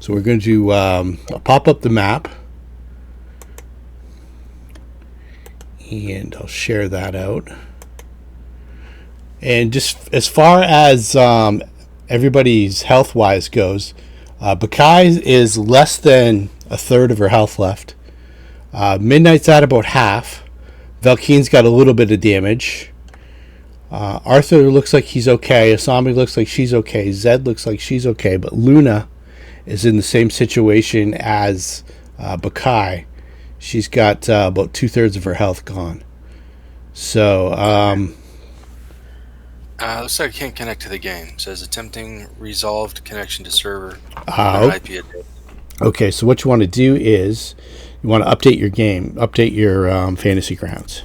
So we're going to pop up the map, and I'll share that out. And just as far as everybody's health-wise goes, Baccae is less than a third of her health left. Midnight's at about half. Valkeen's got a little bit of damage. Arthur looks like he's okay. Asami looks like she's okay. Zed looks like she's okay. But Luna is in the same situation as Baccae. She's got about 2/3 of her health gone. So, looks like I can't connect to the game. It says attempting resolved connection to server. IP address. Okay, so what you want to do is you want to update your game, update your Fantasy Grounds.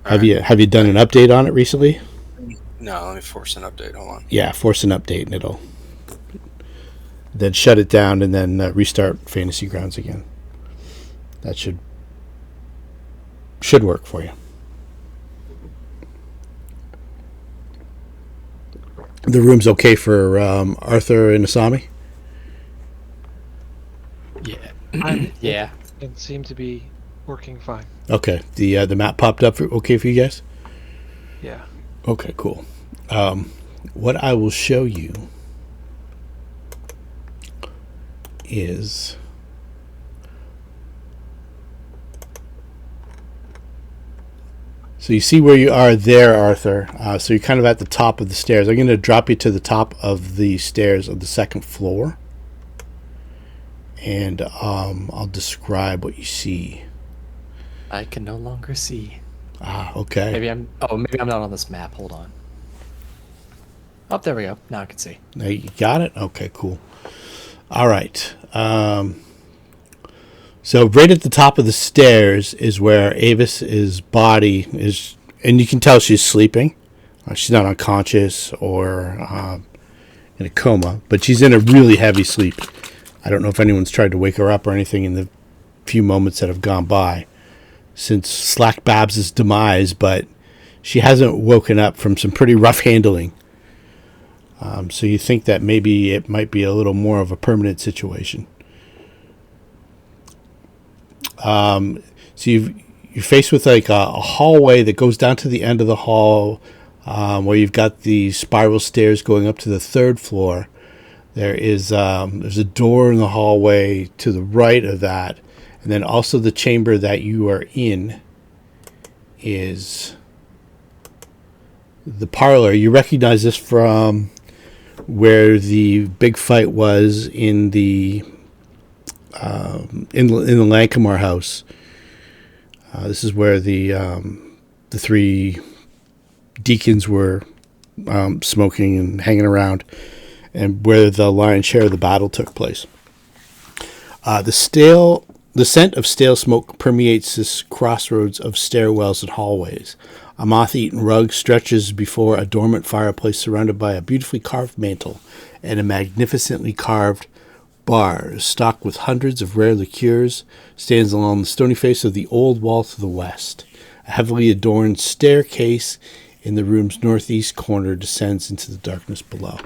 Have you done an update on it recently? No, let me force an update. Hold on. Yeah, force an update and it'll then shut it down and then restart Fantasy Grounds again. That should work for you. The room's okay for Arthur and Asami? Yeah. Yeah. It seemed to be working fine. Okay. The map popped up okay for you guys? Yeah. Okay, cool. What I will show you is so you see where you are there, Arthur. So you're kind of at the top of the stairs. I'm going to drop you to the top of the stairs of the second floor, and I'll describe what you see. I can no longer see. Okay. Maybe I'm not on this map. Hold on. Oh, there we go. Now I can see. Now you got it? Okay, cool. All right. So right at the top of the stairs is where Aevus' body is, and you can tell she's sleeping. She's not unconscious or in a coma, but she's in a really heavy sleep. I don't know if anyone's tried to wake her up or anything in the few moments that have gone by since Slack Babs' demise, but she hasn't woken up from some pretty rough handling. So you think that maybe it might be a little more of a permanent situation. So you're faced with like a hallway that goes down to the end of the hall, where you've got the spiral stairs going up to the third floor. There's a door in the hallway to the right of that, and then also the chamber that you are in is the parlor. You recognize this from where the big fight was in the Lankhmar house. This is where the three deacons were smoking and hanging around, and where the lion's share of the battle took place. The scent of stale smoke permeates this crossroads of stairwells and hallways. A moth-eaten rug stretches before a dormant fireplace surrounded by a beautifully carved mantel and a magnificently carved bar stocked with hundreds of rare liqueurs stands along the stony face of the old wall to the west. A heavily adorned staircase in the room's northeast corner descends into the darkness below.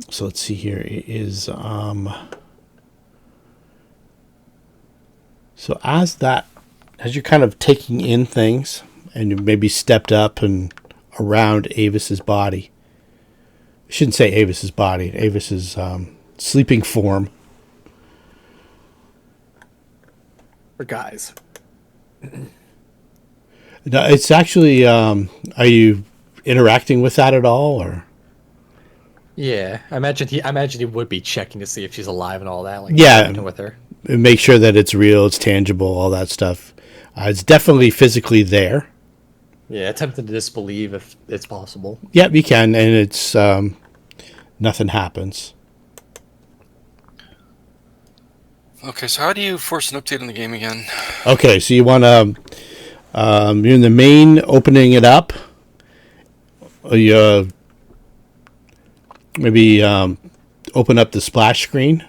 So let's see here. It is so as you're kind of taking in things and you maybe stepped up and around Aevus' body. I shouldn't say Aevus' body. Aevus' sleeping form. For guys. No, it's actually. Are you interacting with that at all, or? Yeah, I imagine he would be checking to see if she's alive and all that. Like, yeah, with her. Make sure that it's real, it's tangible, all that stuff. It's definitely physically there. Yeah, attempting to disbelieve if it's possible. Yep, you can, and it's nothing happens. Okay, so how do you force an update on the game again? Okay, so you want to you're in the main, opening it up. You maybe open up the splash screen.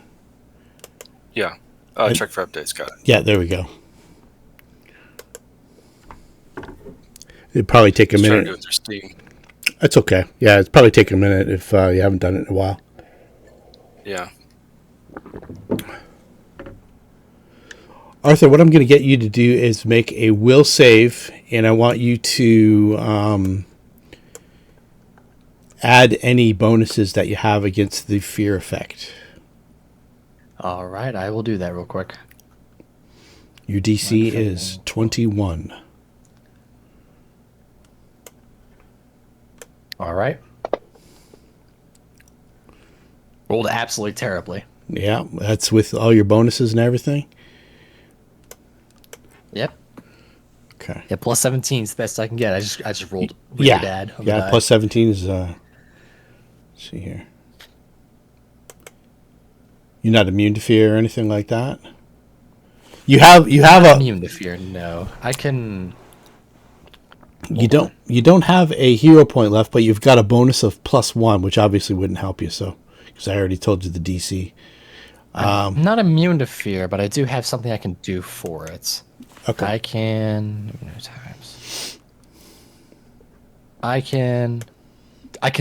Yeah. Check for updates. Got it. Yeah, there we go. It'd probably take a minute. Trying to do it through Steam. That's okay. Yeah, it's probably take a minute if you haven't done it in a while. Yeah. Arthur, what I'm going to get you to do is make a will save, and I want you to add any bonuses that you have against the fear effect. All right, I will do that real quick. Your DC is 21. All right. Rolled absolutely terribly. Yeah, that's with all your bonuses and everything? Yep. Okay. Yeah, plus 17 is the best I can get. I just rolled really bad on the die. Plus 17 is, let's see here. You're not immune to fear or anything like that? You have Not immune to fear, no. I can... You don't have a hero point left, but you've got a bonus of +1, which obviously wouldn't help you. So, because I already told you the DC. I'm not immune to fear, but I do have something I can do for it. Okay. I can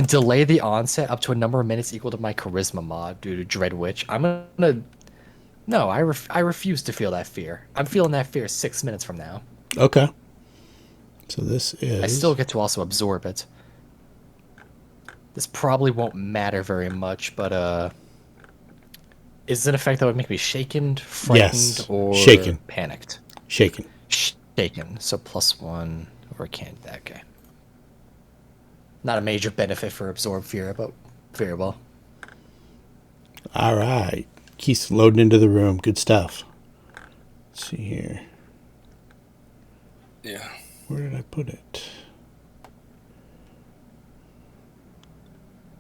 delay the onset up to a number of minutes equal to my charisma mod due to Dread Witch. No, I refuse to feel that fear. I'm feeling that fear 6 minutes from now. Okay. So this is... I still get to also absorb it. This probably won't matter very much, but is it an effect that would make me shaken, frightened, or shaken. Panicked? Shaken. Shaken. So +1, or can't that guy. Not a major benefit for absorb fear, but very well. All right. Keith's loading into the room. Good stuff. Let's see here. Yeah. Where did I put it?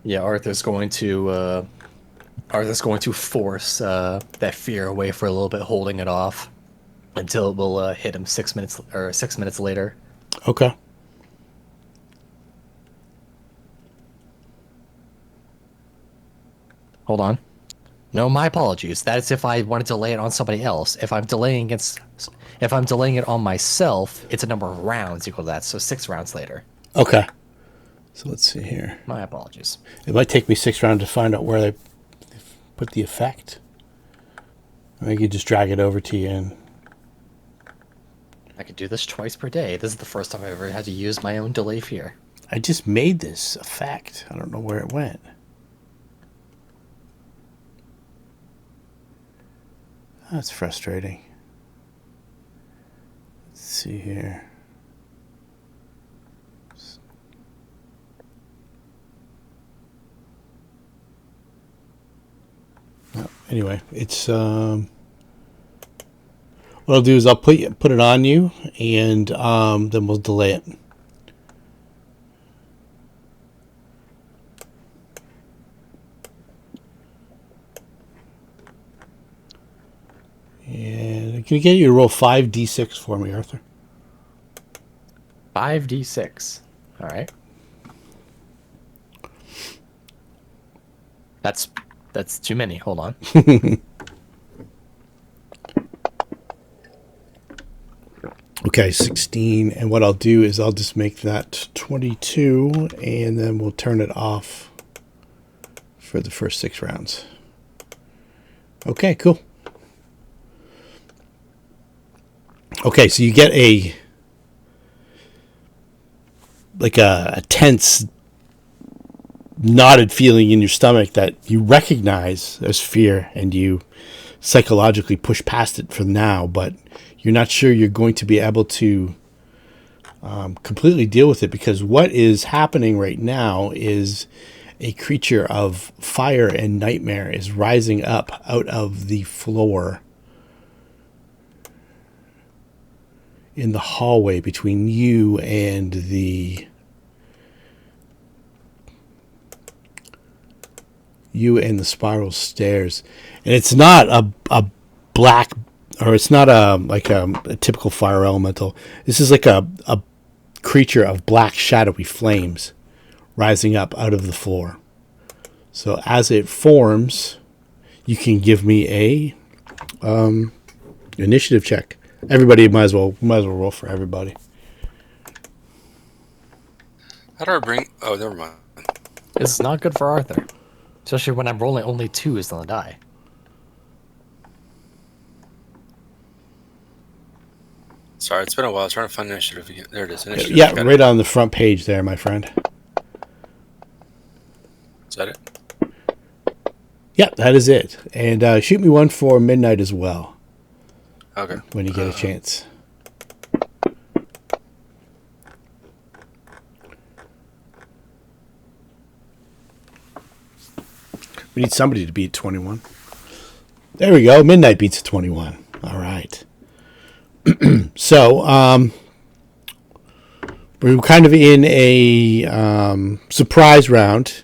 Yeah, Arthur's going to force that fear away for a little bit, holding it off until it will hit him 6 minutes later. Okay. Hold on. No, my apologies. That's if I want to delay it on somebody else. If I'm delaying it on myself, it's a number of rounds equal to that. So 6 rounds later. Okay. So let's see here. My apologies. It might take me 6 rounds to find out where they put the effect. I could just drag it over to you and... I could do this twice per day. This is the first time I've ever had to use my own delay fear. I just made this effect. I don't know where it went. That's frustrating. Let's see here. No, anyway, it's what I'll do is I'll put it on you, and then we'll delay it. And can you get you to roll 5d6 for me, Arthur? 5d6. All right. That's too many. Hold on. Okay, 16. And what I'll do is I'll just make that 22, and then we'll turn it off for the first 6 rounds. Okay, cool. Okay, so you get a tense, knotted feeling in your stomach that you recognize as fear, and you psychologically push past it for now, but you're not sure you're going to be able to completely deal with it, because what is happening right now is a creature of fire and nightmare is rising up out of the floor in the hallway between you and the spiral stairs. And it's not a black, or it's not a typical fire elemental. This is like a creature of black shadowy flames rising up out of the floor. So as it forms, you can give me a initiative check. Everybody might as well roll for everybody. How do I bring... Oh, never mind. This is not good for Arthur. Especially when I'm rolling only 2s on the die. Sorry, it's been a while. Trying to find initiative again. There it is. Initiative. Yeah, Got right it. on the front page there, my friend. Is that it? Yeah, that is it. And shoot me one for midnight as well Okay. when you get a chance. We need somebody to beat 21. There we go. Midnight beats 21. All right. So, we're kind of in a surprise round,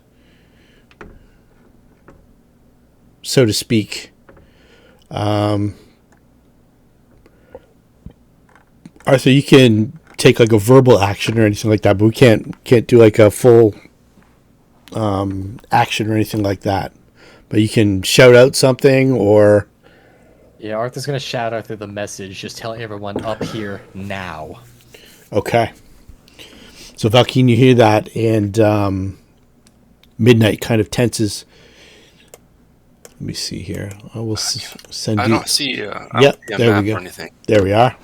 so to speak. Arthur, you can take like a verbal action or anything like that, but we can't do like a full action or anything like that. But you can shout out something or... Yeah, Arthur's gonna shout out through the message, just telling everyone up here now. Okay. So Valkeen, you hear that, and Midnight kind of tenses. Let me see here. I will send you... I don't see. I don't Yep, see a there map we go. or anything. There we are.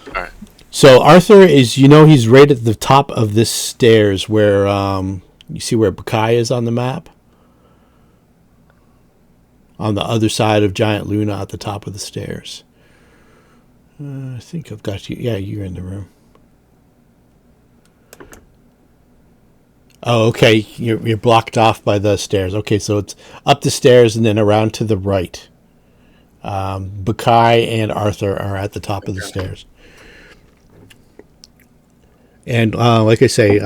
All right. So Arthur is, he's right at the top of this stairs where, you see where Baccae is on the map? On the other side of Giant Luna at the top of the stairs. I think I've got you. Yeah, you're in the room. Oh, okay. You're blocked off by the stairs. Okay, so it's up the stairs and then around to the right. Baccae and Arthur are at the top of the stairs. And like I say,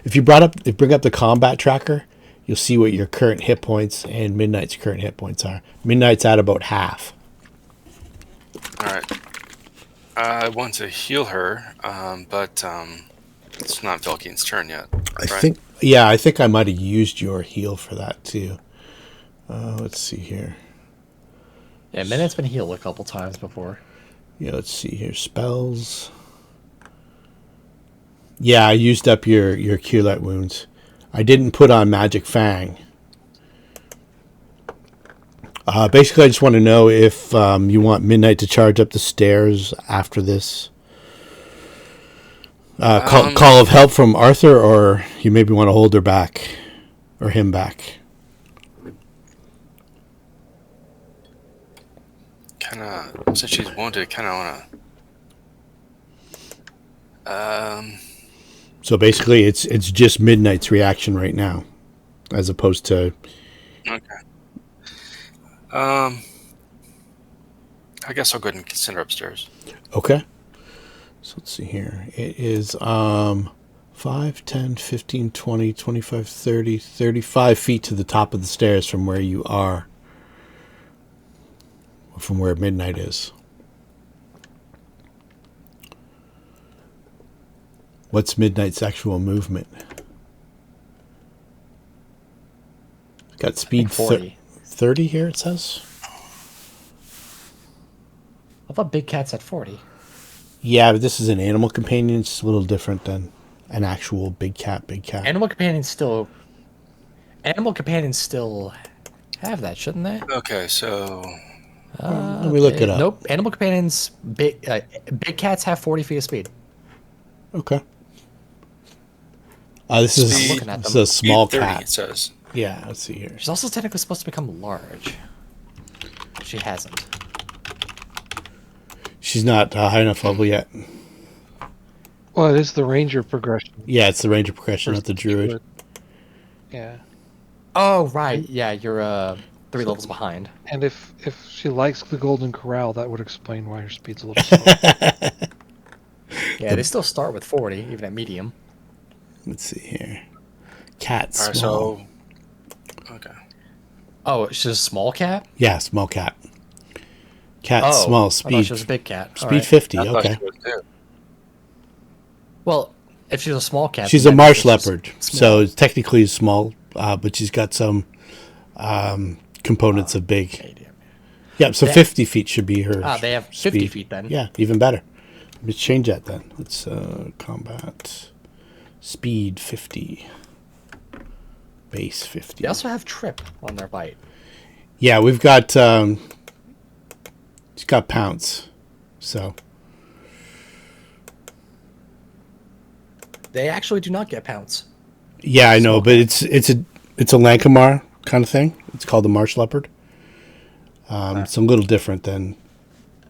if you bring up the combat tracker, you'll see what your current hit points and Midnight's current hit points are. Midnight's at about half. All right. I want to heal her, but it's not Valkeen's turn yet. I think I might have used your heal for that too. Let's see here. Yeah, Minutte's been healed a couple times before. Yeah, let's see here. Spells. Yeah, I used up your Cure Light wounds. I didn't put on Magic Fang. Basically, I just want to know if you want Midnight to charge up the stairs after this. Call of help from Arthur, or you maybe want to hold her back, or him back. Kind of, since she's wounded, kind of want to. So basically, it's just Midnight's reaction right now, as opposed to... Okay. I guess I'll go ahead and send her upstairs. Okay. So let's see here. It is 5, 10, 15, 20, 25, 30, 35 feet to the top of the stairs from where you are. From where Midnight is. What's Midnight's actual movement? Got speed 40. 30 here, it says. I thought Big Cat's at 40. Yeah, but this is an animal companion. It's a little different than an actual big cat. Animal companions still have that, shouldn't they? Okay, so Let me look it up. Nope. Animal companions, big cats have 40 feet of speed. Okay. This is Speed- looking at this is them. a small 30, cat. it says. Yeah, let's see here. She's also technically supposed to become large. She hasn't. She's not high enough level yet. Well, it is the ranger progression. Yeah, it's the ranger progression, not the druid. Yeah. Oh right, yeah, you're 3 levels behind. And if she likes the Golden Corral, that would explain why her speed's a little slow. Yeah, they still start with 40, even at medium. Let's see here. Cat All right, small. so okay. Oh, she's a small cat? Yeah, small cat. Cat Oh, small I thought speed. she was a big cat. All Speed right. 50. I thought Okay. she was too. Well, if she's a small cat, She's then a that marsh means she's leopard, small. so it's technically small, but she's got some components of big. Medium. Yeah, so They- 50 feet should be her. They have 50 speed. feet then. Yeah, even better. Let's change that then. Let's combat speed 50. Base 50. They also have trip on their bite. Yeah, we've got it's got pounce. So They actually do not get pounce. yeah, I know, Small but it's a Lankhmar kind of thing. It's called the marsh leopard. It's a little different than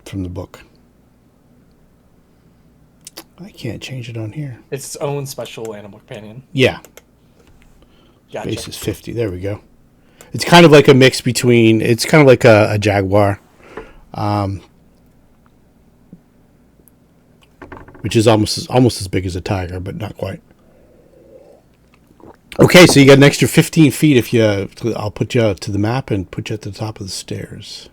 from the book. I can't change it on here. It's its own special animal companion. Yeah, Gotcha. base is 50. There we go. It's kind of like a mix between. It's kind of like a jaguar, which is almost as big as a tiger, but not quite. Okay, so you got an extra 15 feet if you. I'll put you to the map and put you at the top of the stairs.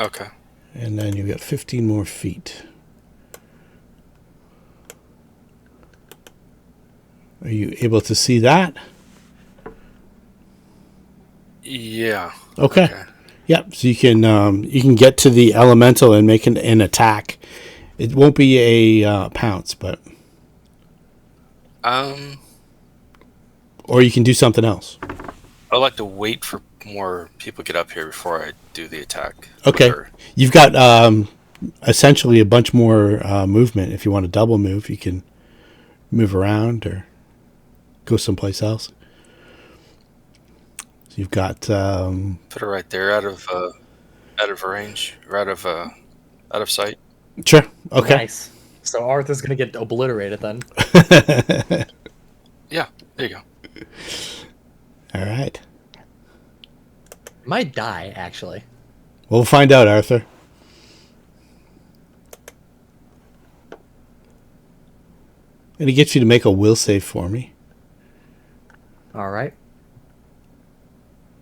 Okay. And then you got 15 more feet. Are you able to see that? Yeah. Okay. Yep. So you can get to the elemental and make an attack. It won't be a pounce, but or you can do something else. I'd like to wait for more people get up here before I do the attack. Okay. Or- You've got essentially a bunch more movement. If you want to double move, you can move around or go someplace else. So you've got Put it right there, out of range, or out of sight. sure. Okay. Nice. So Arthur's gonna get obliterated then. Yeah, there you go. All right. Might die actually. We'll find out, Arthur. And he gets you to make a will save for me. All right.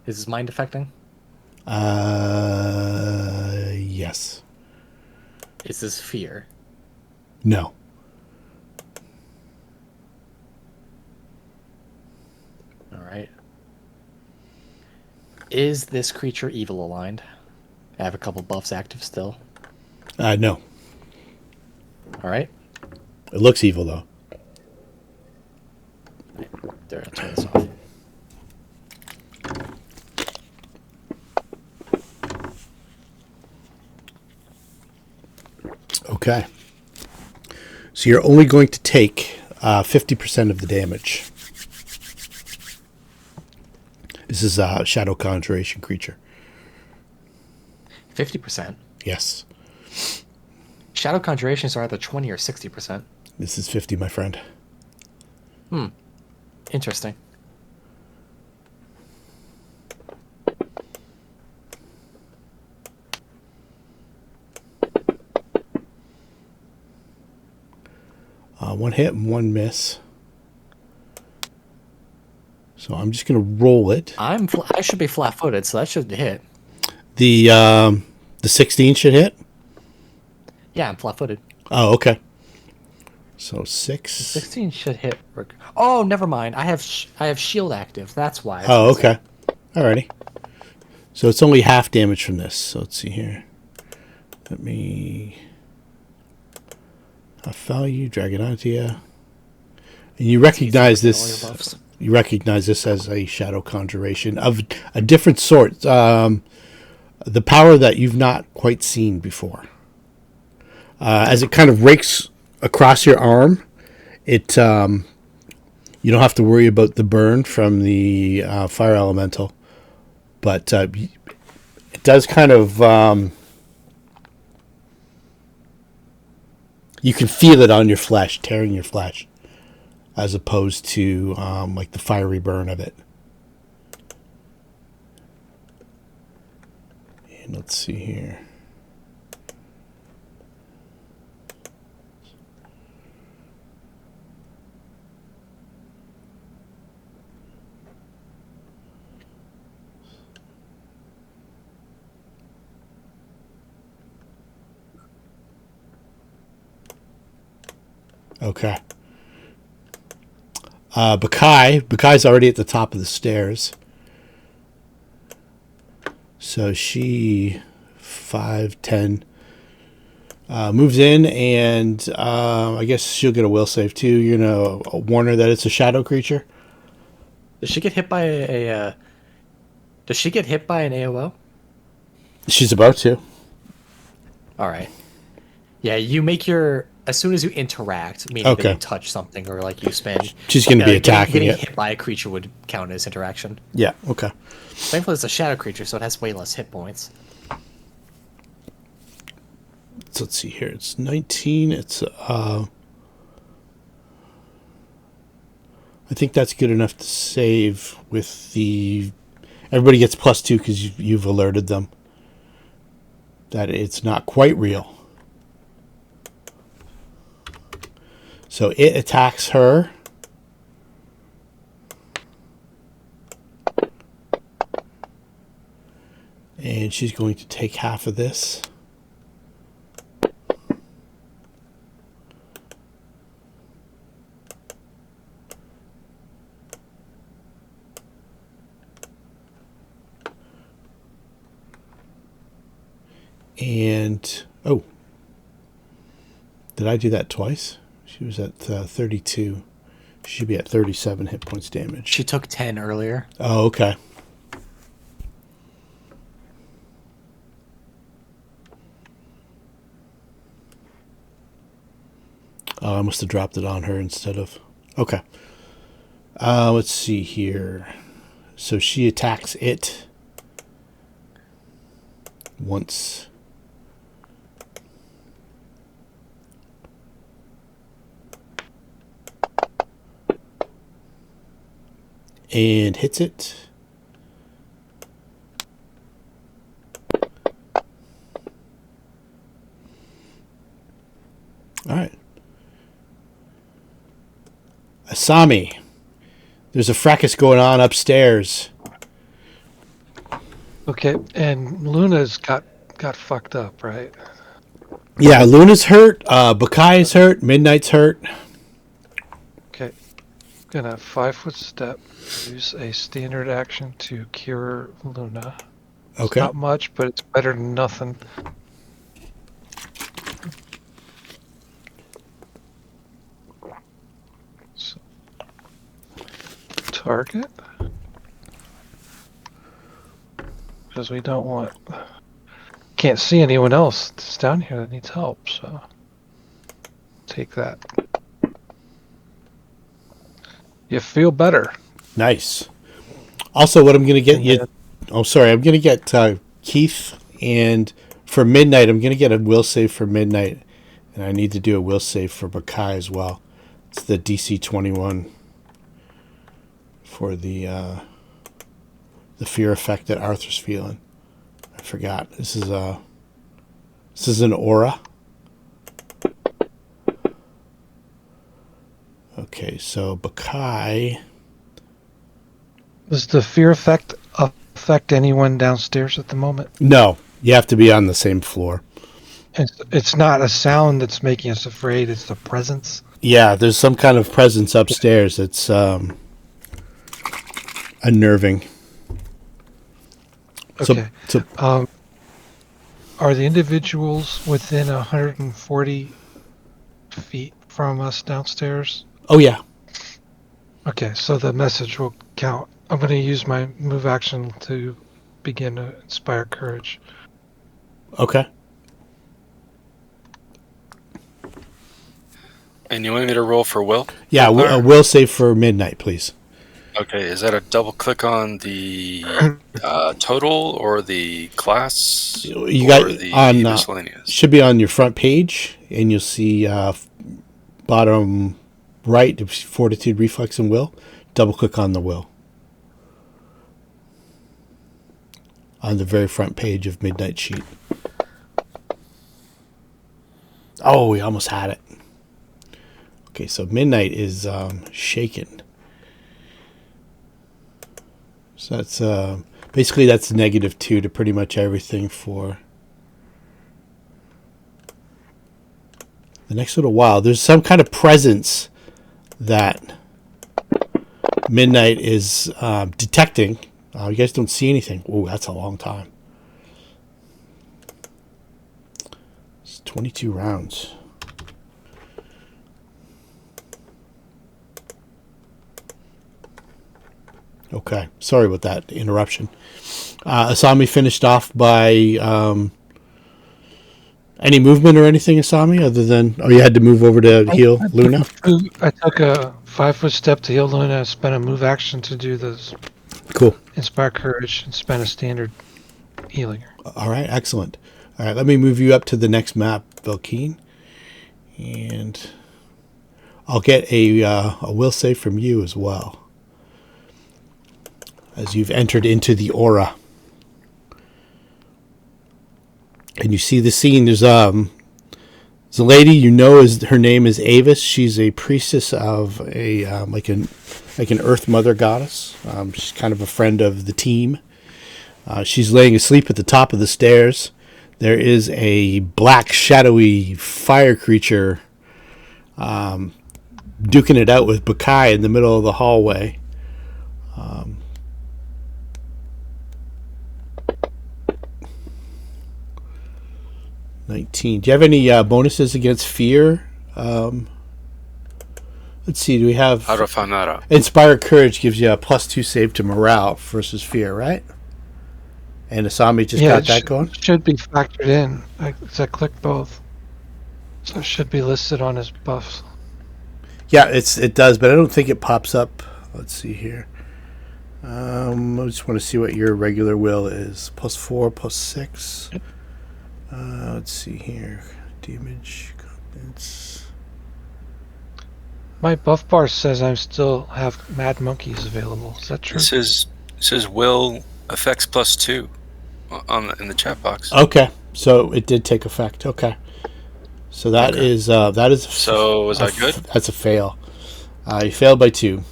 Is his mind affecting? Yes. Is this fear? No. All right. Is this creature evil aligned? I have a couple buffs active still. No. All right. It looks evil though. There, I'll turn this off. Okay. So you're only going to take 50% of the damage. This is a shadow conjuration creature. 50%. Yes. Shadow conjurations are either 20 or 60%. This is 50, my friend. Interesting. One hit and one miss. So I'm just going to roll it. I should be flat-footed, so that should hit. The 16 should hit. Yeah, I'm flat-footed. Oh, okay. So 6. 16 should hit. Oh, never mind. I have shield active. That's why. Oh, okay. Alrighty. So it's only half damage from this. So let's see here. Let me value, drag it onto you. And you recognize All your this. buffs. You recognize this as a shadow conjuration of a different sort. The power that you've not quite seen before. As it kind of rakes across your arm, it you don't have to worry about the burn from the fire elemental, but it does kind of you can feel it on your flesh, tearing your flesh, as opposed to like the fiery burn of it. And let's see here. Okay. Baccae's already at the top of the stairs. So she 5, 10, Moves in, and I guess she'll get a will save too. You're going to warn her that it's a shadow creature. Does she get hit by a does she get hit by an AOO? She's about to. All right. Yeah, you make your as soon as you interact, meaning that Okay. you touch something or like you spin. She's going to be attacking getting it. hit by a creature would count as interaction. Yeah, okay. Thankfully, it's a shadow creature, so it has way less hit points. So let's see here. It's 19. It's I think that's good enough to save with the... Everybody gets +2 because you've alerted them that it's not quite real. So it attacks her. And she's going to take half of this. And, oh, did I do that twice? She was at 32. She should be at 37 hit points damage. She took 10 earlier. Oh, okay. Oh, I must have dropped it on her instead of... Okay. Let's see here. So she attacks it once. And hits it. All right. Asami. There's a fracas going on upstairs. Okay, and Luna's got fucked up, right? Yeah, Luna's hurt. Baccae is hurt. Midnight's hurt. Okay. Gonna 5-foot step, use a standard action to cure Luna. It's Okay. not much, but it's better than nothing. So, target. Because we don't want... Can't see anyone else that's down here that needs help, so... Take that. You feel better. Nice. Also, what I'm going to get you... Oh, sorry. I'm going to get Keith, and for Midnight, I'm going to get a will save for Midnight, and I need to do a will save for Baccae as well. It's the DC 21 for the fear effect that Arthur's feeling. I forgot. This is an aura. Okay, so Baccae... Does the fear effect affect anyone downstairs at the moment? No, you have to be on the same floor. It's not a sound that's making us afraid, it's the presence. Yeah, there's some kind of presence upstairs that's unnerving. Okay. So, Are the individuals within 140 feet from us downstairs? oh, yeah. Okay, so the message will count. I'm going to use my move action to begin to inspire courage. Okay. And you want me to roll for will? Yeah, will save for Midnight, please. Okay, is that a double click on the total or the class? You or got the on miscellaneous? should be on your front page, and you'll see bottom right, Fortitude, Reflex, and Will. Double click on the Will. On the very front page of Midnight sheet. Oh, we almost had it. Okay, so Midnight is shaken. So that's basically that's -2 to pretty much everything for the next little while. There's some kind of presence that Midnight is detecting. You guys don't see anything. Oh, that's a long time. It's 22 rounds. Okay, sorry about that interruption. Asami finished off by any movement or anything, Asami, other than you had to move over to heal Luna? I took a 5-foot step to heal Luna, spent a move action to do the Cool. Inspire Courage, and spent a standard healing her. All right, excellent. All right, let me move you up to the next map, Valkeen. And I'll get a will save from you as well, as you've entered into the aura. And you see the scene. There's a lady you know her name is Aevus. She's a priestess of a like an Earth Mother goddess. She's kind of a friend of the team. She's laying asleep at the top of the stairs. There is a black shadowy fire creature duking it out with Baccae in the middle of the hallway. 19. Do you have any bonuses against fear? Let's see. Do we have... Arafanara. Inspire Courage gives you a +2 save to morale versus fear, right? And Asami just got that going? It should be factored in. I clicked both. So it should be listed on his buffs. Yeah, it does, but I don't think it pops up. Let's see here. I just want to see what your regular will is. +4, +6. Let's see here. Damage, confidence. My buff bar says I still have Mad Monkeys available. Is that true? It says will effects +2 in the chat box. Okay, so it did take effect. Okay, so that is So was that good? That's a fail. You failed by 2.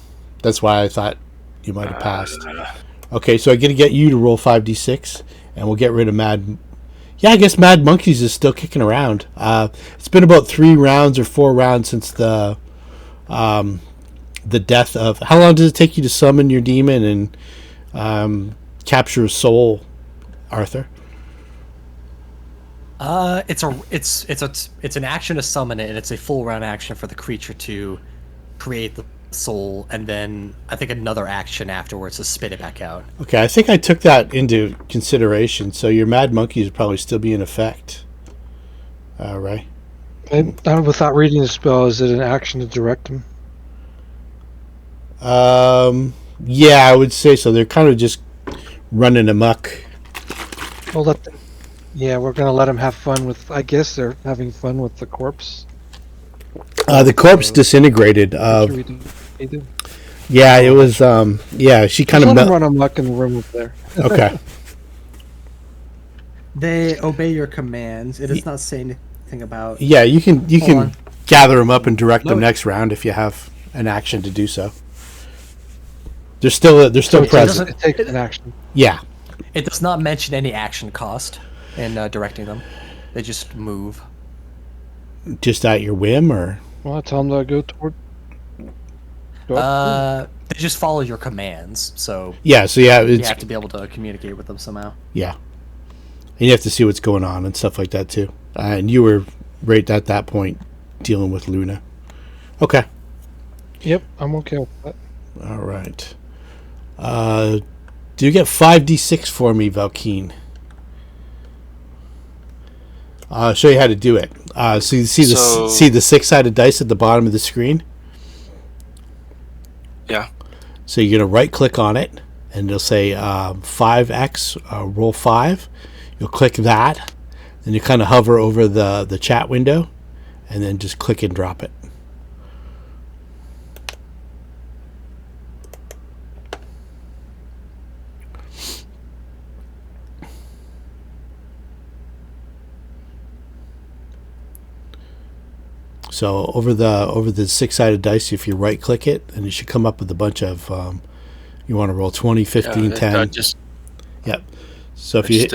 That's why I thought you might have passed. Okay, so I'm gonna get you to roll 5d6, and we'll get rid of Mad. Yeah, I guess Mad Monkeys is still kicking around. It's been about 3 rounds or 4 rounds since the death of... How long does it take you to summon your demon and capture a soul, Arthur? It's an action to summon it, and it's a full round action for the creature to create the soul, and then I think another action afterwards to spit it back out. Okay, I think I took that into consideration. So your Mad Monkeys would probably still be in effect. Right? Without reading the spell, is it an action to direct him? Yeah, I would say so. They're kind of just running amok. We'll let them. Yeah, we're gonna let him have fun with. I guess they're having fun with the corpse. The corpse disintegrated. Yeah, it was. Yeah, she kind of let him run amok in the room up there. Okay. They obey your commands. It does not say anything about. Yeah, you can gather them up and direct them next round if you have an action to do so. They're still present. It takes an action. Yeah. It does not mention any action cost in directing them. They just move. Just at your whim, or? Well, I tell them to go toward. They just follow your commands. So yeah, you have to be able to communicate with them somehow. Yeah, and you have to see what's going on and stuff like that too. And you were right at that point dealing with Luna. Okay. Yep, I'm okay with that. All right. Do you get 5d6 for me, Valkeen? I'll show you how to do it. So you see the 6-sided dice at the bottom of the screen? Yeah. So you're going to right-click on it, and it'll say 5x, roll 5. You'll click that, then you kind of hover over the chat window, and then just click and drop it. So over the 6-sided dice, if you right-click it, and it should come up with a bunch of you want to roll 20, 15, 10. Yep. So if you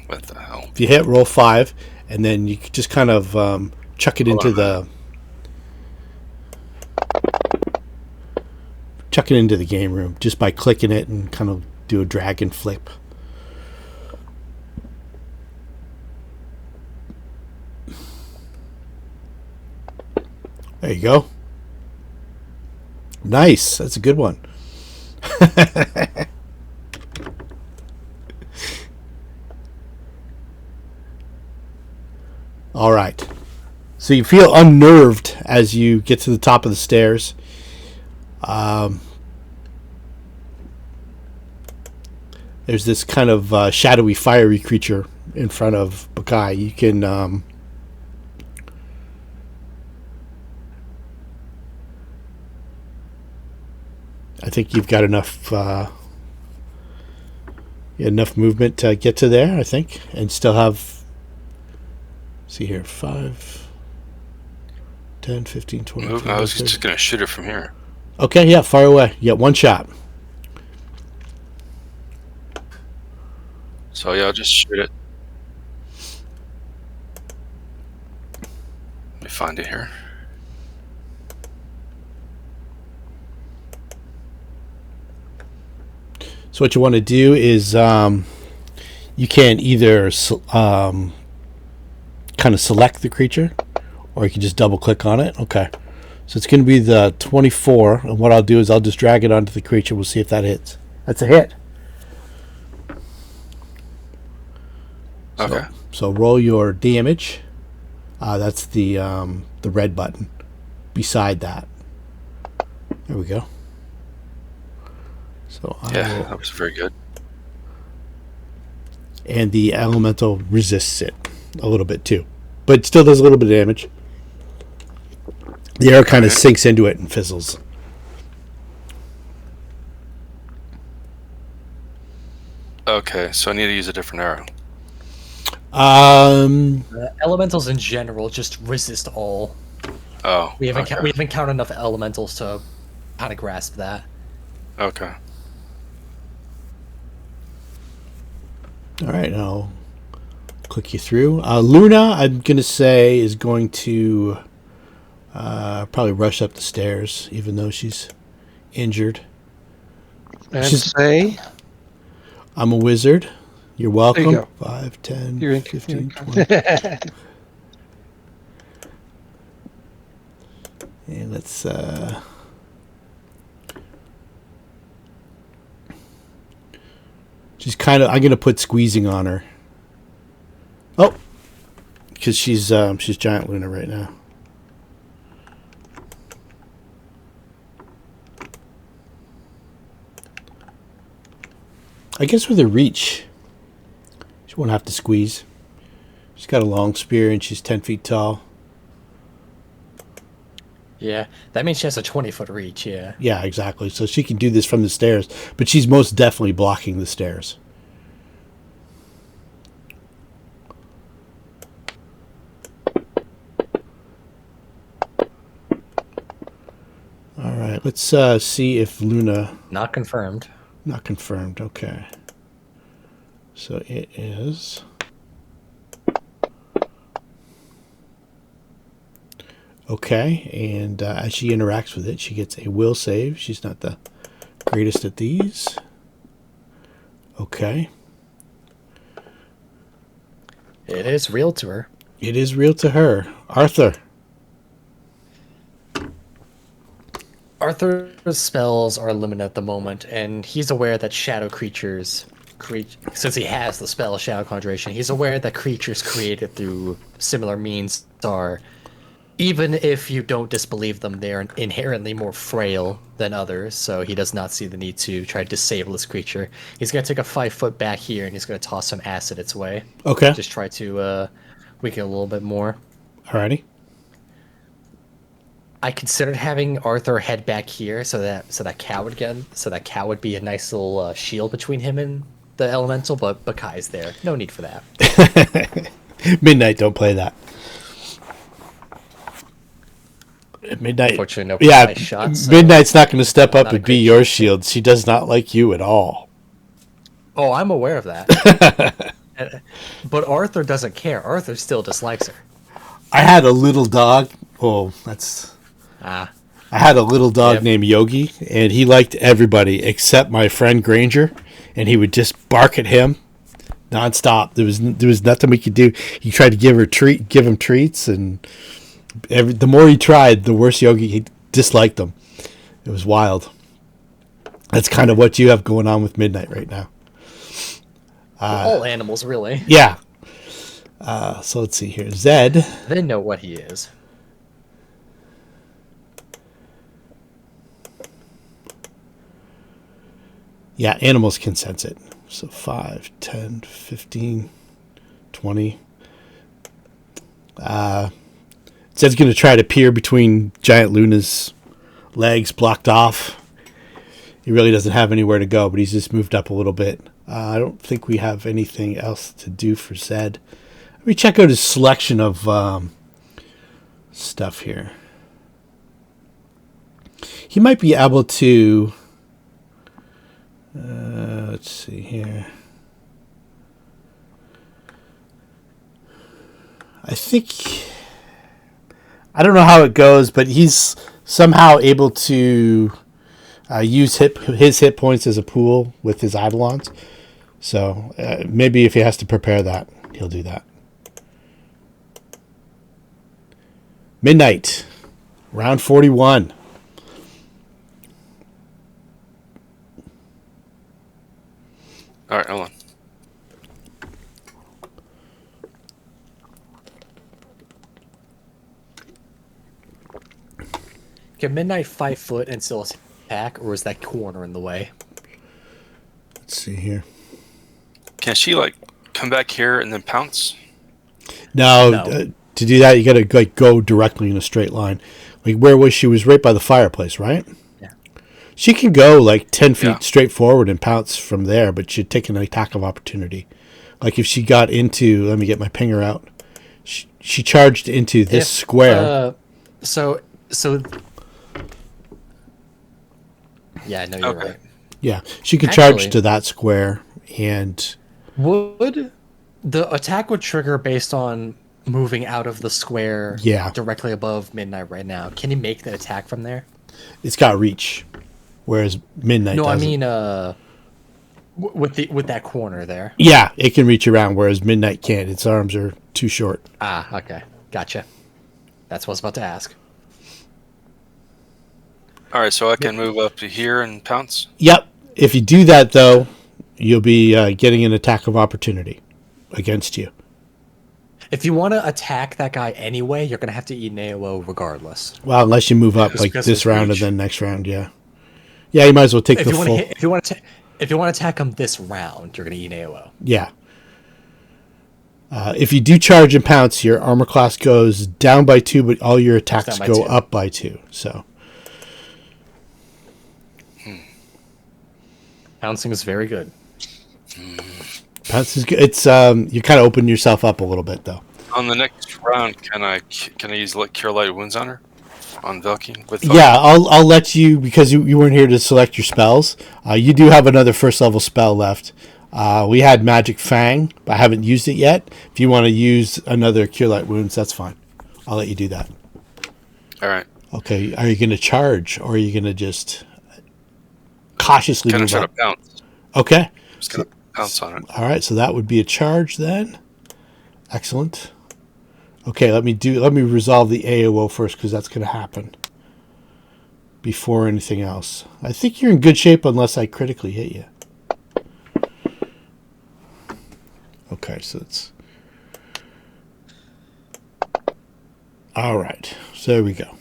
what the hell? If you hit roll 5, and then you just kind of chuck it into the game room just by clicking it and kind of do a drag and flip. There you go. Nice. That's a good one. All right. So you feel unnerved as you get to the top of the stairs. There's this kind of shadowy, fiery creature in front of Baccae. You can I think you've got enough movement to get to there, I think, and still have, see here, 5, 10, 15, 20. Move. I was just going to shoot it from here. Okay, yeah, fire away. You got one shot. So yeah, I'll just shoot it. Let me find it here. So what you want to do is you can either kind of select the creature, or you can just double click on it. Okay. So it's going to be the 24, and what I'll do is I'll just drag it onto the creature. We'll see if that hits. That's a hit. Okay. So roll your damage. That's the red button beside that. There we go. So Yeah, that was very good. And the elemental resists it a little bit too, but it still does a little bit of damage. The arrow kind of sinks into it and fizzles. Okay, so I need to use a different arrow. Elementals in general just resist all. Oh, We haven't okay. we haven't counted enough elementals to kind of grasp that. Okay. All right, I'll click you through. Luna, I'm going to say, is going to probably rush up the stairs, even though she's injured. And She's- say, I'm a wizard. You're welcome. There you go. 5, 10, you're in. 15, 20. And let's... she's kind of... I'm going to put squeezing on her. Oh! Because she's Giant Luna right now. I guess with her reach, she won't have to squeeze. She's got a long spear and she's 10 feet tall. Yeah, that means she has a 20-foot reach. Yeah. Yeah, exactly. So she can do this from the stairs, but she's most definitely blocking the stairs. All right, let's see if Luna... Not confirmed. Not confirmed. Okay. So it is... Okay, and as she interacts with it, she gets a will save. She's not the greatest at these. Okay. It is real to her. It is real to her. Arthur. Arthur's spells are limited at the moment, and he's aware that shadow creatures, since he has the spell Shadow Conjuration, he's aware that creatures created through similar means are, even if you don't disbelieve them, they're inherently more frail than others, so he does not see the need to try to disable this creature. He's going to take a 5-foot back here, and he's going to toss some acid its way. Okay. Just try to weaken it a little bit more. Alrighty. I considered having Arthur head back here so that Cal would be a nice little shield between him and the elemental, but Baccae's there. No need for that. Midnight, don't play that. At Midnight. Unfortunately, no Yeah, precise shots. So. Midnight's not going to step up Not a and be great your shield. She does not like you at all. Oh, I'm aware of that. But Arthur doesn't care. Arthur still dislikes her. I had a little dog. Oh, that's... I had a little dog Yep. named Yogi, and he liked everybody except my friend Granger, and he would just bark at him nonstop. There was nothing we could do. He tried to give him treats, and The more he tried, the worse he disliked them. It was wild. That's kind of what you have going on with Midnight right now. All animals, really. Yeah. So let's see here. Zed. They know what he is. Yeah, animals can sense it. So 5, 10, 15, 20. Zed's going to try to peer between Giant Luna's legs blocked off. He really doesn't have anywhere to go, but he's just moved up a little bit. I don't think we have anything else to do for Zed. Let me check out his selection of stuff here. He might be able to... let's see here. I don't know how it goes, but he's somehow able to use his hit points as a pool with his Eidolons. So maybe if he has to prepare that, he'll do that. Midnight, round 41. All right, hold on. Can Midnight 5 foot and still attack, or is that corner in the way? Let's see here. Can she like come back here and then pounce? No. To do that, you got to go directly in a straight line. Like where was she? Was right by the fireplace, right? Yeah. She can go like 10 feet straight forward and pounce from there, but she'd take an attack of opportunity. Like if she got into, let me get my pinger out. She charged into this square. So. Yeah, I know you're right. Yeah, she could charge to that square, and would the attack would trigger based on moving out of the square directly above Midnight right now. Can you make that attack from there? It's got reach, whereas Midnight doesn't. I mean with that corner there. Yeah, it can reach around, whereas Midnight can't. Its arms are too short. Ah, okay. Gotcha. That's what I was about to ask. All right, so I can move up to here and pounce? Yep. If you do that, though, you'll be getting an attack of opportunity against you. If you want to attack that guy anyway, you're going to have to eat an AOO regardless. Well, unless you move up like this round and then next round, yeah. Yeah, you might as well take the full... If you want to attack him this round, you're going to eat an AOO. Yeah. If you do charge and pounce, your armor class goes down by 2, but all your attacks go up by 2, so... Pouncing is very good. Pouncing is good. It's you kind of open yourself up a little bit though. On the next round, can I use Cure Light Wounds on her? On Velky? Yeah, I'll let you, because you weren't here to select your spells. You do have another first level spell left. We had Magic Fang, but I haven't used it yet. If you want to use another Cure Light Wounds, that's fine. I'll let you do that. All right. Okay, are you going to charge, or are you going to just cautiously move up? Pounce. Okay. Just gonna pounce on it. All right, so that would be a charge then. Excellent. Okay, let me resolve the AOO first, because that's going to happen before anything else. I think you're in good shape unless I critically hit you. Okay, so it's... All right, so there we go.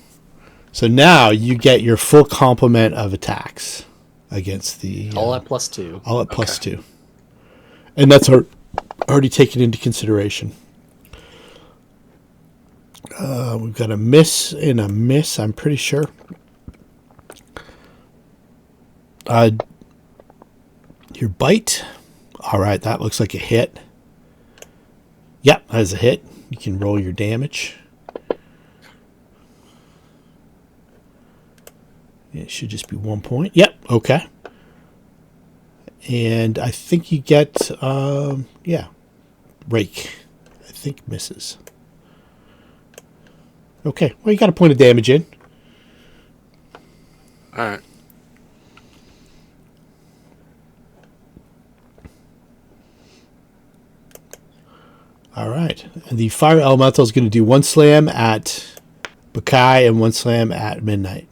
So now you get your full complement of attacks against the... all at +2. All at +2. And that's already taken into consideration. We've got a miss and a miss, I'm pretty sure. Your bite. All right, that looks like a hit. Yep, that is a hit. You can roll your damage. It should just be 1 point. Yep, okay. And I think you get, rake. I think misses. Okay, well, you got a point of damage in. All right. All right. And the fire elemental is going to do 1 slam at Baccae and 1 slam at midnight.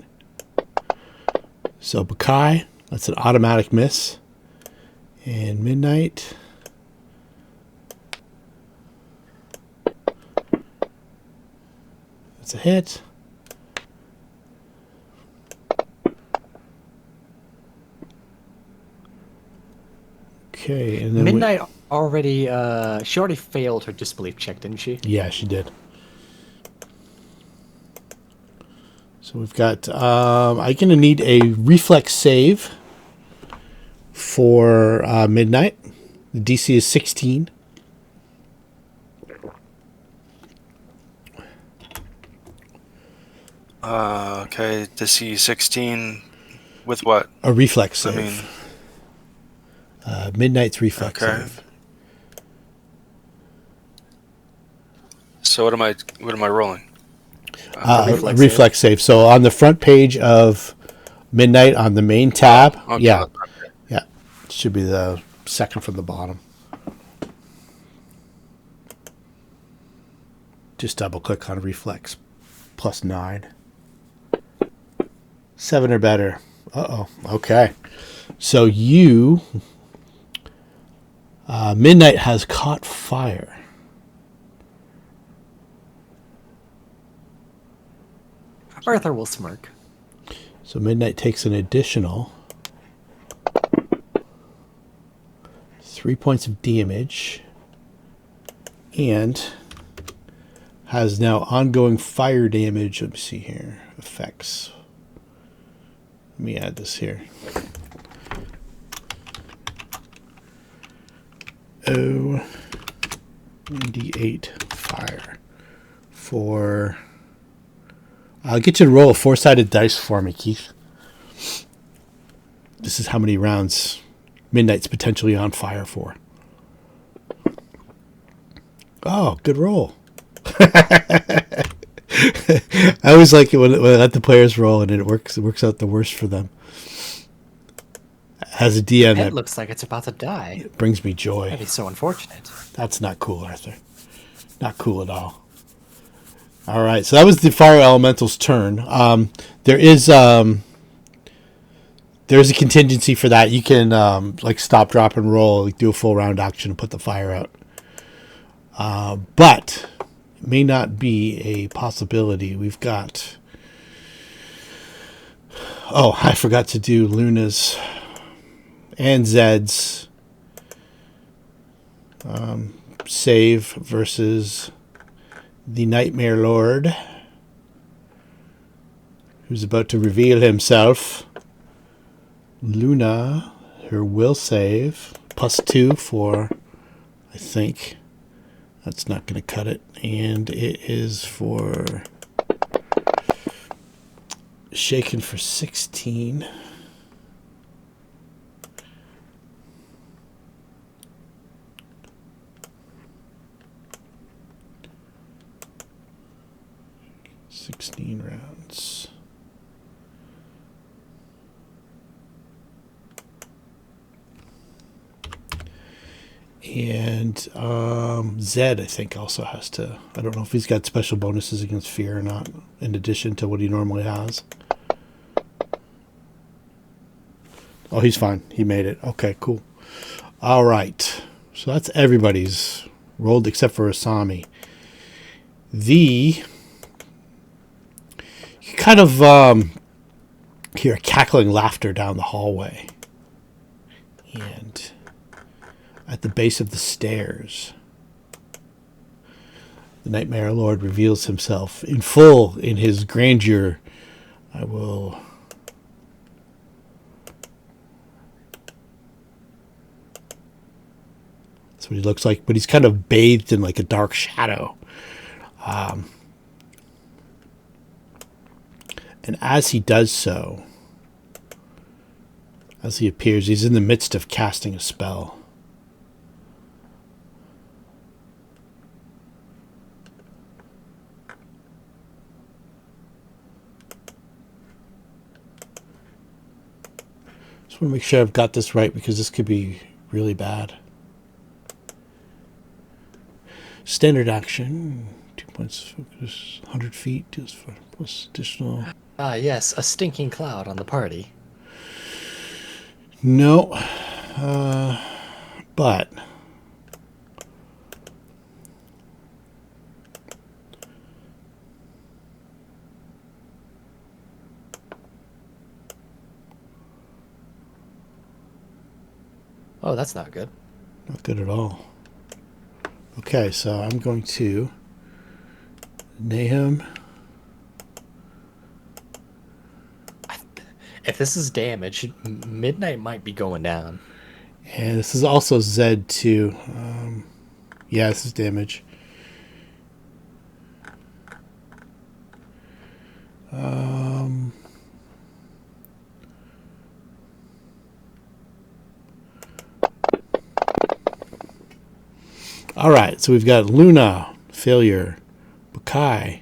So Baccae, that's an automatic miss. And midnight. That's a hit. Okay, and then Midnight already. She already failed her disbelief check, didn't she? Yeah, she did. So we've got. I'm going to need a reflex save for midnight. The DC is 16. Okay, DC 16 with what? A reflex I save. mean, Midnight's reflex Okay. save. so what am I rolling? Reflex save. So on the front page of midnight on the main tab, Okay. yeah, should be the second from the bottom. Just double click on reflex. Plus 9. 7 or better. Uh-oh. Okay. So you... midnight has caught fire. Arthur will smirk. So midnight takes an additional 3 points of damage and has now ongoing fire damage. Let me see here. Effects. Let me add this here. Oh, 1d8 fire for... I'll get you to roll a 4-sided dice for me, Keith. This is how many rounds Midnight's potentially on fire for. Oh, good roll. I always like it when I let the players roll and it works out the worst for them. As a DM, It that looks like it's about to die. brings me joy. That'd be so unfortunate. That's not cool, Arthur. Not cool at all. All right, so that was the fire elemental's turn. There's a contingency for that. You can like stop, drop, and roll, like do a full round action and put the fire out. But it may not be a possibility. We've got... Oh, I forgot to do Luna's and Zed's save versus the Nightmare Lord, who's about to reveal himself. Luna, her will save, +2 for, I think. That's not going to cut it. And it is for shaken for 16. Rounds. And Zed, I think, also has to... I don't know if he's got special bonuses against fear or not, in addition to what he normally has. Oh, he's fine. He made it. Okay, cool. All right. So that's everybody's rolled except for Asami. You kind of hear cackling laughter down the hallway. And at the base of the stairs, the Nightmare Lord reveals himself in full in his grandeur. That's what he looks like, but he's kind of bathed in like a dark shadow. And as he does so, as he appears, he's in the midst of casting a spell. Just want to make sure I've got this right because this could be really bad. Standard action, 2 points focus. 100 feet plus additional. Ah, yes, a stinking cloud on the party. No, but Oh, that's not good. not good at all. Okay, so I'm going to Nahum. If this is damage, Midnight might be going down. And this is also Z2. Yeah, this is damage. All right, so we've got Luna, failure. Baccae,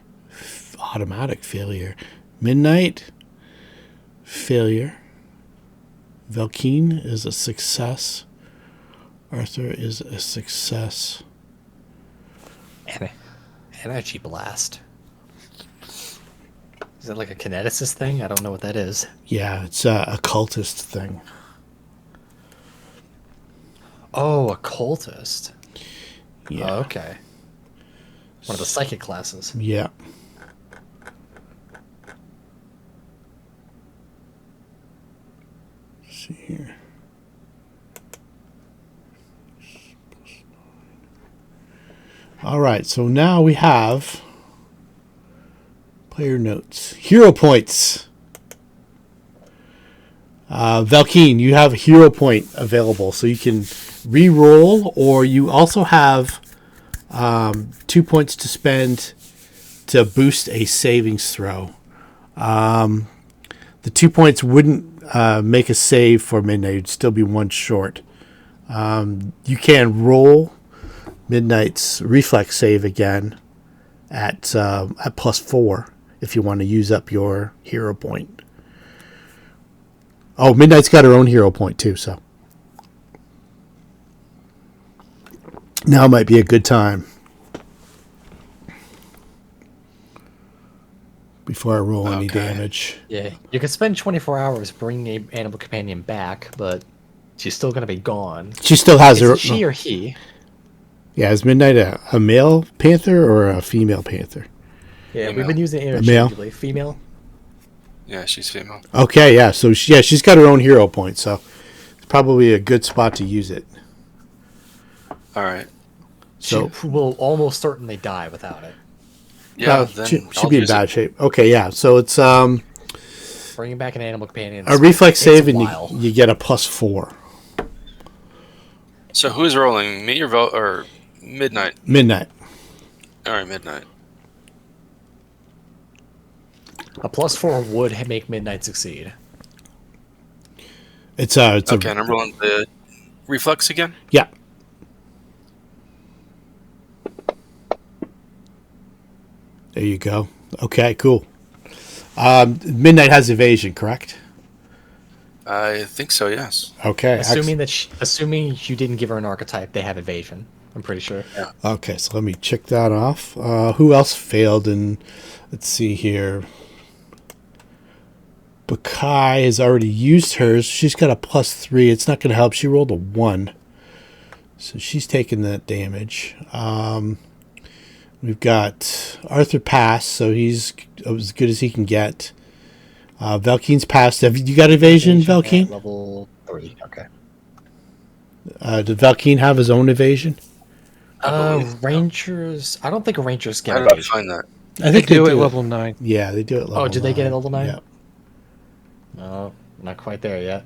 automatic failure. Midnight, failure. Valkeen is a success. Arthur is a success. Energy blast. Is that like a kineticist thing? I don't know what that is. Yeah, it's a occultist thing. Oh, occultist. Yeah. Oh, okay. One of the psychic classes. Yeah. Let's see here. All right, so now we have player notes. Hero points. Valkeen, you have a hero point available, so you can re-roll, or you also have 2 points to spend to boost a savings throw. The 2 points wouldn't make a save for Midnight. It'd still be one short. You can roll Midnight's reflex save again at +4 if you want to use up your hero point. Oh, Midnight's got her own hero point too, so now might be a good time before I roll any damage. Yeah, you can spend 24 hours bringing an animal companion back, but she's still going to be gone. She still has Is her. it she or he? Yeah, is Midnight a male panther or a female panther? Yeah, Female. we've been using it male? interchangeably. Female? Yeah, she's female. Okay, yeah. So she's got her own hero point, so it's probably a good spot to use it. All right. So She will almost certainly die without it. Yeah, then she'd I'll be in use bad it. shape. Okay, yeah. So it's Bringing back an animal companion. a reflex takes save, a and while. you get a +4. So who's rolling? Me or Midnight? Midnight. All right, Midnight. A +4 would make Midnight succeed. It's Okay, and I'm rolling the reflex again. yeah. There you go. Okay, cool. Midnight has evasion, correct? I think so. Yes. Okay. Assuming you didn't give her an archetype, they have evasion. I'm pretty sure. Okay, so let me check that off. Who else failed? And let's see here. Baccae has already used hers. She's got a +3. It's not going to help. She rolled a 1. So she's taking that damage. We've got Arthur passed, so he's as good as he can get. Valkeen's passed. Have you got evasion, At Valkeen? level 3. Okay. Did Valkeen have his own evasion? believe so. Rangers. I don't think Rangers How get did I evasion. find that? I They do at level 9. Yeah, they do it level Oh, did they get it 9. level 9? Yeah. No, not quite there yet.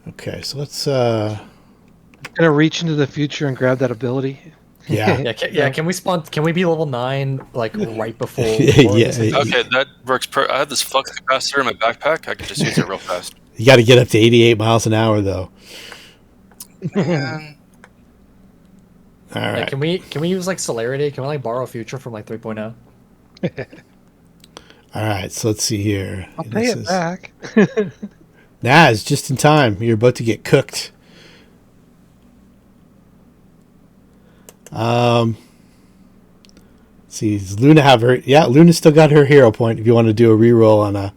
Okay, so let's Gonna reach into the future and grab that ability. yeah. Can we spawn? Can we be level 9 like right before? Yeah, war? yeah. Okay, that works. I have this flux capacitor in my backpack. I can just use it real fast. You got to get up to 88 miles an hour though. Man, All Yeah, right. can we use like celerity? Can we like borrow future from like 3.0? All right, so let's see here. I'll pay This it is- back. Nah, it's just in time. You're about to get cooked. See, does Luna have her? Yeah, Luna still got her hero point. If you want to do a reroll on a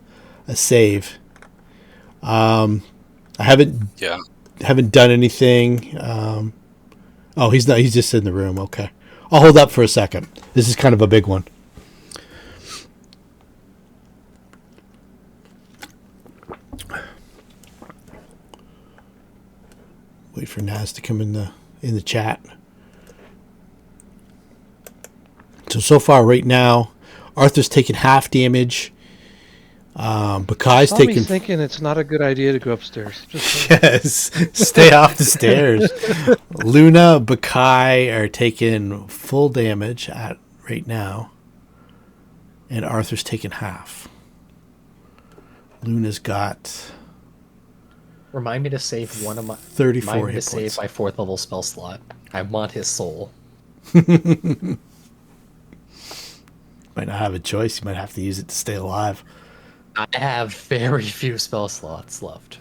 save, I Yeah. haven't done anything. Oh, he's not. He's just in the room. Okay, I'll hold up for a second. This is kind of a big one. Wait for Naz to come in the chat. So far, right now, Arthur's taking half damage. Baccae's Saw me taking. thinking it's not a good idea to go upstairs. Just Yes, stay off the stairs. Luna, Baccae are taking full damage right now, and Arthur's taking half. Luna's got Remind me to save one of my 34 remind me to hit save points. my 4th level spell slot. I want his soul. Might not have a choice. You might have to use it to stay alive. I have very few spell slots left.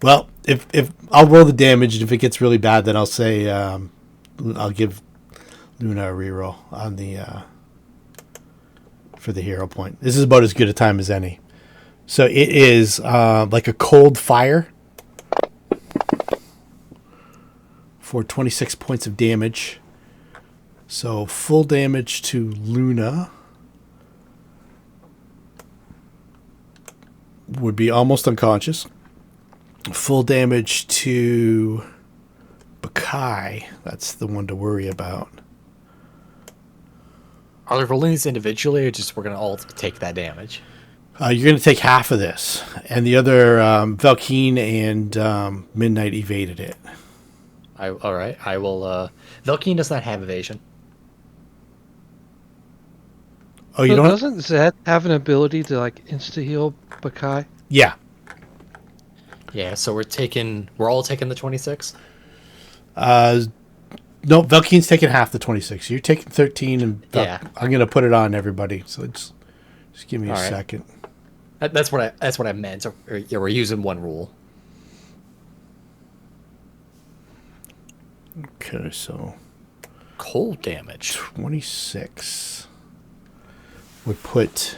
Well, if I'll roll the damage, and if it gets really bad, then I'll say I'll give Luna a reroll on the for the hero point. This is about as good a time as any. So it is like a cold fire for 26 points of damage. So full damage to Luna would be almost unconscious. Full damage to Baccae, that's the one to worry about. Are we rolling these individually, or just we're gonna all take that damage? You're going to take half of this, and the other Valkeen and Midnight evaded it. All right. I will. Valkeen does not have evasion. Oh, you don't? doesn't Zed have an ability to like insta heal Baccae? Yeah. Yeah. So we're all taking the 26. No, Valkeen's taking half the 26. You're taking 13, and Yeah. I'm going to put it on everybody. So just give me a All right. second. That's what I meant. So, yeah, we're using one rule. Okay, so Cold damage. 26 would put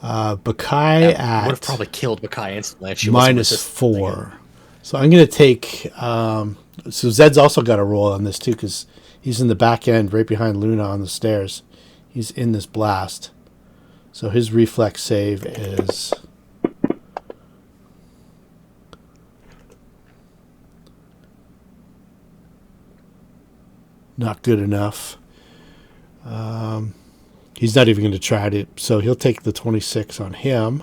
Baccae Would have at probably killed Baccae instantly if she wasn't minus resisting it. 4. So I'm going to take. So Zed's also got a roll on this too, because he's in the back end, right behind Luna on the stairs. He's in this blast. So his reflex save is not good enough. He's not even going to try it, so he'll take the 26 on him.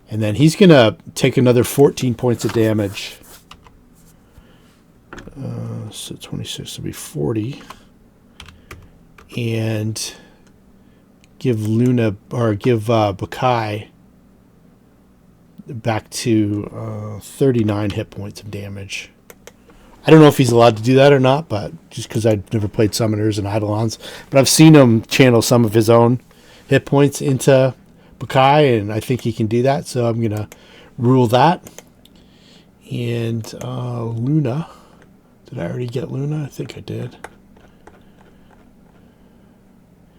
And then he's going to take another 14 points of damage. So 26 will be 40. And give Baccae back to 39 hit points of damage. I don't know if he's allowed to do that or not, but just because I've never played Summoners and Eidolons. But I've seen him channel some of his own hit points into Baccae, and I think he can do that. So I'm going to rule that. And Luna. Did I already get Luna? I think I did.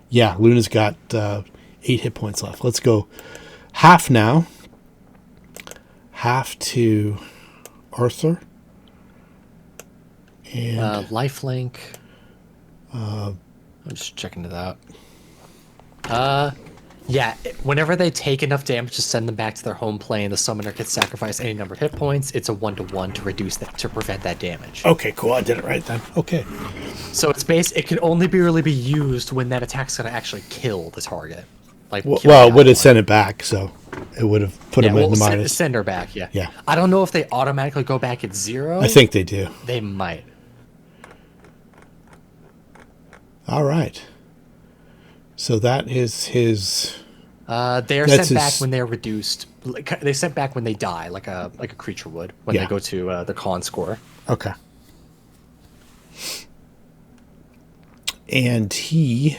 Yeah, Luna's got 8 hit points left. Let's go half now. Half to Arthur. And Lifelink. I'm just checking it out. Yeah, whenever they take enough damage to send them back to their home plane, the summoner can sacrifice any number of hit points. It's a 1-to-1 to reduce that, to prevent that damage. okay, cool. I did it right then. Okay. So it can only really be used when that attack's gonna actually kill the target. Like kill Well, the it would have ally. sent it back, so it would have put him in the minus. Send her back. Yeah. Yeah. I don't know if they automatically go back at 0. I think they do. they might. All right. So that is his. They're That's sent back his- when they're reduced. They sent back when they die, like a creature would when Yeah. they go to the con score. Okay. And he.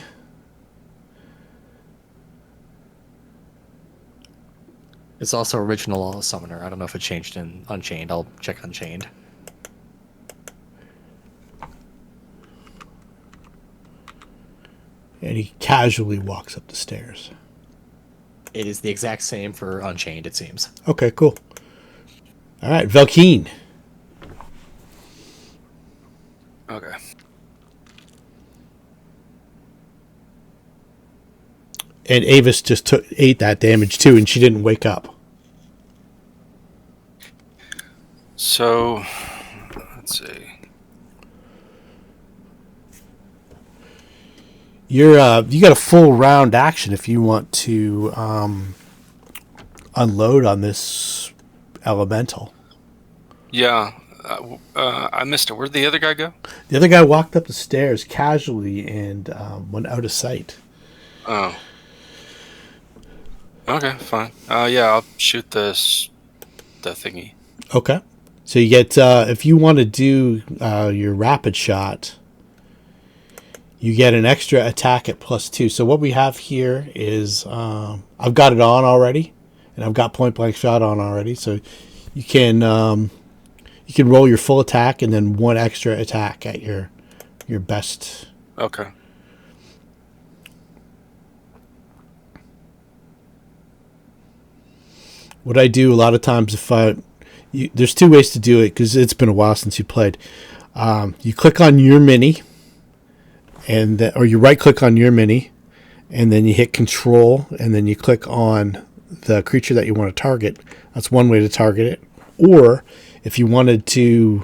It's also original summoner. I don't know if it changed in Unchained. I'll check Unchained. And he casually walks up the stairs. It is the exact same for Unchained, it seems. Okay, cool. All right, Velkeen. Okay. And Aevus just ate that damage too, and she didn't wake up. So, let's see. You got a full round action if you want to unload on this elemental. Yeah, I missed it. Where'd the other guy go? The other guy walked up the stairs casually and went out of sight. Oh. Okay, fine. Yeah, I'll shoot the thingy. Okay. So you get, if you want to do your rapid shot, you get an extra attack at +2. So what we have here is, I've got it on already, and I've got point blank shot on already. So you can roll your full attack and then one extra attack at your best. Okay. What I do a lot of times, there's two ways to do it because it's been a while since you played. You click on your mini, or you right click on your mini, and then you hit Control, and then you click on the creature that you want to target. That's one way to target it. Or if you wanted to,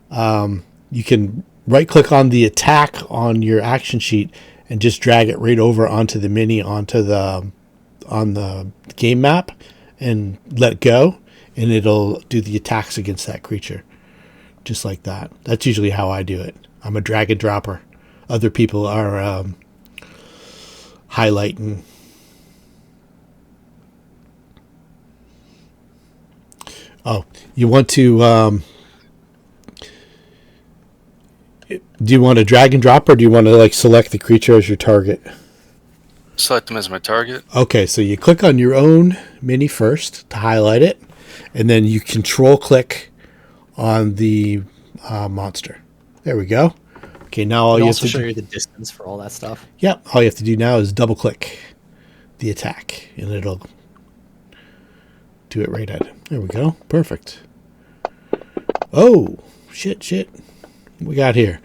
you can right click on the attack on your action sheet and just drag it right over onto the mini on the game map and let go, and it'll do the attacks against that creature. Just like that. That's usually how I do it. I'm a drag and dropper. Other people are highlighting. Oh, you want to... do you want to drag and drop, or do you want to select the creature as your target? Select them as my target. Okay, so you click on your own mini first to highlight it, and then you control click on the monster. There we go. Okay, now all you have to show do... you the distance for all that stuff. Yep, all you have to do now is double click the attack, and it'll do it right at it. There we go. Perfect. Oh, shit. What we got here?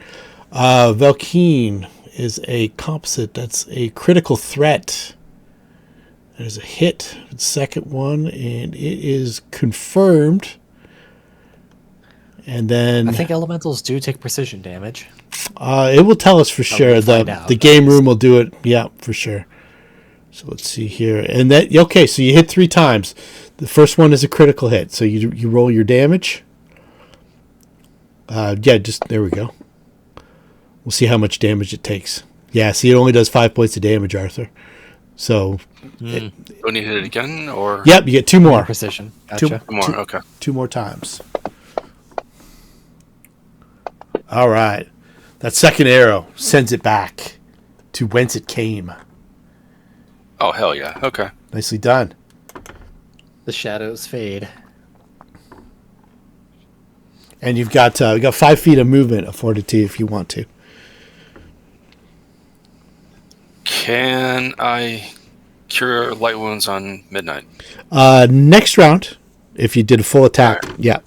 Velkeen is a composite. That's a critical threat. There's a hit. The second one, and it is confirmed. And then I think elementals do take precision damage. it will tell us for sure. We'll find out. The game room will do it. Yeah, for sure. So let's see here. And that, okay, so you hit 3 times. The first one is a critical hit. So you roll your damage. Just there we go. We'll see how much damage it takes. Yeah, see, it only does 5 points of damage, Arthur. So Do I need to hit it again, or? yep, you get 2 more. Precision. Gotcha. Two more. Okay. 2 more times. All right. That second arrow sends it back to whence it came. Oh, hell yeah. Okay. Nicely done. The shadows fade. And you've got 5 feet of movement afforded to you if you want to. Can I cure light wounds on midnight? Next round, if you did a full attack, yeah.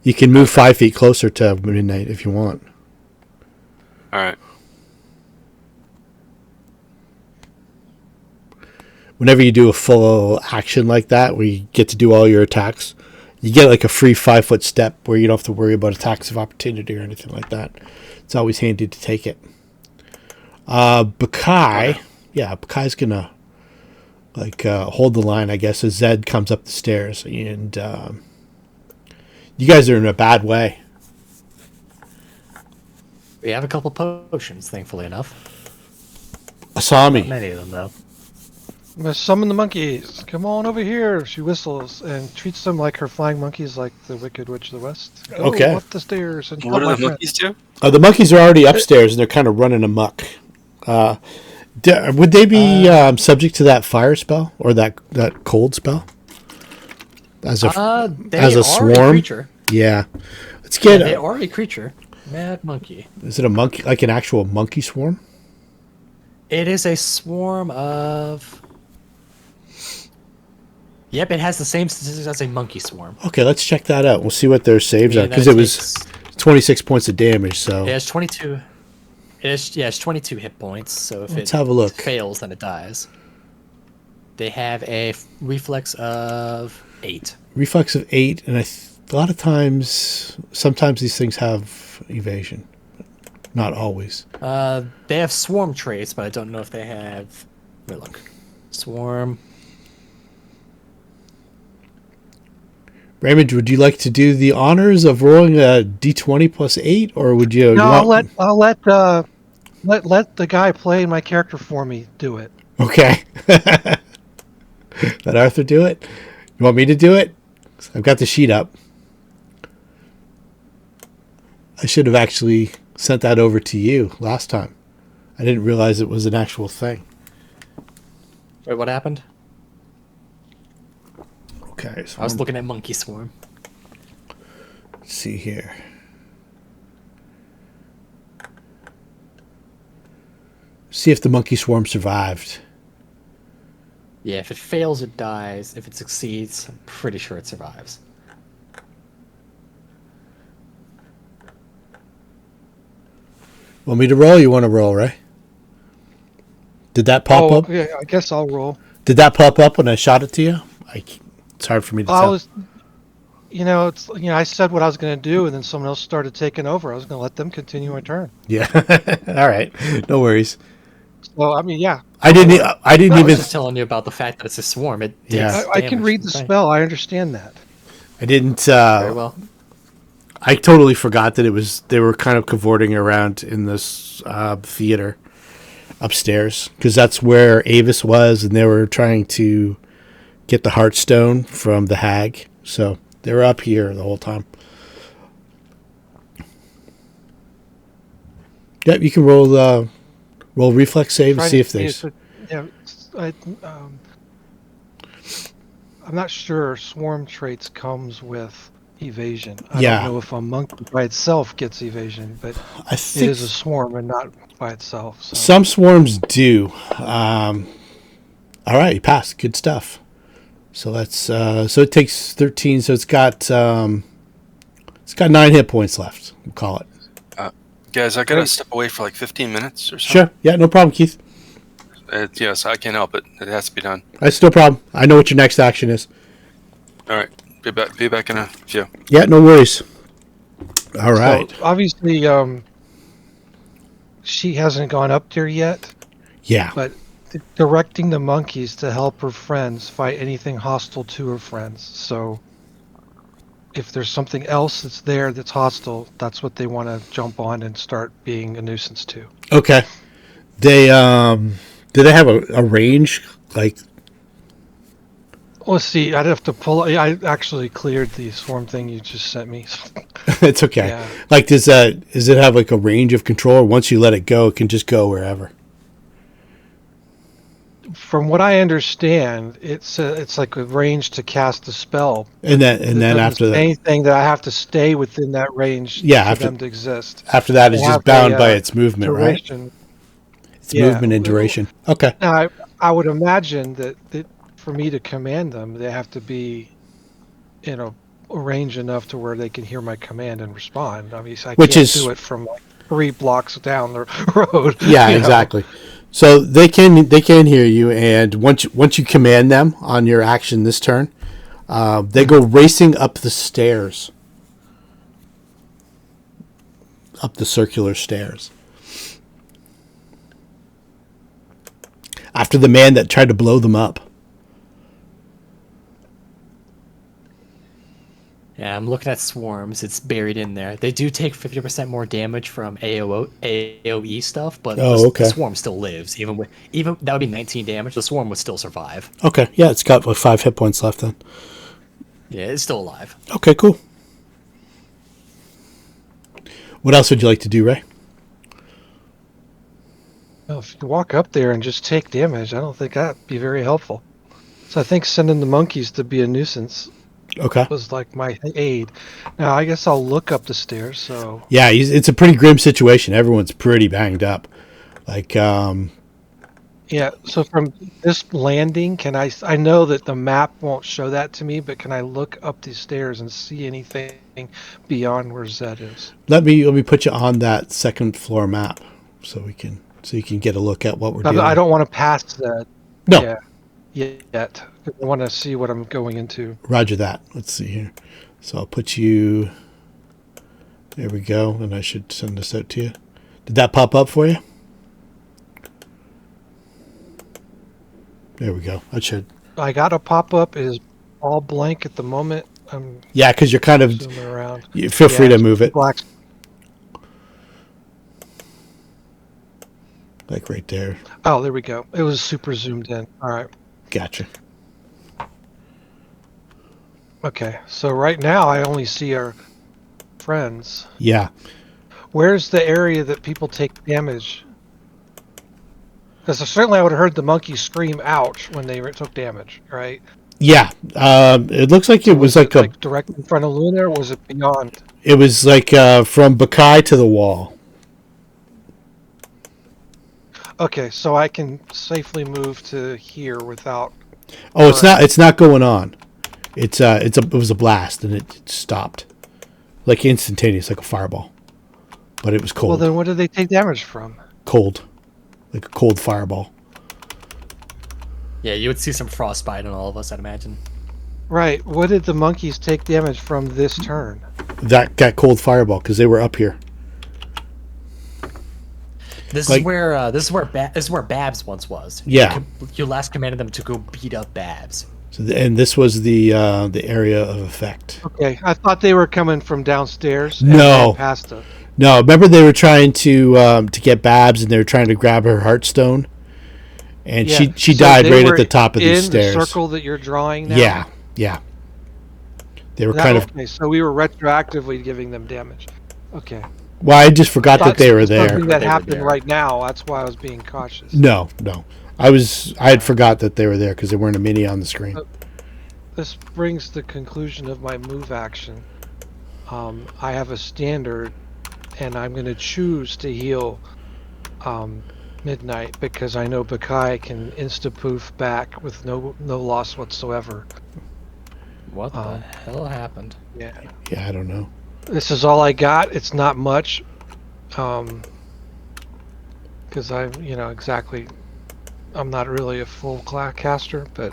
You can move 5 feet closer to midnight if you want. All right. Whenever you do a full action like that, where you get to do all your attacks, you get a free 5-foot step where you don't have to worry about attacks of opportunity or anything like that. It's always handy to take it. Baccae, Baccae's gonna hold the line, I guess, as Zed comes up the stairs, and you guys are in a bad way. We have a couple potions, thankfully enough. Asami. Not many of them, though. I'm gonna summon the monkeys. Come on over here. She whistles and treats them like her flying monkeys, like the Wicked Witch of the West. Go Okay. up the stairs and What help do my the friend. monkeys do? The monkeys are already upstairs, and they're kind of running amok. Would they be subject to that fire spell or that cold spell? As a They as a are swarm? creature. Yeah. Let's Yeah, get. they are a creature. Mad monkey. Is it a monkey, like an actual monkey swarm? It is a swarm of. Yep, it has the same statistics as a monkey swarm. Okay, let's check that out. We'll see what their saves are Meaning that because it was 26 points of damage. So It has 22. It's 22 hit points. So if Let's it have a look. fails, then it dies. They have a reflex of 8. reflex of 8, and a lot of times, sometimes these things have evasion. Not always. They have swarm traits, but I don't know if they have. Wait, look. Swarm. Raymond, would you like to do the honors of rolling a d20 plus 8, or would you? No, I'll let the guy playing my character for me do it. Okay. Let Arthur do it. You want me to do it? I've got the sheet up. I should have actually sent that over to you last time. I didn't realize it was an actual thing. Wait, what happened? Okay, so I was looking at monkey swarm. let's see here. See if the monkey swarm survived. Yeah, if it fails, it dies. If it succeeds, I'm pretty sure it survives. Want me to roll? You want to roll, right? Did that pop up? Yeah, I guess I'll roll. Did that pop up when I shot it to you? It's hard for me to I tell. was, I said what I was going to do, and then someone else started taking over. I was going to let them continue my turn. Yeah. All right. No worries. So I mean, yeah, I didn't I even. was just telling you about the fact that it's a swarm. It Yeah. takes I can damage read from the thing. spell. I understand that. I didn't. Very well. I totally forgot that they were kind of cavorting around in this theater upstairs because that's where Aevus was, and they were trying to get the Heartstone from the hag. So they were up here the whole time. Yep, you can roll reflex save and see if there's. Yeah, I'm not sure swarm traits comes with evasion. I Yeah. don't know if a monkey by itself gets evasion, but I it think is a swarm and not by itself. So. some swarms do. All right, you passed. Good stuff. So let's. So it takes 13. So it's got 9 hit points left. We'll call it. Guys, I gotta step away for like 15 minutes or so. Sure. Yeah, no problem, Keith. Yes, I can't help it. It has to be done. That's no problem. I know what your next action is. All right, be back in a few. Yeah, no worries. All right. So obviously, she hasn't gone up there yet, Yeah. but directing the monkeys to help her friends fight anything hostile to her friends. So if there's something else that's there that's hostile, that's what they want to jump on and start being a nuisance to. Okay. They do they have a range like? Let's see. I'd have to pull. I actually cleared the swarm thing you just sent me. It's okay. Yeah. Like does it have like a range of control? Or once you let it go, it can just go wherever. From what I understand, it's like a range to cast a spell. And then It doesn't after say that, anything that I have to stay within that range Yeah, for after- them to exist. after that is They just have bound a, by its movement, right? duration. Its Yeah. movement and duration. Okay. Now, I would imagine that for me to command them, they have to be in a range enough to where they can hear my command and respond. Obviously, I Which can't is- do it from like 3 blocks down the road. Yeah, you know? exactly. So they can hear you, and once you command them on your action this turn, they go racing up the stairs, up the circular stairs. After the man that tried to blow them up. Yeah, I'm looking at swarms. It's buried in there. They do take 50% more damage from AOE stuff, but Okay. the swarm still lives. Even that would be 19 damage. The swarm would still survive. Okay, yeah, it's got like 5 hit points left then. Yeah, it's still alive. Okay, cool. What else would you like to do, Ray? Well, if you walk up there and just take damage, I don't think that'd be very helpful. So I think sending the monkeys to be a nuisance Okay. was like my aid. Now I guess I'll look up the stairs. So Yeah, it's a pretty grim situation. Everyone's pretty banged up. Like, Yeah, so from this landing, I know that the map won't show that to me, but can I look up these stairs and see anything beyond where Zed is? Let me put you on that second floor map so you can get a look at what we're doing. I don't want to pass Zed. No. Yeah, yet. I want to see what I'm going into. Roger that. Let's see here. So I'll put you. There we go, and I should send this out to you. Did that pop up for you? There we go. I should. I got a pop-up. It is all blank at the moment. I'm Yeah, because you're kind of. zooming around. You feel free to it's move it. Black. Like right there. Oh, there we go. It was super zoomed in. All right. Gotcha. Okay, so right now I only see our friends. Yeah. Where's the area that people take damage? Because certainly I would have heard the monkey scream "ouch" when they took damage, right? Yeah. It looks like it was like a. Like direct in front of Luna, or was it beyond? It was like from Baccae to the wall. Okay, so I can safely move to here without. Oh, it's not. It's not going on. It was a blast and it stopped, like instantaneous, like a fireball. But it was cold. Well, then what did they take damage from? Cold, like a cold fireball. Yeah, you would see some frostbite on all of us, I'd imagine. Right. What did the monkeys take damage from this turn? That got cold fireball because they were up here. This Like- is where Babs once was. Yeah. You last commanded them to go beat up Babs. So and this was the area of effect. Okay, I thought they were coming from downstairs. No. And past us. No, remember they were trying to get Babs and they were trying to grab her heartstone, and Yeah, she so died they right at were the top of these in stairs. the circle that you're drawing now. Yeah, yeah. They were That- kind of. Okay, so we were retroactively giving them damage. Okay. Well, I just forgot that Thought they were something there. that They were happened there. right now. That's why I was being cautious. No. I had forgot that they were there because they weren't a mini on the screen. This brings the conclusion of my move action. I have a standard, and I'm going to choose to heal Midnight because I know Baccae can insta-poof back with no loss whatsoever. What the hell happened? Yeah. Yeah, I don't know. This is all I got. It's not much. Because I'm not really a full caster, but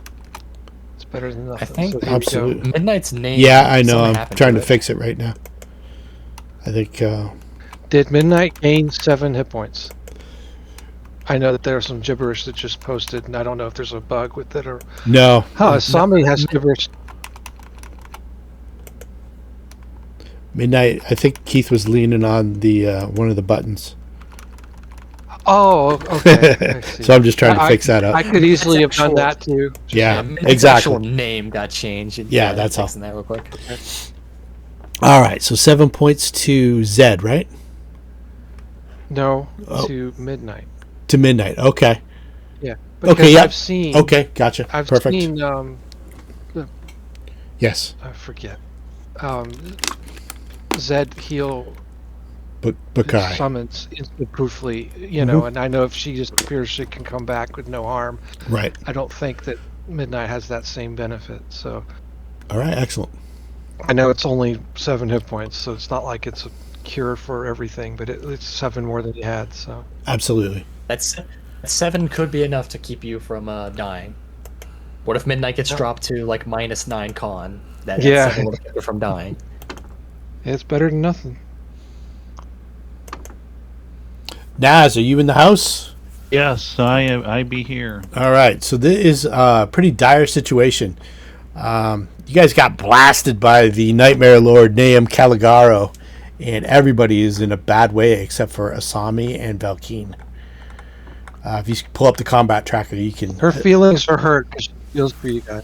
it's better than nothing. think- So here we go. Absolutely. Midnight's name. Yeah, I know. something I'm happened trying to it. fix it right now. I think. Did Midnight gain 7 hit points? I know that there's some gibberish that just posted, and I don't know if there's a bug with it or. No. Oh, Asami has gibberish. Midnight. I think Keith was leaning on the one of the buttons. Oh, okay. I see. So I'm just trying to fix that up. I could easily have done That's that too. Yeah, Midnight's exactly. actual name got changed. Yeah, that's all. fixing that real quick. All right, so 7 points to Zed, right? No, Oh. to Midnight. To Midnight. Okay. Yeah. Because Okay. Yeah. I've seen. Okay. Gotcha. I've Perfect. seen. Yes. I forget. Zed heal Baccae. summons insta-poofly, Mm-hmm. and I know if she just appears, she can come back with no harm. Right. I don't think that Midnight has that same benefit, so All right. Excellent. I know it's only 7 hit points, so it's not like it's a cure for everything, but it's 7 more than you had, so. Absolutely. That's 7 could be enough to keep you from dying. What if Midnight gets dropped to like -9 con? That Yeah. 7 would keep you from dying. It's better than nothing. Naz, are you in the house? Yes, I be here. All right. So this is a pretty dire situation. You guys got blasted by the Nightmare Lord Naam Caligaro, and everybody is in a bad way except for Asami and Valkeen. If you pull up the combat tracker, you can. Her feelings are hurt because she feels for you guys.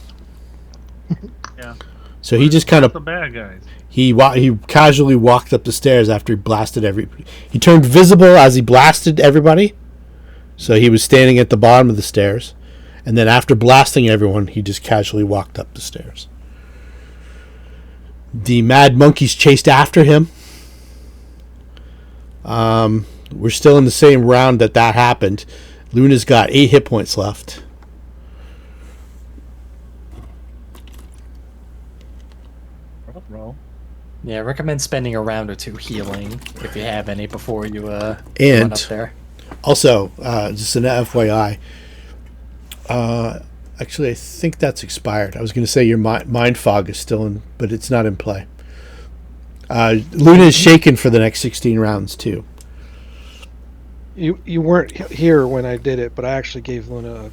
Yeah, So he just kind the of bad guys. he casually walked up the stairs after he blasted everybody. He turned visible as he blasted everybody. So he was standing at the bottom of the stairs, and then after blasting everyone, he just casually walked up the stairs. The mad monkeys chased after him. We're still in the same round that happened. Luna's got 8 hit points left. Roll. Yeah, I recommend spending a round or two healing if you have any before you run And up there. also, just an FYI. Actually, I think that's expired. I was going to say your mind fog is still in, but it's not in play. Luna is shaken for the next 16 rounds too. You weren't here when I did it, but I actually gave Luna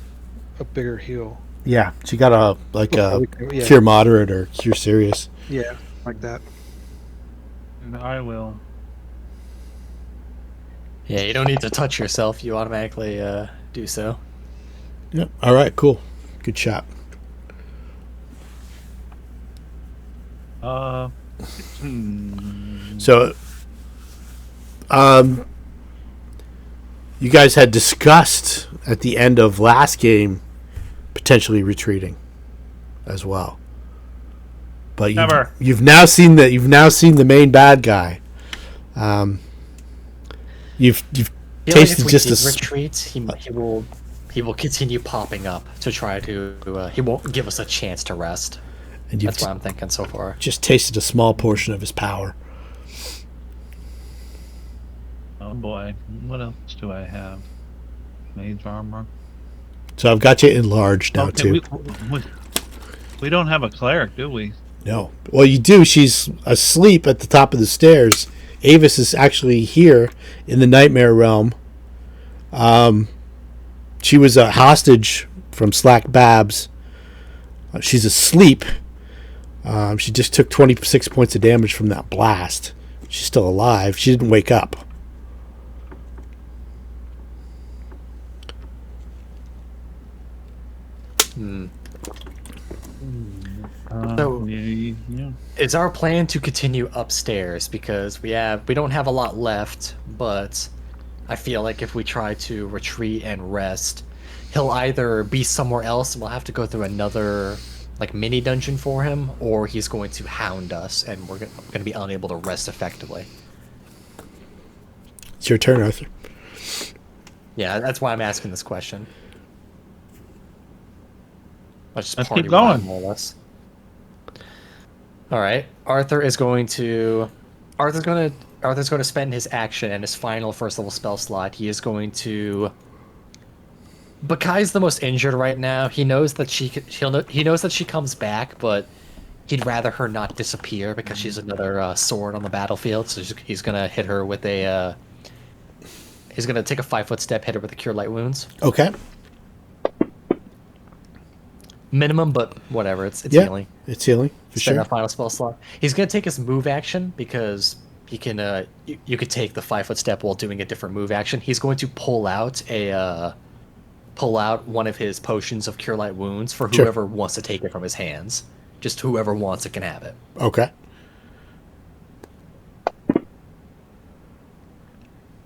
a bigger heal. Yeah, she got a Yeah. cure moderate or cure serious. Yeah, like that. And I will. Yeah, you don't need to touch yourself. You automatically do so. Yep. All right. Cool. Good shot. So, you guys had discussed at the end of last game potentially retreating as well, but Never. you've now seen the main bad guy. You've I feel like tasted if we just did a retreat, he will continue popping up to try to. He won't give us a chance to rest. and you've That's what I'm thinking so far. just tasted a small portion of his power. Oh boy. What else do I have? Mage armor. So I've got you enlarged now Okay, too. we don't have a cleric, do we? No. Well, you do. She's asleep at the top of the stairs. Aevus is actually here in the Nightmare Realm. She was a hostage from Slack Babs. She's asleep. She just took 26 points of damage from that blast. She's still alive. She didn't wake up. So- yeah. It's our plan to continue upstairs because we don't have a lot left, but I feel like if we try to retreat and rest, he'll either be somewhere else and we'll have to go through another like mini dungeon for him, or he's going to hound us and we're going to be unable to rest effectively. It's your turn, Arthur. Yeah, that's why I'm asking this question. Let's Let's party keep going. round, more or less. All right, Arthur's going to spend his action and his final first level spell slot. He is going to. Baccae's the most injured right now. He knows that he knows that she comes back, but he'd rather her not disappear because she's another sword on the battlefield. So he's gonna hit her with a. He's gonna take a 5-foot step, hit her with a cure light wounds. Okay. Minimum, but whatever. It's Yeah. healing. It's healing for Spend sure. a final spell slot. He's gonna take his move action because he can. You could take the 5-foot step while doing a different move action. He's going to pull out one of his potions of cure light wounds for Sure. whoever wants to take it from his hands. Just whoever wants it can have it. Okay.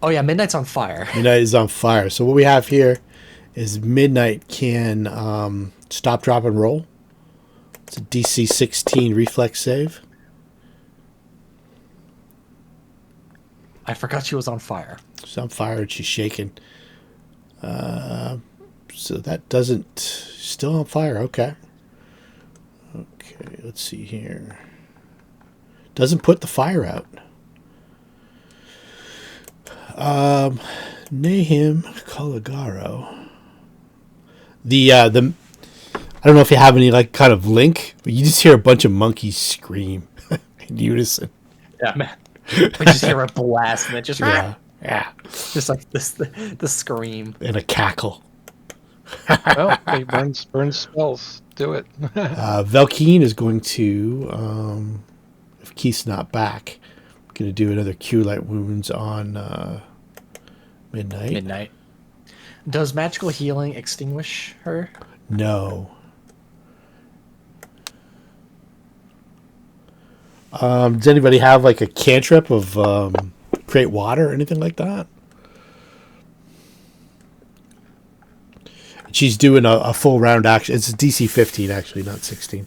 Oh yeah, Midnight's on fire. Midnight is on fire. So what we have here is Midnight can stop, drop, and roll. It's a DC 16 reflex save. I forgot she was on fire. She's on fire and she's shaking. So that doesn't... Still on fire. Okay. Okay, let's see here. Doesn't put the fire out. Nahim Caligaro. The I don't know if you have any like kind of link, but you just hear a bunch of monkeys scream in unison. Yeah, man. We just hear a blast and it just Yeah. just like this the scream. And a cackle. Well, hey, burn spells. Do it. Velkeen is going to, if Keith's not back, going to do another Cure Light Wounds on Midnight. Midnight. Does magical healing extinguish her? No. Does anybody have like a cantrip of create water or anything like that? She's doing a full round action. It's a DC 15 actually, not 16.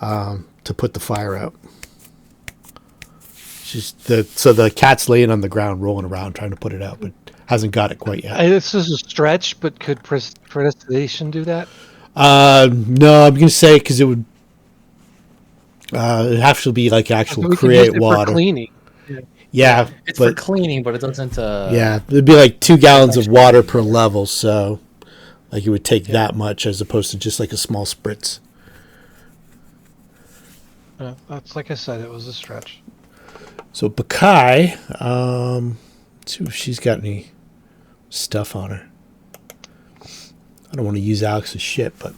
To put the fire out. So the cat's laying on the ground rolling around trying to put it out, but Hasn't got it quite yet. This is a stretch, but could predestination do that? No, I'm gonna say because it would. It'd have to be like actual We could use create it water. for cleaning. Yeah, It's for but cleaning, but it doesn't. yeah, it'd be like 2 gallons of actually water do per water. level. So, like, it would take that much as opposed to just like a small spritz. That's like I said, it was a stretch. So Baccae, let's see if she's got any stuff on her. I don't want to use Alex's shit, but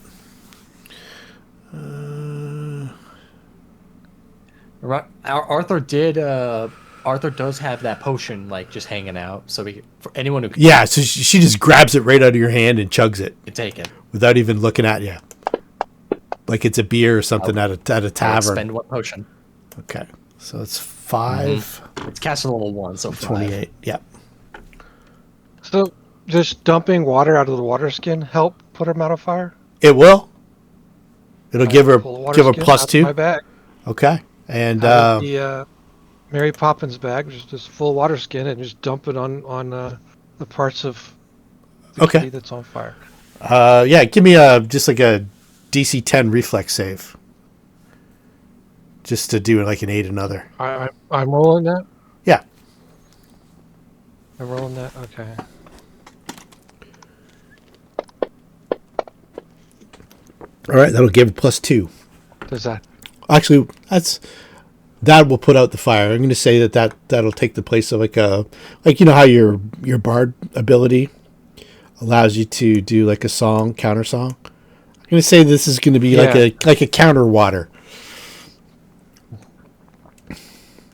Arthur did. Arthur does have that potion like just hanging out, so for anyone who yeah. So she just grabs it right out of your hand and chugs it can take it. without even looking at you, like it's a beer or something at a I would tavern. spend one potion. Okay, so it's 5. It's cast at level 1, so 28. Yep. So, just dumping water out of the water skin help put him out of fire? It will. It'll give her Pull the water give her skin plus out of 2. My bag. Okay. And Out of the Mary Poppins bag, just full water skin, and just dump it on the parts of the Okay. kitty that's on fire. yeah, give me just like a DC 10 reflex save. Just to do like an 8 another. I'm rolling that. Yeah. I'm rolling that. Okay. All right, that'll give it plus 2. Does that? Actually, that will put out the fire. I'm going to say that'll take the place of like you know how your bard ability allows you to do like a song, counter song. I'm going to say this is going to be like a counter water.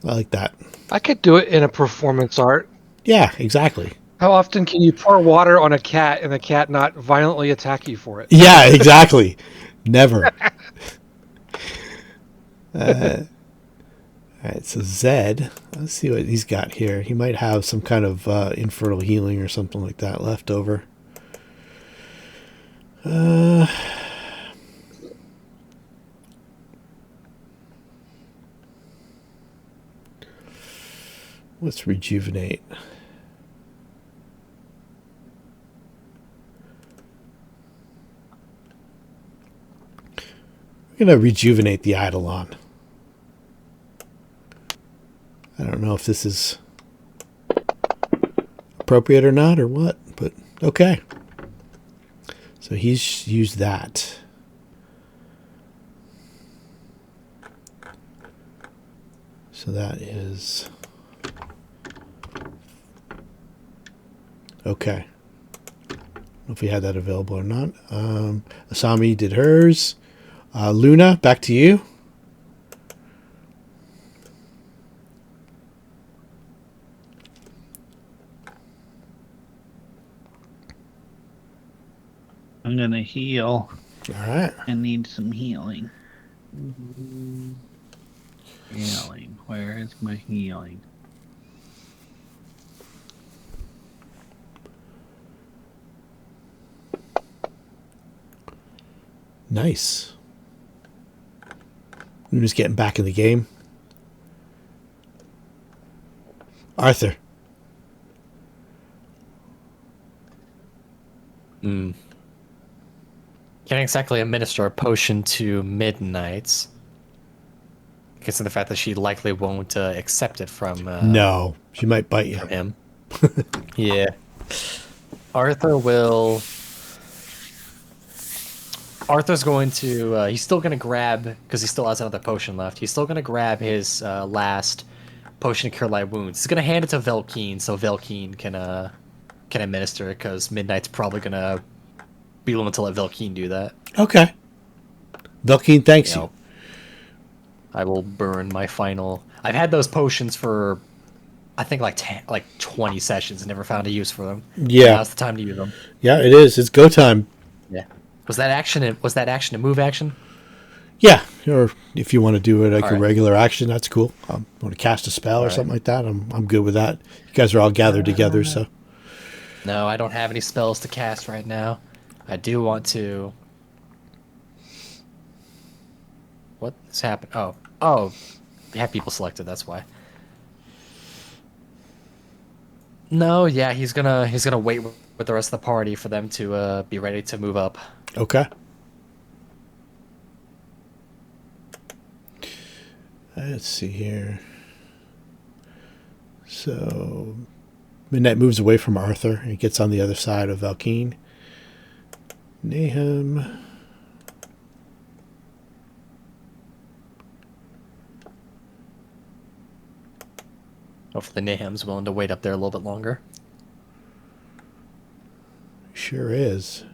I like that. I could do it in a performance art. Yeah, exactly. How often can you pour water on a cat and the cat not violently attack you for it? Yeah, exactly. Never. All right, so Zed, let's see what he's got here. He might have some kind of infernal healing or something like that left over. Let's rejuvenate. We're going to rejuvenate the Eidolon. I don't know if this is appropriate or not or what, but okay. So he's used that. So that is... Okay. I don't know if we had that available or not. Asami did hers. Luna, back to you. I'm gonna heal. All right. I need some healing. Healing. Where is my healing? Nice. Luna's getting back in the game. Arthur. Can't exactly administer a potion to Midnights. Because of the fact that she likely won't accept it from No, she might bite you. from him. Yeah. Arthur will. Arthur's going to. He's still going to grab, because he still has another potion left. He's still going to grab his last potion to cure light wounds. He's going to hand it to Velkeen, so Velkeen can administer it, because Midnight's probably going to be willing to let Velkeen do that. Okay. Velkeen thanks you. I will burn my final. I've had those potions for, I think like 20 sessions and never found a use for them. Yeah. Now's the time to use them. Yeah, it is. It's go time. Yeah. Was that action a move action? Yeah, or if you want to do it like a Alright. regular action, that's cool. Want to cast a spell or something like that? I'm good with that. You guys are all gathered together, so. No, I don't have any spells to cast right now. I do want to. What has happened? Oh, we have people selected. That's why. No, yeah, he's gonna wait with the rest of the party for them to be ready to move up. Okay. Let's see here. So Midnight moves away from Arthur and gets on the other side of Valkeen. Nahum. Hopefully Nahum's willing to wait up there a little bit longer. Sure is.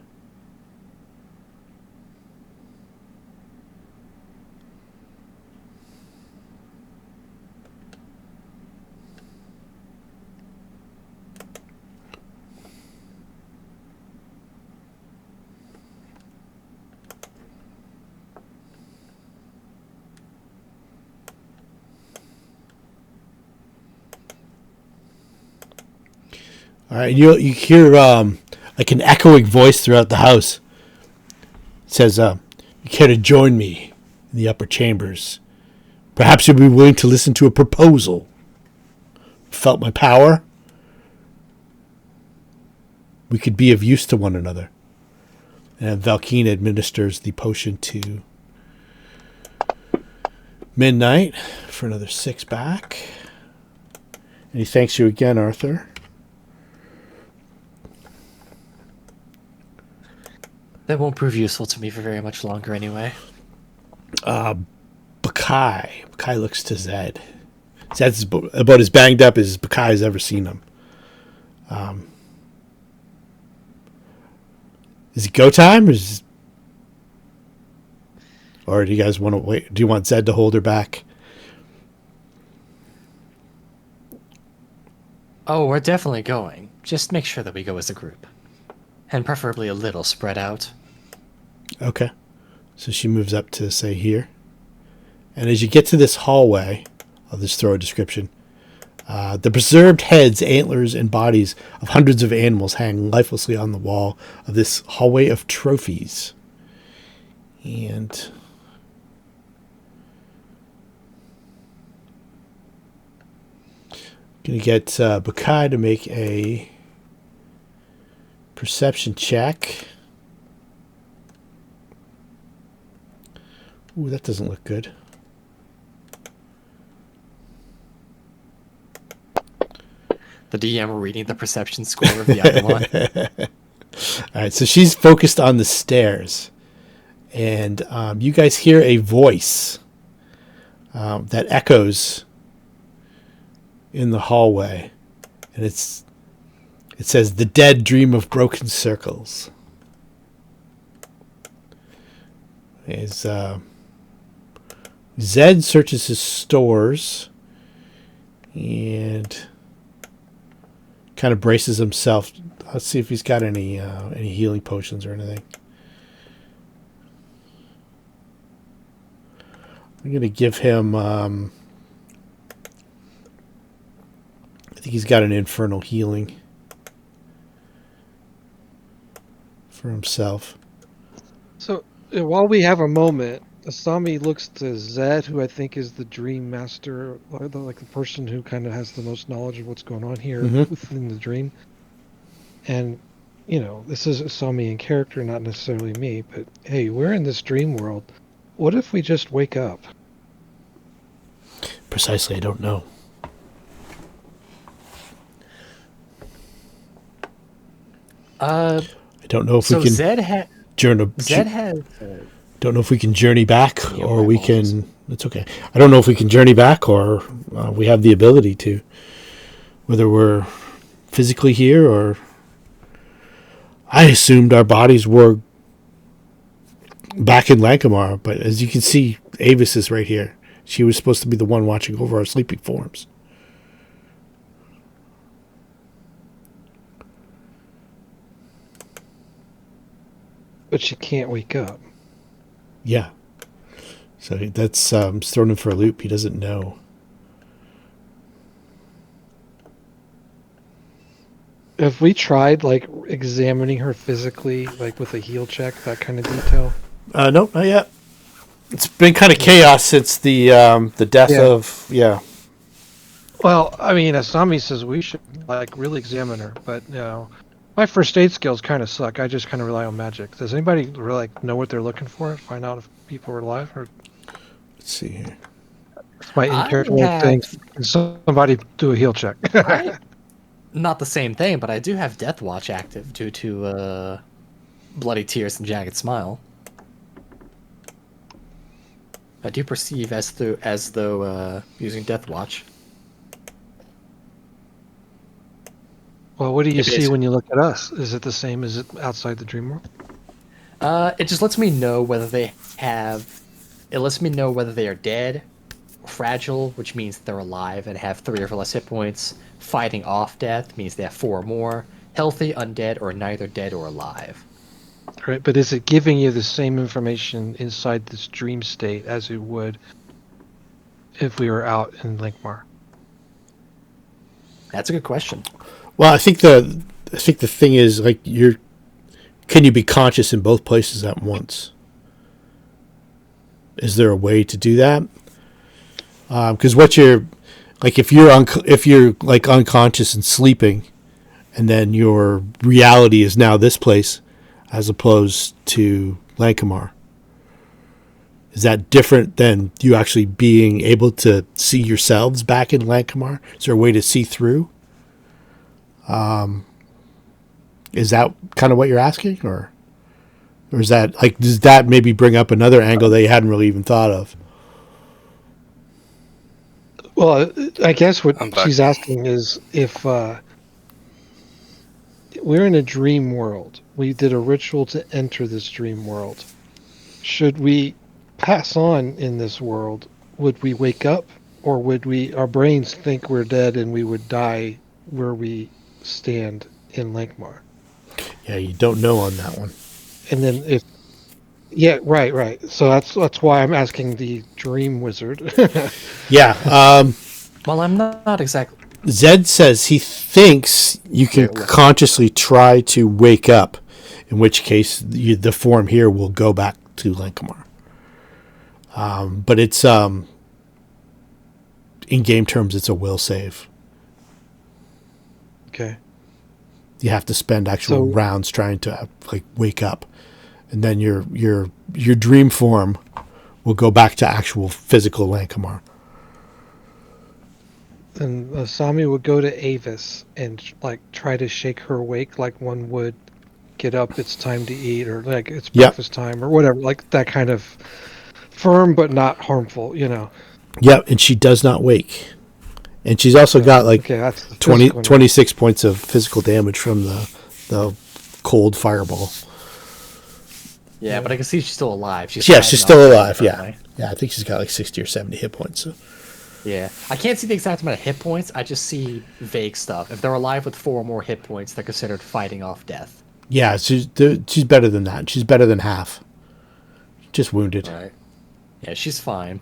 All right, you hear like an echoing voice throughout the house. It says, "You care to join me in the upper chambers? Perhaps you'll be willing to listen to a proposal. Felt my power? We could be of use to one another." And Valkeen administers the potion to Midnight for another 6 back. And he thanks you again, Arthur. That won't prove useful to me for very much longer anyway. Baccae. Baccae looks to Zed. Zed's about as banged up as Baccae's ever seen him. Is it go time, or do you guys want to wait? Do you want Zed to hold her back? Oh, we're definitely going. Just make sure that we go as a group. And preferably a little spread out. Okay. So she moves up to, say, here. And as you get to this hallway, I'll just throw a description. The preserved heads, antlers, and bodies of hundreds of animals hang lifelessly on the wall of this hallway of trophies. And going to get Baccae to make a perception check. Ooh, that doesn't look good. The DM reading the perception score of the other one. All right, so she's focused on the stairs. And you guys hear a voice that echoes in the hallway. And it says, "The dead dream of broken circles." As Zed searches his stores and kind of braces himself. Let's see if he's got any healing potions or anything. I'm going to give him... I think he's got an infernal healing for himself. So while we have a moment, Asami looks to Zed, who I think is the dream master, like the person who kind of has the most knowledge of what's going on here within the dream. And, you know, this is Asami in character, not necessarily me, but hey, we're in this dream world. What if we just wake up? Precisely, I don't know. I don't know if we can don't know if we can journey back, or we can. It's okay. I don't know if we can journey back, or we have the ability to. Whether we're physically here, or I assumed our bodies were back in Lankhmar, but as you can see, Aevus is right here. She was supposed to be the one watching over our sleeping forms. But she can't wake up. Yeah. So that's it's thrown him for a loop. He doesn't know. Have we tried, like, examining her physically, like, with a heal check, that kind of detail? Nope, not yet. It's been kind of chaos since the death of... Yeah. Well, I mean, Asami says we should like really examine her, but you know, my first aid skills kind of suck. I just kind of rely on magic. Does anybody really like know what they're looking for? Find out if people are alive, or Let's see here. it's my in I character way of saying, have can somebody do a heal check? I not the same thing, but I do have Death Watch active due to Bloody Tears and Jagged Smile. I do perceive as though using Death Watch. Well, what do you It see is. when you look at us? Is it the same as it outside the dream world? It just lets me know whether they have. It lets me know whether they are dead, fragile, which means they're alive and have 3 or less hit points. Fighting off death means they have 4 or more. Healthy, undead, or neither dead or alive. Right, but is it giving you the same information inside this dream state as it would if we were out in Lankhmar? That's a good question. Well, I think the thing is like can you be conscious in both places at once? Is there a way to do that? Because what you're like, if you're like unconscious and sleeping, and then your reality is now this place, as opposed to Lankhmar. Is that different than you actually being able to see yourselves back in Lankhmar? Is there a way to see through? Is that kind of what you're asking, or is that like, does that maybe bring up another angle that you hadn't really even thought of? Well, I guess what I'm back. she's asking is if we're in a dream world. We did a ritual to enter this dream world. Should we pass on in this world? Would we wake up, or would our brains think we're dead and we would die where we stand in Lankhmar? Yeah, you don't know on that one. And then if yeah, right. So that's why I'm asking the dream wizard. Yeah. Well, I'm not exactly. Zed says he thinks you can consciously try to wake up, in which case the form here will go back to Lankhmar. But it's in game terms, it's a will save. Okay. You have to spend actual rounds trying to like wake up, and then your dream form will go back to actual physical Lankhmar. And Asami would go to Aevus and like try to shake her awake, like one would get up, it's time to eat, or like it's breakfast time, or whatever, like that kind of firm but not harmful, you know. Yep, and she does not wake. And she's also got like okay, that's 26 points of physical damage from the cold fireball. Yeah, but I can see she's still alive. She's still alive. Yeah, I think she's got like 60 or 70 hit points. So. Yeah, I can't see the exact amount of hit points. I just see vague stuff. If they're alive with 4 or more hit points, they're considered fighting off death. Yeah, she's better than that. She's better than half. Just wounded. Right. Yeah, she's fine.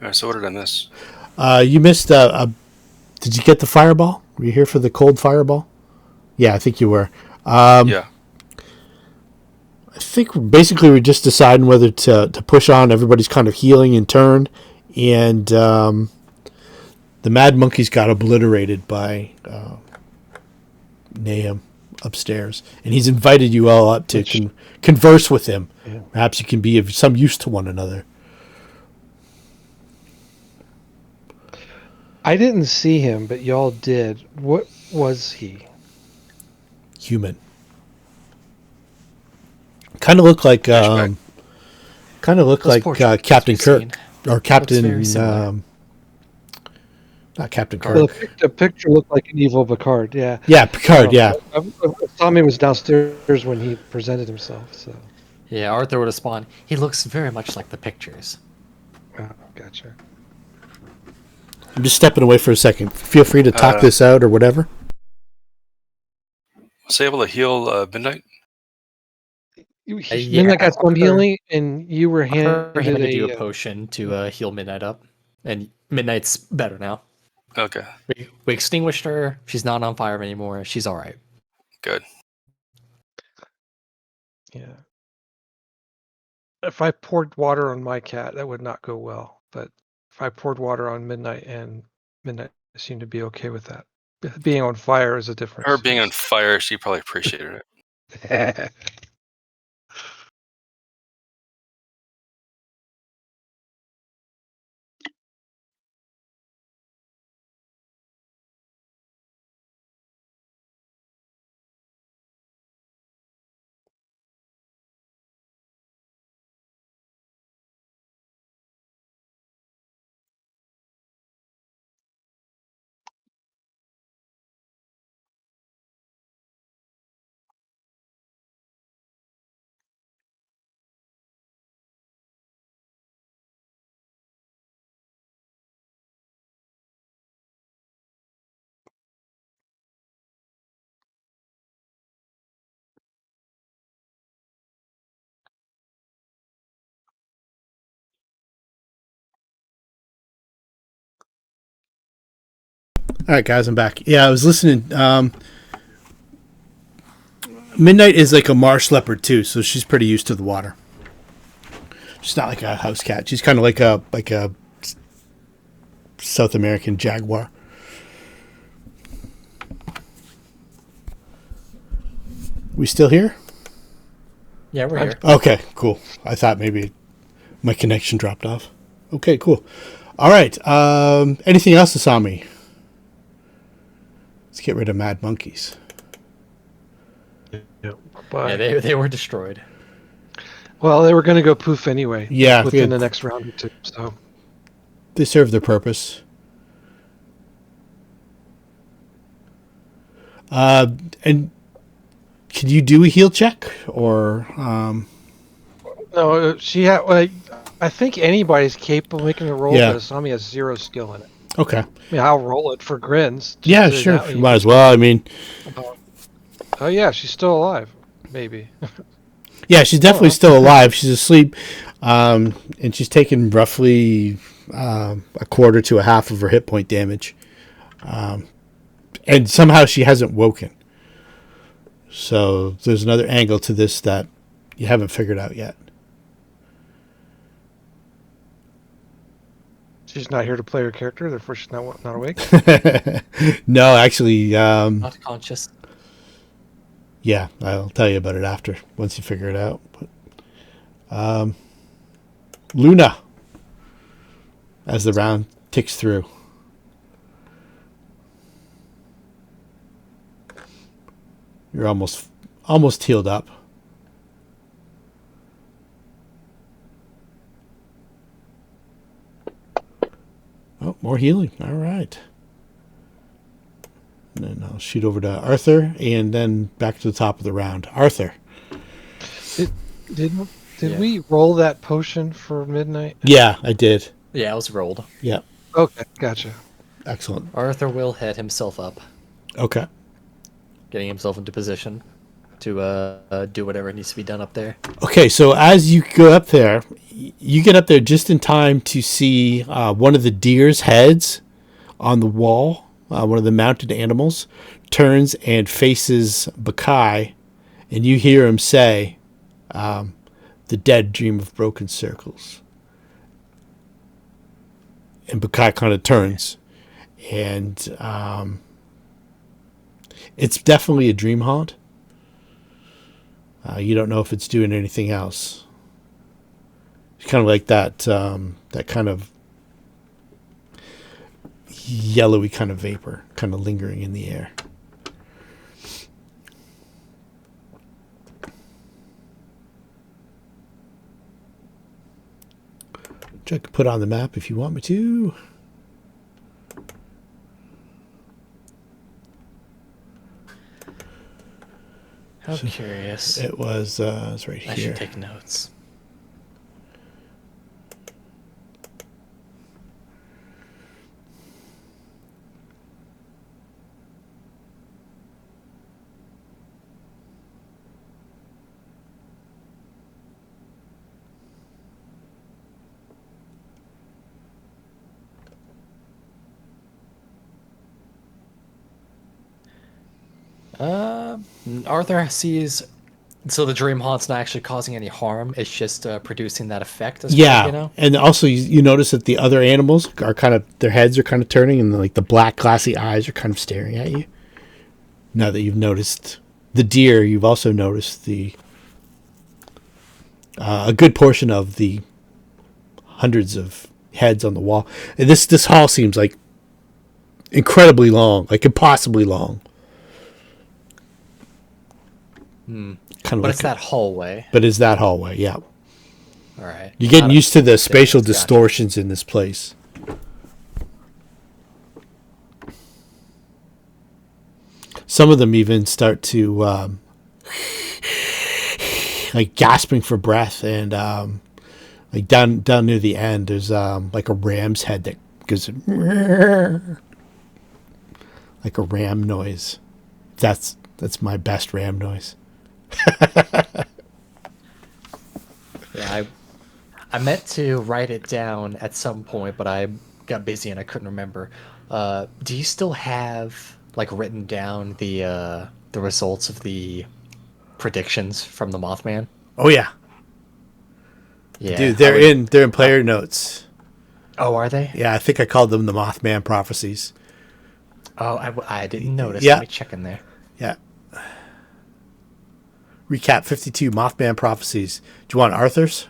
All right, so what did I miss? You missed did you get the fireball? Were you here for the cold fireball? Yeah, I think you were. Yeah. I think basically we're just deciding whether to push on. Everybody's kind of healing in turn, and the Mad Monkey's got obliterated by Nahum upstairs, and he's invited you all up to converse with him. Yeah. Perhaps you can be of some use to one another. I didn't see him, but y'all did. What was he? Human. Kind of looked like Captain Kirk or Captain not Captain Kirk. Well, the picture looked like an evil Picard. Yeah. Yeah, Picard. Yeah. Tommy was downstairs when he presented himself. So. Yeah, Arthur would have spawned. He looks very much like the pictures. Oh, gotcha. I'm just stepping away for a second. Feel free to talk this out or whatever. Was I able to heal Midnight? Midnight got some healing, and you were handed to do a potion to heal Midnight up, and Midnight's better now. Okay. We extinguished her. She's not on fire anymore. She's all right. Good. Yeah. If I poured water on my cat, that would not go well. But if I poured water on Midnight, and Midnight seemed to be okay with that. Being on fire is a difference. Her being on fire, she probably appreciated it. All right, guys, I'm back. Yeah, I was listening. Midnight is like a marsh leopard too, so she's pretty used to the water. She's not like a house cat. She's kind of like a South American jaguar. We still here? Yeah, we're here. Okay, cool. I thought maybe my connection dropped off. Okay, cool. All right. Anything else, Asami? Let's get rid of mad monkeys. But, Yeah, they were destroyed. well, they were going to go poof anyway. Yeah, within the next round or two. So they serve their purpose. And can you do a heal check or? no, she had. Like, I think anybody's capable of making a roll, Yeah. but Asami has 0 skill in it. Okay. I mean, I'll roll it for grins. just Yeah, to sure. that way You you might can- as well. I mean, Oh yeah, she's still alive. Maybe. yeah, she's definitely still alive. She's asleep, and she's taken roughly a quarter to a half of her hit point damage, and somehow she hasn't woken. So there's another angle to this that you haven't figured out yet. She's not here to play her character, therefore she's not awake. No, actually, Not conscious. yeah, I'll tell you about it after once you figure it out. But, Luna, as the round ticks through. You're almost healed up. Oh, more healing. All right. And then I'll shoot over to Arthur and then back to the top of the round. Arthur. Did Yeah. we roll that potion for Midnight? Yeah, I did. Yeah, it was rolled. Yeah. Okay, gotcha. Excellent. Arthur will head himself up, Okay. getting himself into position to do whatever needs to be done up there. Okay, so as you go up there, you get up there just in time to see one of the deer's heads on the wall, one of the mounted animals, turns and faces Baccae, and you hear him say, the dead dream of broken circles. And Baccae kind of turns, and it's definitely a dream haunt. You don't know if it's doing anything else. It's kind of like that kind of yellowy kind of vapor kind of lingering in the air. Which I could put on the map if you want me to. How curious. It was it's right I here. should take notes. Arthur sees So the dream haunt's not actually causing any harm. It's just producing that effect. As Yeah, far as you know. and also you notice that the other animals are kind of their heads are kind of turning, and like the black glassy eyes are kind of staring at you. Now that you've noticed the deer, you've also noticed the a good portion of the hundreds of heads on the wall. And this hall seems like incredibly long, like impossibly long. Kind of But like it's that hallway. But it's that hallway, yeah. All right. You're getting Not used to the upstairs, spatial gotcha. distortions in this place. Some of them even start to like gasping for breath, and like down near the end, there's like a ram's head that goes like a ram noise. That's my best ram noise. Yeah, I meant to write it down at some point, but I got busy and I couldn't remember. Do you still have like written down the results of the predictions from the Mothman? Oh yeah, Yeah, dude, they're in player notes. Oh, are they? Yeah, I think I called them the Mothman prophecies. Oh, I didn't notice. Yeah. Let me check in there. Yeah. Recap 52 Mothman prophecies. Do you want Arthur's?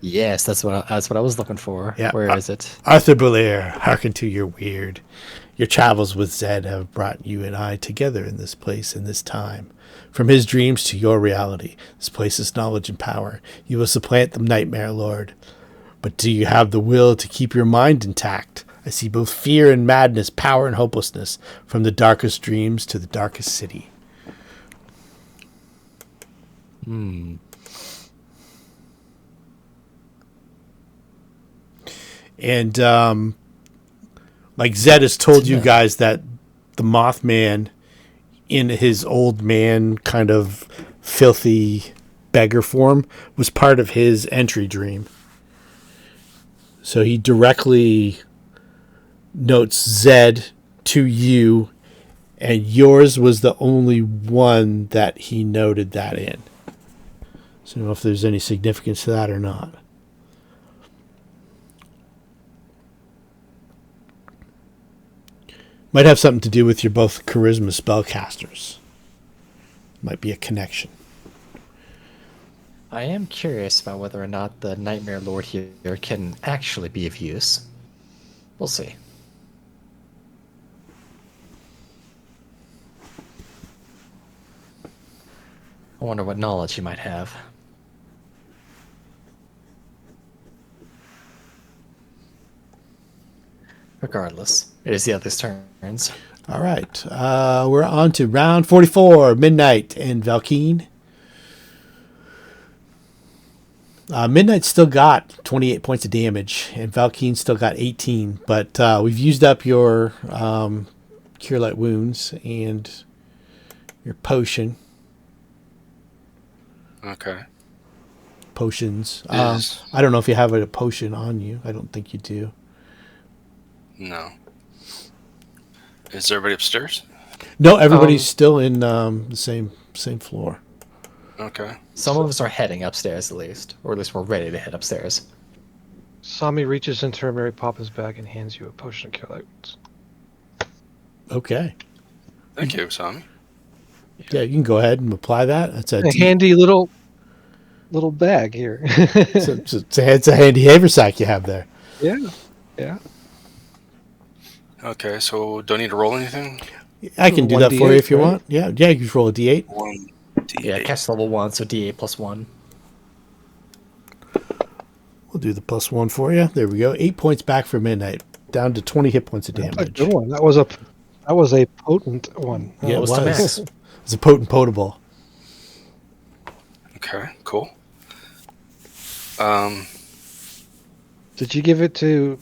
Yes, that's what I was looking for. Yeah. Where is it? Arthur Belair, hearken to your weird. Your travels with Zed have brought you and I together in this place in this time. From his dreams to your reality, this place is knowledge and power. You will supplant the Nightmare Lord. But do you have the will to keep your mind intact? I see both fear and madness, power and hopelessness, from the darkest dreams to the darkest city. And like Zed has told you guys that the Mothman, in his old man kind of filthy beggar form, was part of his entry dream. So he directly notes Zed to you, and yours was the only one that he noted that in. So I don't know if there's any significance to that or not. Might have something to do with your both charisma spellcasters. Might be a connection. I am curious about whether or not the Nightmare Lord here can actually be of use. We'll see. I wonder what knowledge he might have. Regardless, it is the other's turns. All right. We're on to round 44, Midnight and Valkeen. Midnight still got 28 points of damage, and Valkeen still got 18. But we've used up your Cure Light Wounds and your potion. Okay. Potions. Is- I don't know if you have a potion on you. I don't think you do. No. Is everybody upstairs? No, everybody's still in the same floor. Okay. Some of us are heading upstairs at least, or at least we're ready to head upstairs. Sami reaches into her Mary Poppins bag and hands you a potion of cure light wounds. Okay. Thank you, Sami. Yeah, you can go ahead and apply that. That's A handy little bag here. it's a handy haversack you have there. Yeah. Okay, so do I need to roll anything? I can do that for you if you right? want. Yeah, you can roll a d8. 1d8. Yeah, catch level 1, so D8 plus 1. We'll do the +1 for you. There we go. 8 points back for Midnight, down to 20 hit points of That's a damage. good one. That was a potent one. Yeah, it was to max. It's a potent potable. Okay, cool. Did you give it to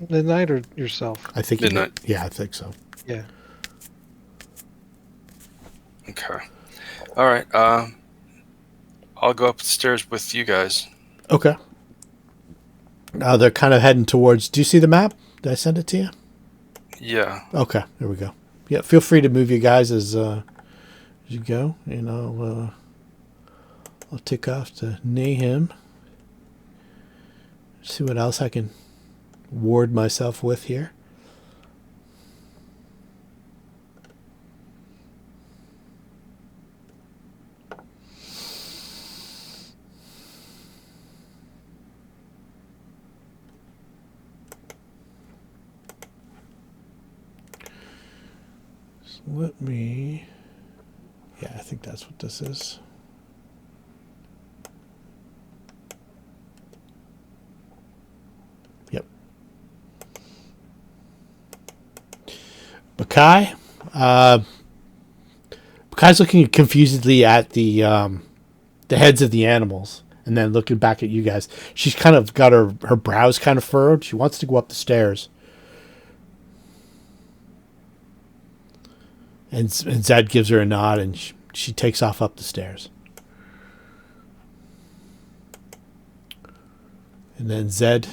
Midnight or yourself? I think Midnight. Yeah, I think so. Yeah. Okay. All right. I'll go upstairs with you guys. Okay. Now they're kind of heading towards. Do you see the map? Did I send it to you? Yeah. Okay, there we go. Yeah, feel free to move you guys as you go, and I'll I'll tick off to Nahum. See what else I can ward myself with here. So let me... Yeah, I think that's what this is. Yep. Baccae. Baccae's looking confusedly at the heads of the animals and then looking back at you guys. She's kind of got her brows kind of furrowed. She wants to go up the stairs. And Zed gives her a nod, and she takes off up the stairs. And then Zed,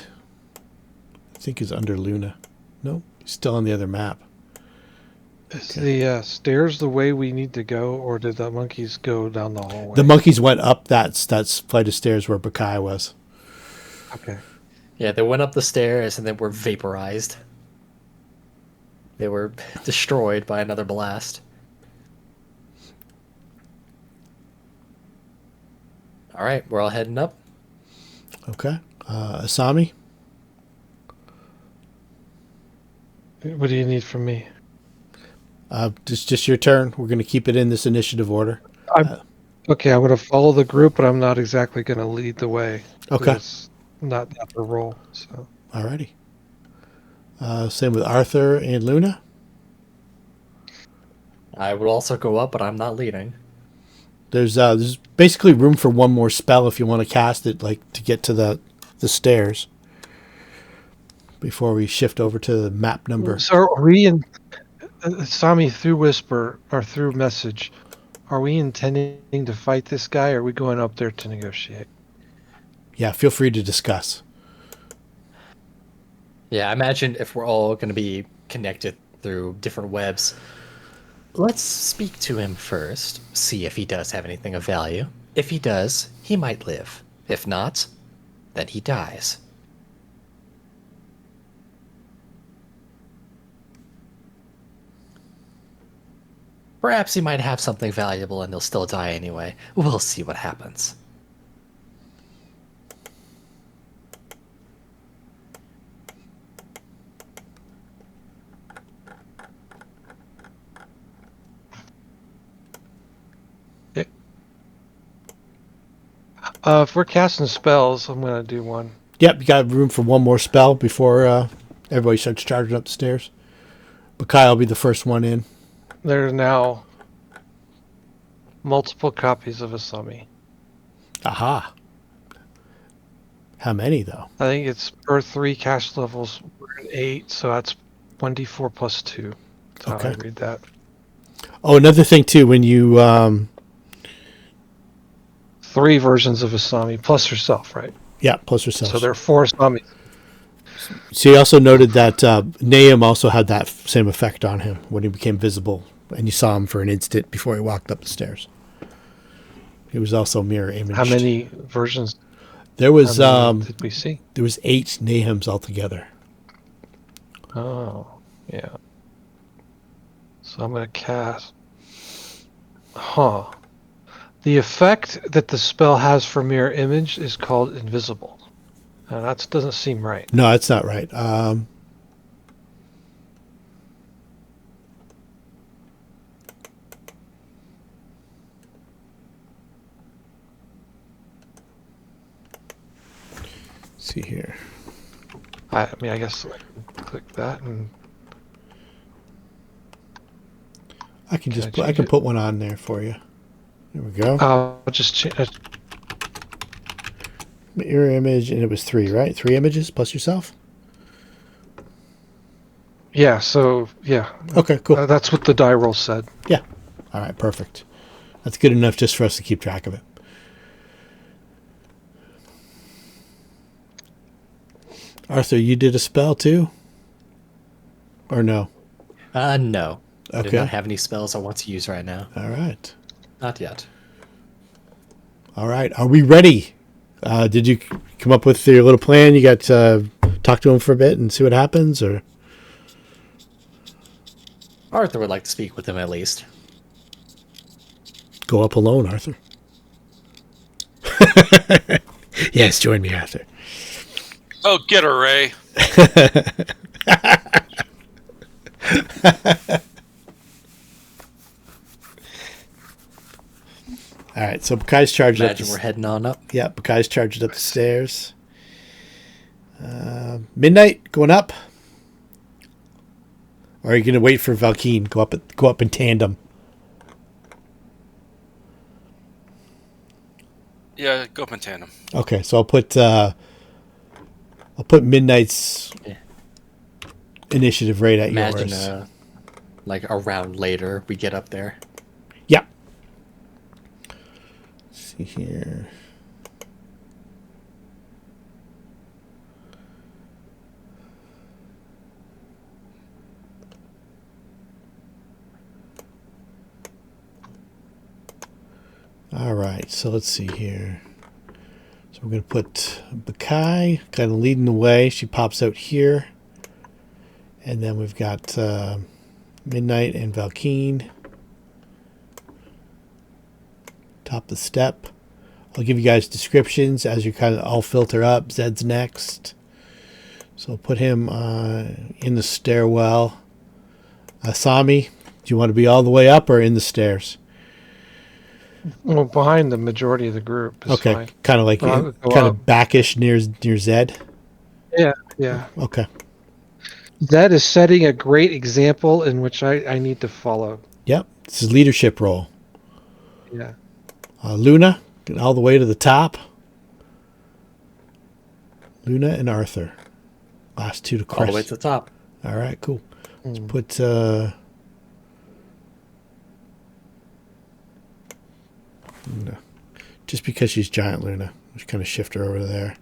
I think, is under Luna. No, he's still on the other map. Is the stairs the way we need to go, or did the monkeys go down the hallway? The monkeys went up that flight of stairs where Baccae was. Okay. Yeah, they went up the stairs and then were vaporized. They were destroyed by another blast. All right, we're all heading up. Okay. Asami? What do you need from me? Just your turn. We're going to keep it in this initiative order. Okay, I'm going to follow the group, but I'm not exactly going to lead the way. Okay. It's not the upper role. So. Alrighty. Same with Arthur and Luna. I would also go up, but I'm not leading. There's basically room for one more spell if you want to cast it, like to get to the stairs before we shift over to the map number. So are we in Sami, through whisper or through message, are we intending to fight this guy, or are we going up there to negotiate? Yeah, feel free to discuss. Yeah, I imagine if we're all going to be connected through different webs, let's speak to him first, see if he does have anything of value. If he does, he might live. If not, then he dies. Perhaps he might have something valuable and he'll still die anyway. We'll see what happens. If we're casting spells, I'm going to do one. Yep, you got room for one more spell before everybody starts charging up the stairs. Baccae will be the first one in. There are now multiple copies of Asami. Aha. How many, though? I think it's per 3 cast levels. We're at 8, so that's 1d4 plus 2. That's how I read that. Oh, another thing, too, when you... 3 versions of Asami, plus herself, right? Yeah, plus herself. So there are 4 Asami. So you also noted that Nahum also had that same effect on him when he became visible, and you saw him for an instant before he walked up the stairs. He was also mirror imaged. How many versions There was did we see? There was 8 Nahums altogether. Oh, yeah. So I'm going to cast... Huh. The effect that the spell has for mirror image is called invisible. Now, that doesn't seem right. No, that's not right. See here. I mean, I guess I can click that and... I can put one on there for you. There we go. I'll just change... Mirror image, and it was 3, right? 3 images plus yourself? Yeah, so, yeah. Okay, cool. That's what the die roll said. Yeah. All right, perfect. That's good enough just for us to keep track of it. Arthur, you did a spell too? Or no? No. Okay. I do not have any spells I want to use right now. All right. Not yet. All right. Are we ready? Did you come up with your little plan? You got to talk to him for a bit and see what happens, or? Arthur would like to speak with him at least. Go up alone, Arthur. Yes, join me, Arthur. Oh, get her, Ray. All right, so Baccae's charged Imagine up. we're heading on up. Yeah, Baccae's charged up the stairs. Midnight going up. Or are you going to wait for Valkeen? Go up in tandem. Yeah, go up in tandem. Okay, so I'll put Midnight's initiative right at Imagine, yours. like a round later, we get up there. Yeah. Let's see here. All right, so let's see here. So we're going to put Baccae kind of leading the way. She pops out here. And then we've got Midnight and Valkeen. Top of the step. I'll give you guys descriptions as you kind of all filter up. Zed's next. So I'll put him in the stairwell. Asami, do you want to be all the way up or in the stairs? Well, behind the majority of the group is Okay, fine. kind of like Well, I'll go kind up. of backish near Zed. Yeah. Okay. That is setting a great example in which I need to follow. Yep. This is leadership role. Yeah. Luna, get all the way to the top. Luna and Arthur. Last two to All the way crest. to the top. All right, cool. Let's Mm. put Luna. Just because she's giant Luna. Just kind of shift her over there.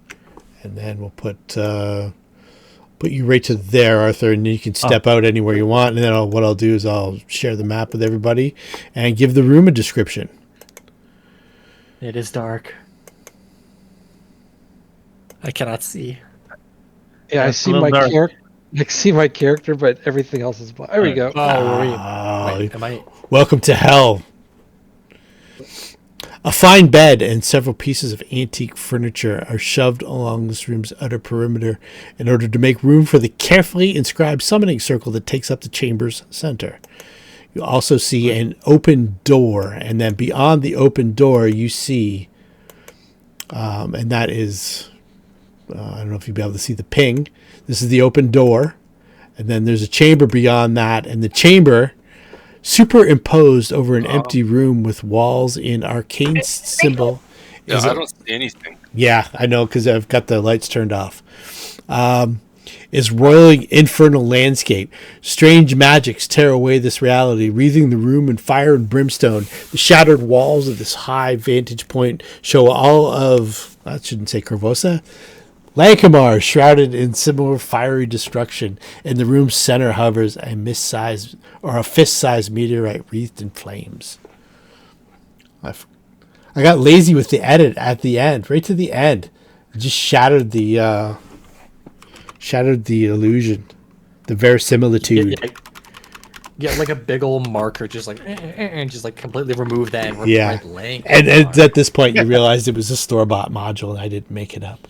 And then we'll put you right to there, Arthur, and you can step out anywhere you want. And then what I'll do is I'll share the map with everybody and give the room a description. It is dark. I cannot see. Yeah, I That's see a little my dark. character. I see my character, but everything else is black. There we go. Wait, am I? Welcome to hell. A fine bed and several pieces of antique furniture are shoved along this room's outer perimeter in order to make room for the carefully inscribed summoning circle that takes up the chamber's center. You also see an open door, and then beyond the open door you see, and that is, I don't know if you'll be able to see the ping. This is the open door, and then there's a chamber beyond that, and the chamber superimposed over an empty room with walls in arcane symbol. Yeah, is I a- don't see anything. yeah, I know because I've got the lights turned off. Is roiling infernal landscape. Strange magics tear away this reality, wreathing the room in fire and brimstone. The shattered walls of this high vantage point show all of, I shouldn't say Corvosa, Lankhmar, shrouded in similar fiery destruction. In the room's center hovers a a fist-sized meteorite wreathed in flames. I got lazy with the edit at the end, right to the end. It just shattered the illusion, the verisimilitude. Yeah, like a big old marker, just like, and just like completely remove that and Yeah. write Lankhmar. And at this point, you realized it was a store-bought module, and I didn't make it up.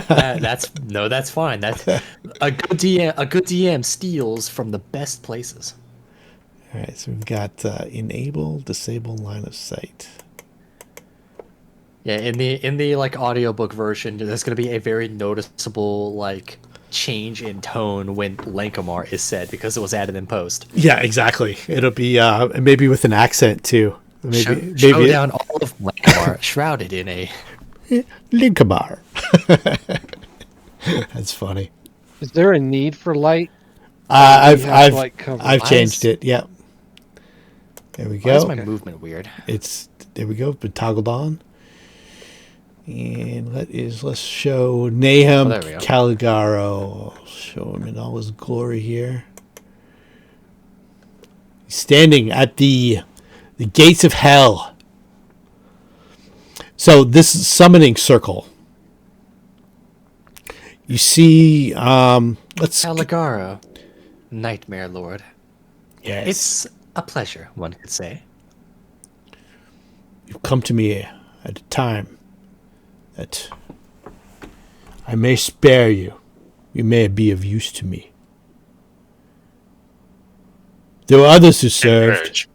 That's fine. That's a good DM. A good DM steals from the best places. All right, so we've got enable, disable line of sight. Yeah, in the like audiobook version, there's gonna be a very noticeable like change in tone when Lankhmar is said because it was added in post. Yeah, exactly. It'll be maybe with an accent too. Maybe Show down all of Lankhmar shrouded in a. Lankhmar. That's funny. Is there a need for light? I've You have to, I've like, cover I've eyes? changed it. Yep. There we Why is go. my movement weird? There we go. It's been toggled on. And let's show Nahum there we go. Caligaro. I'll show him in all his glory here. He's standing at the gates of hell. So this summoning circle, you see, let's. Caligaro, Nightmare Lord. Yes. It's a pleasure, one could say. You've come to me at a time that I may spare you. You may be of use to me. There were others who served. Encourage.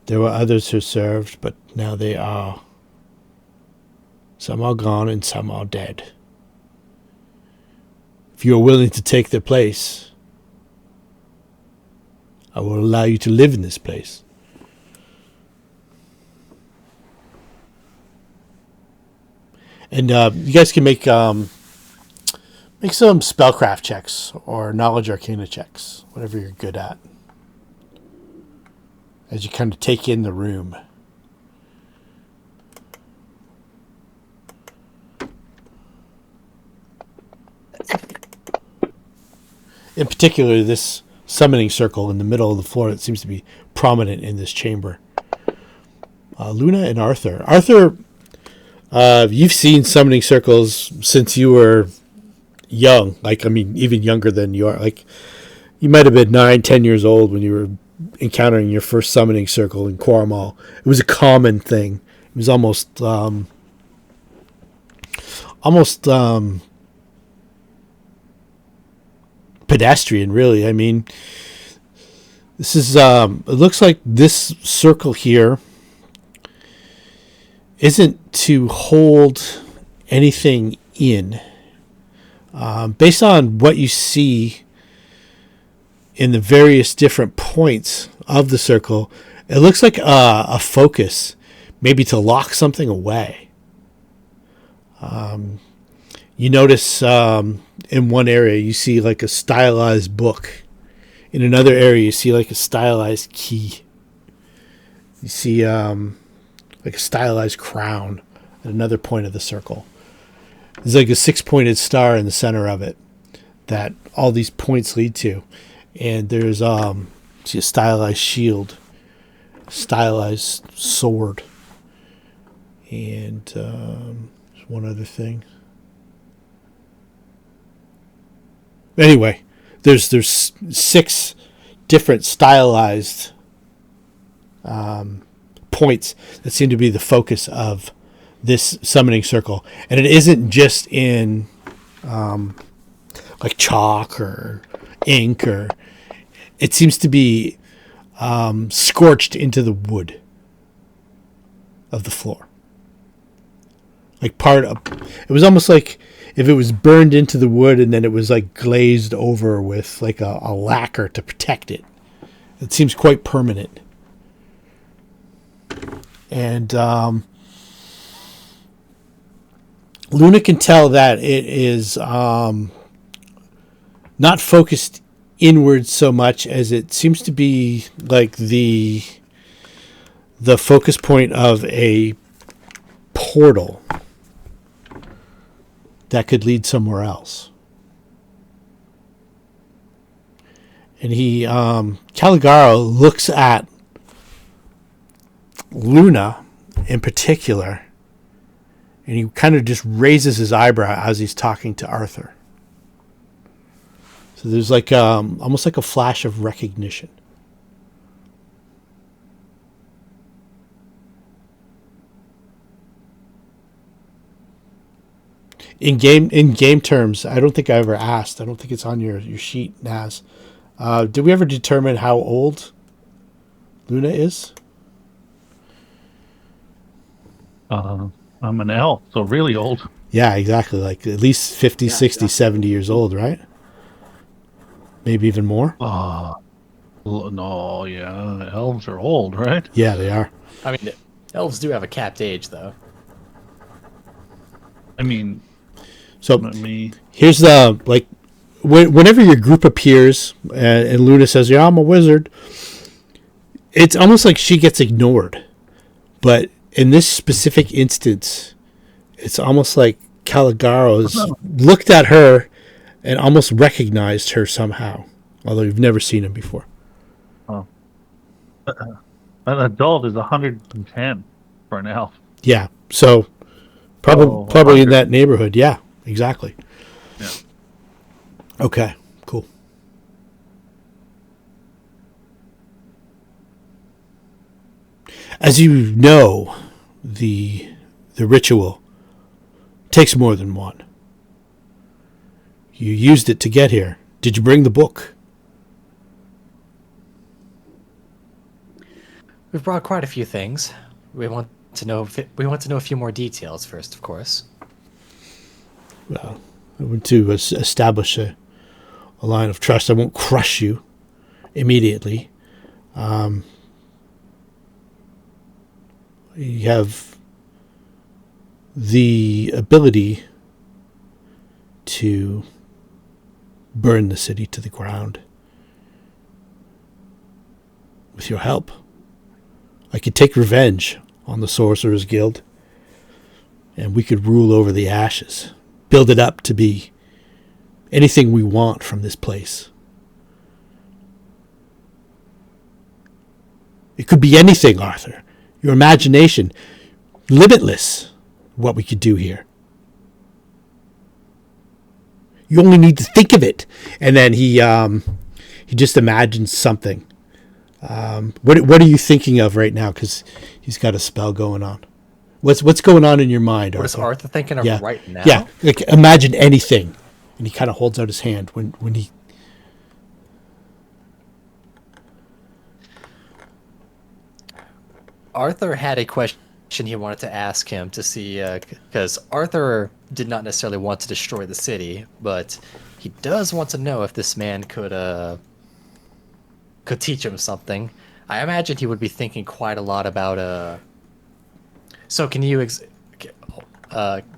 There were others who served, but now they are. Some are gone and some are dead. If you are willing to take their place, I will allow you to live in this place. And you guys can make some spellcraft checks or knowledge arcana checks, whatever you're good at, as you kind of take in the room. In particular, this summoning circle in the middle of the floor that seems to be prominent in this chamber. Luna and Arthur. Arthur, you've seen summoning circles since you were young. Like, I mean, even younger than you are. Like, you might have been 9, 10 years old when you were encountering your first summoning circle in Quarmall. It was a common thing. It was almost pedestrian, really. I mean, this is it looks like this circle here isn't to hold anything in. Based on what you see in the various different points of the circle, it looks like a focus, maybe to lock something away. You notice in one area you see like a stylized book. In another area you see like a stylized key. You see like a stylized crown at another point of the circle. There's like a 6-pointed star in the center of it that all these points lead to. And there's see a stylized shield, stylized sword, and there's one other thing. Anyway, there's 6 different stylized points that seem to be the focus of this summoning circle, and it isn't just in like chalk or ink, or it seems to be scorched into the wood of the floor. Like it was almost like if it was burned into the wood and then it was like glazed over with like a lacquer to protect it. It seems quite permanent. And Luna can tell that it is not focused inward so much as it seems to be like the focus point of a portal that could lead somewhere else. And Caligaro looks at Luna in particular, and he kind of just raises his eyebrow as he's talking to Arthur. So there's like almost like a flash of recognition. In game terms, I don't think I ever asked. I don't think it's on your sheet, Naz. Did we ever determine how old Luna is? I'm an elf, so really old. Yeah, exactly. Like at least 50, 60, 70 years old, right? Maybe even more. No, yeah, elves are old, right? Yeah, they are. I mean, elves do have a capped age, though. I mean, So me. here's the, like, whenever your group appears and Luna says, yeah, I'm a wizard, it's almost like she gets ignored. But in this specific instance, it's almost like Caligaro's looked at her and almost recognized her somehow, although you've never seen him before. An adult is 110 for an elf. Yeah, So Oh, probably in Arthur. that neighborhood. Yeah, exactly. Yeah. Okay, cool. As you know, the ritual takes more than one. You used it to get here. Did you bring the book? We've brought quite a few things. We want to know. We want to know a few more details first, of course. Well, I want to establish a line of trust. I won't crush you immediately. You have the ability to burn the city to the ground with your help. I could take revenge on the Sorcerer's Guild, and we could rule over the ashes, build it up to be anything we want from this place. It could be anything, Arthur. Your imagination, limitless, what we could do here. You only need to think of it. And then he just imagines something. What are you thinking of right now? Because he's got a spell going on. What's going on in your mind, What is Arthur? Arthur thinking of Yeah. right now? Yeah, like imagine anything. And he kind of holds out his hand when he... Arthur had a question he wanted to ask him to see, because Arthur did not necessarily want to destroy the city, but he does want to know if this man could teach him something. I imagine he would be thinking quite a lot about. So can you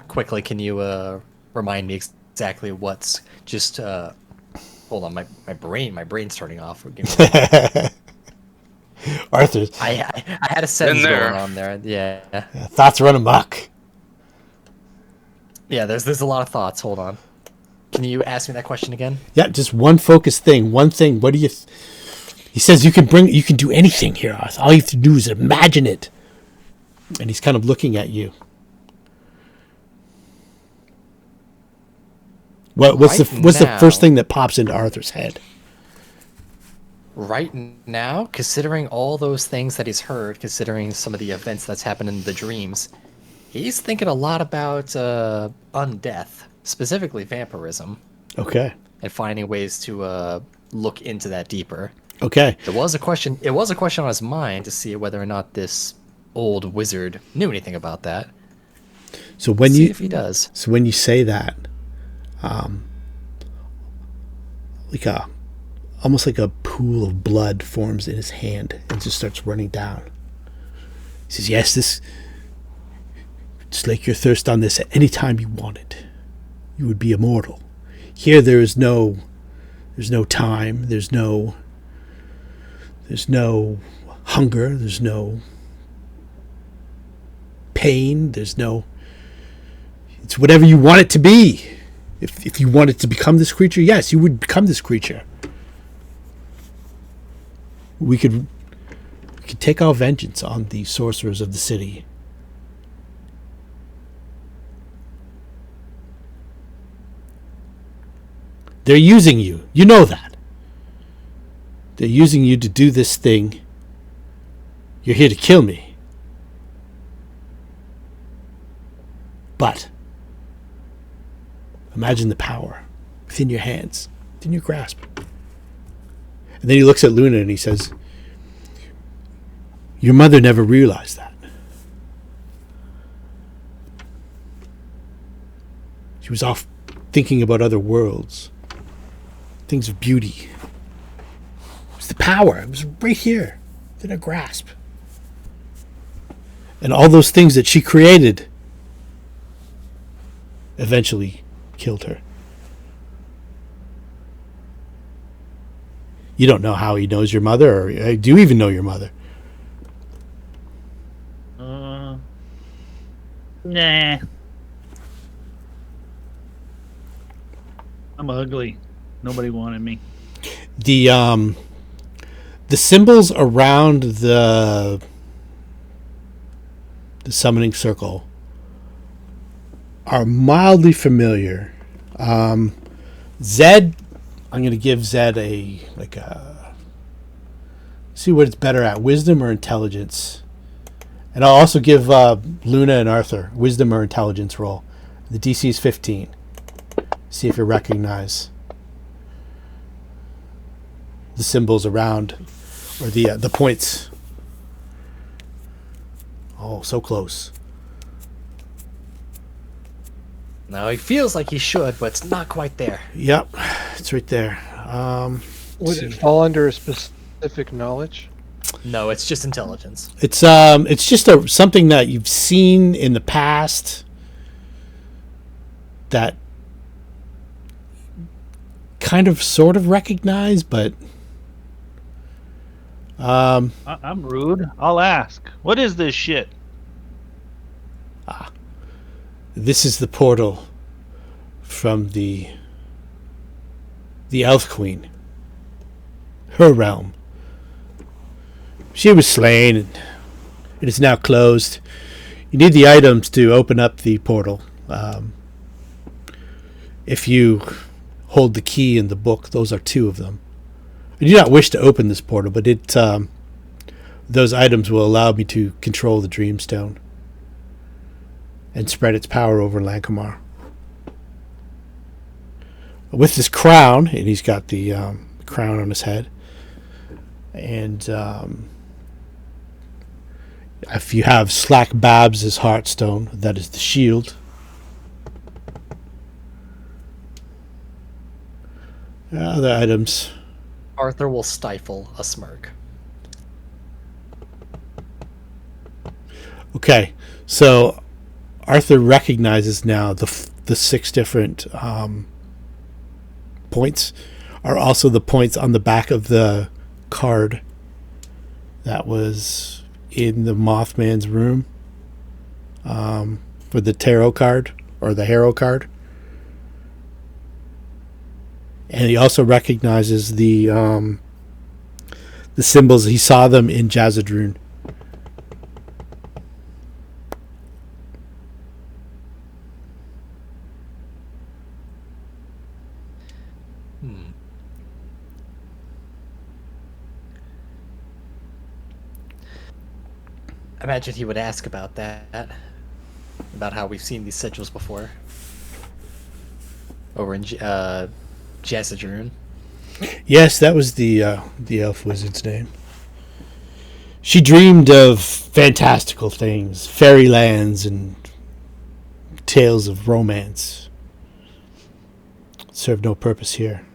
quickly? Can you remind me exactly what's just? Hold on, my brain's turning off. Give me a moment. Arthur's I had a sentence there. going on there. Yeah. thoughts run amok. Yeah, there's a lot of thoughts. Hold on. Can you ask me that question again? Yeah, just one focused thing. One thing. What do you... He says you can do anything here, Arthur. All you have to do is imagine it. And he's kind of looking at you. What's the first thing that pops into Arthur's head? Right now, considering all those things that he's heard, considering some of the events that's happened in the dreams, he's thinking a lot about undeath, specifically vampirism, Okay. and finding ways to look into that deeper. Okay. It was a question on his mind to see whether or not this old wizard knew anything about that. So when See you if he does. So when you say that, almost like a pool of blood forms in his hand and just starts running down. He says, "Yes, this. Slake your thirst on this at any time you wanted. You would be immortal. Here, there's no time. There's no hunger. There's no pain. It's whatever you want it to be. If you wanted to become this creature, yes, you would become this creature. We could take our vengeance on the sorcerers of the city. They're using you. You know that. They're using you to do this thing. You're here to kill me. But imagine the power within your hands, within your grasp. And then he looks at Luna and he says, your mother never realized that. She was off thinking about other worlds, things of beauty. It was the power. It was right here, within her grasp. And all those things that she created eventually killed her. You don't know how he knows your mother, or do you even know your mother? Nah. I'm ugly. Nobody wanted me. The symbols around the summoning circle are mildly familiar. Zed, I'm going to give Zed a see what it's better at, wisdom or intelligence. And I'll also give Luna and Arthur wisdom or intelligence roll. The DC is 15. See if you recognize the symbols around, or the points. Oh, so close. Now he feels like he should, but it's not quite there. Yep, it's right there. Would it fall under a specific knowledge? No, it's just intelligence. It's just something that you've seen in the past that kind of sort of recognize, but I'm rude. I'll ask. What is this shit? this is the portal from the Elf Queen, her realm. She was slain, and it is now closed. You need the items to open up the portal. If you hold the key in the book, those are 2 of them. I do not wish to open this portal, but those items will allow me to control the Dreamstone and spread its power over Lankhmar. With this crown, and he's got the crown on his head, and if you have Slack Babs' Heartstone, that is the shield. Other items. Arthur will stifle a smirk. Okay, so Arthur recognizes now the 6 different points are also the points on the back of the card that was in the Mothman's room for the tarot card or the Harrow card. And he also recognizes the symbols. He saw them in Jazadrune. I imagine he would ask about that, about how we've seen these sigils before over in Jazadrune. Yes, that was the elf wizard's name. She dreamed of fantastical things, fairy lands, and tales of romance. It served no purpose here.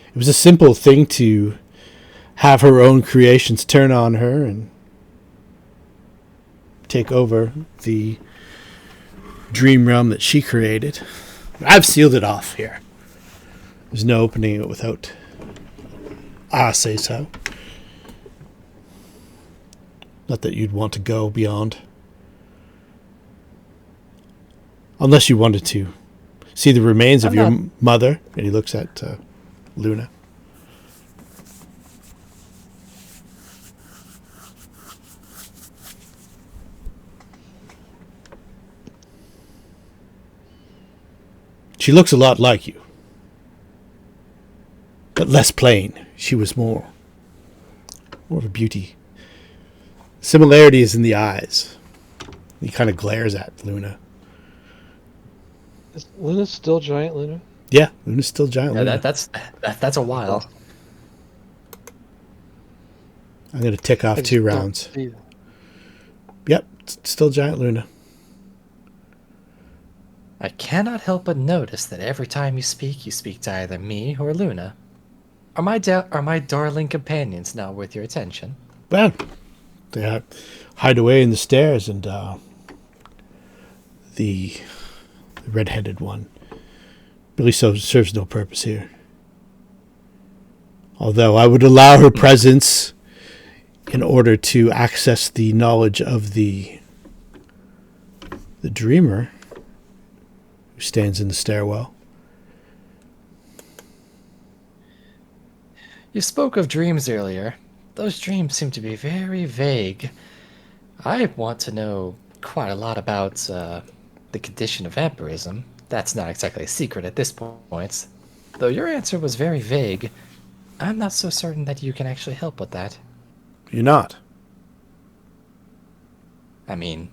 It was a simple thing to have her own creations turn on her and take over the dream realm that she created. I've sealed it off here. There's no opening it without I say so. Not that you'd want to go beyond. Unless you wanted to see the remains of your mother. And he looks at Luna. She looks a lot like you. But less plain. She was more of a beauty. Similarity is in the eyes. He kind of glares at Luna. Is Luna still giant Luna? Yeah, Luna's still giant Yeah, Luna. that's a while. I'm going to tick off 2 rounds. Yep, still giant Luna. I cannot help but notice that every time you speak to either me or Luna. Are my darling companions now worth your attention? Well, they hide away in the stairs, and the red-headed one really serves no purpose here. Although I would allow her presence in order to access the knowledge of the dreamer who stands in the stairwell. You spoke of dreams earlier. Those dreams seem to be very vague. I want to know quite a lot about the condition of vampirism, that's not exactly a secret at this point. Though your answer was very vague, I'm not so certain that you can actually help with that. You're not. I mean,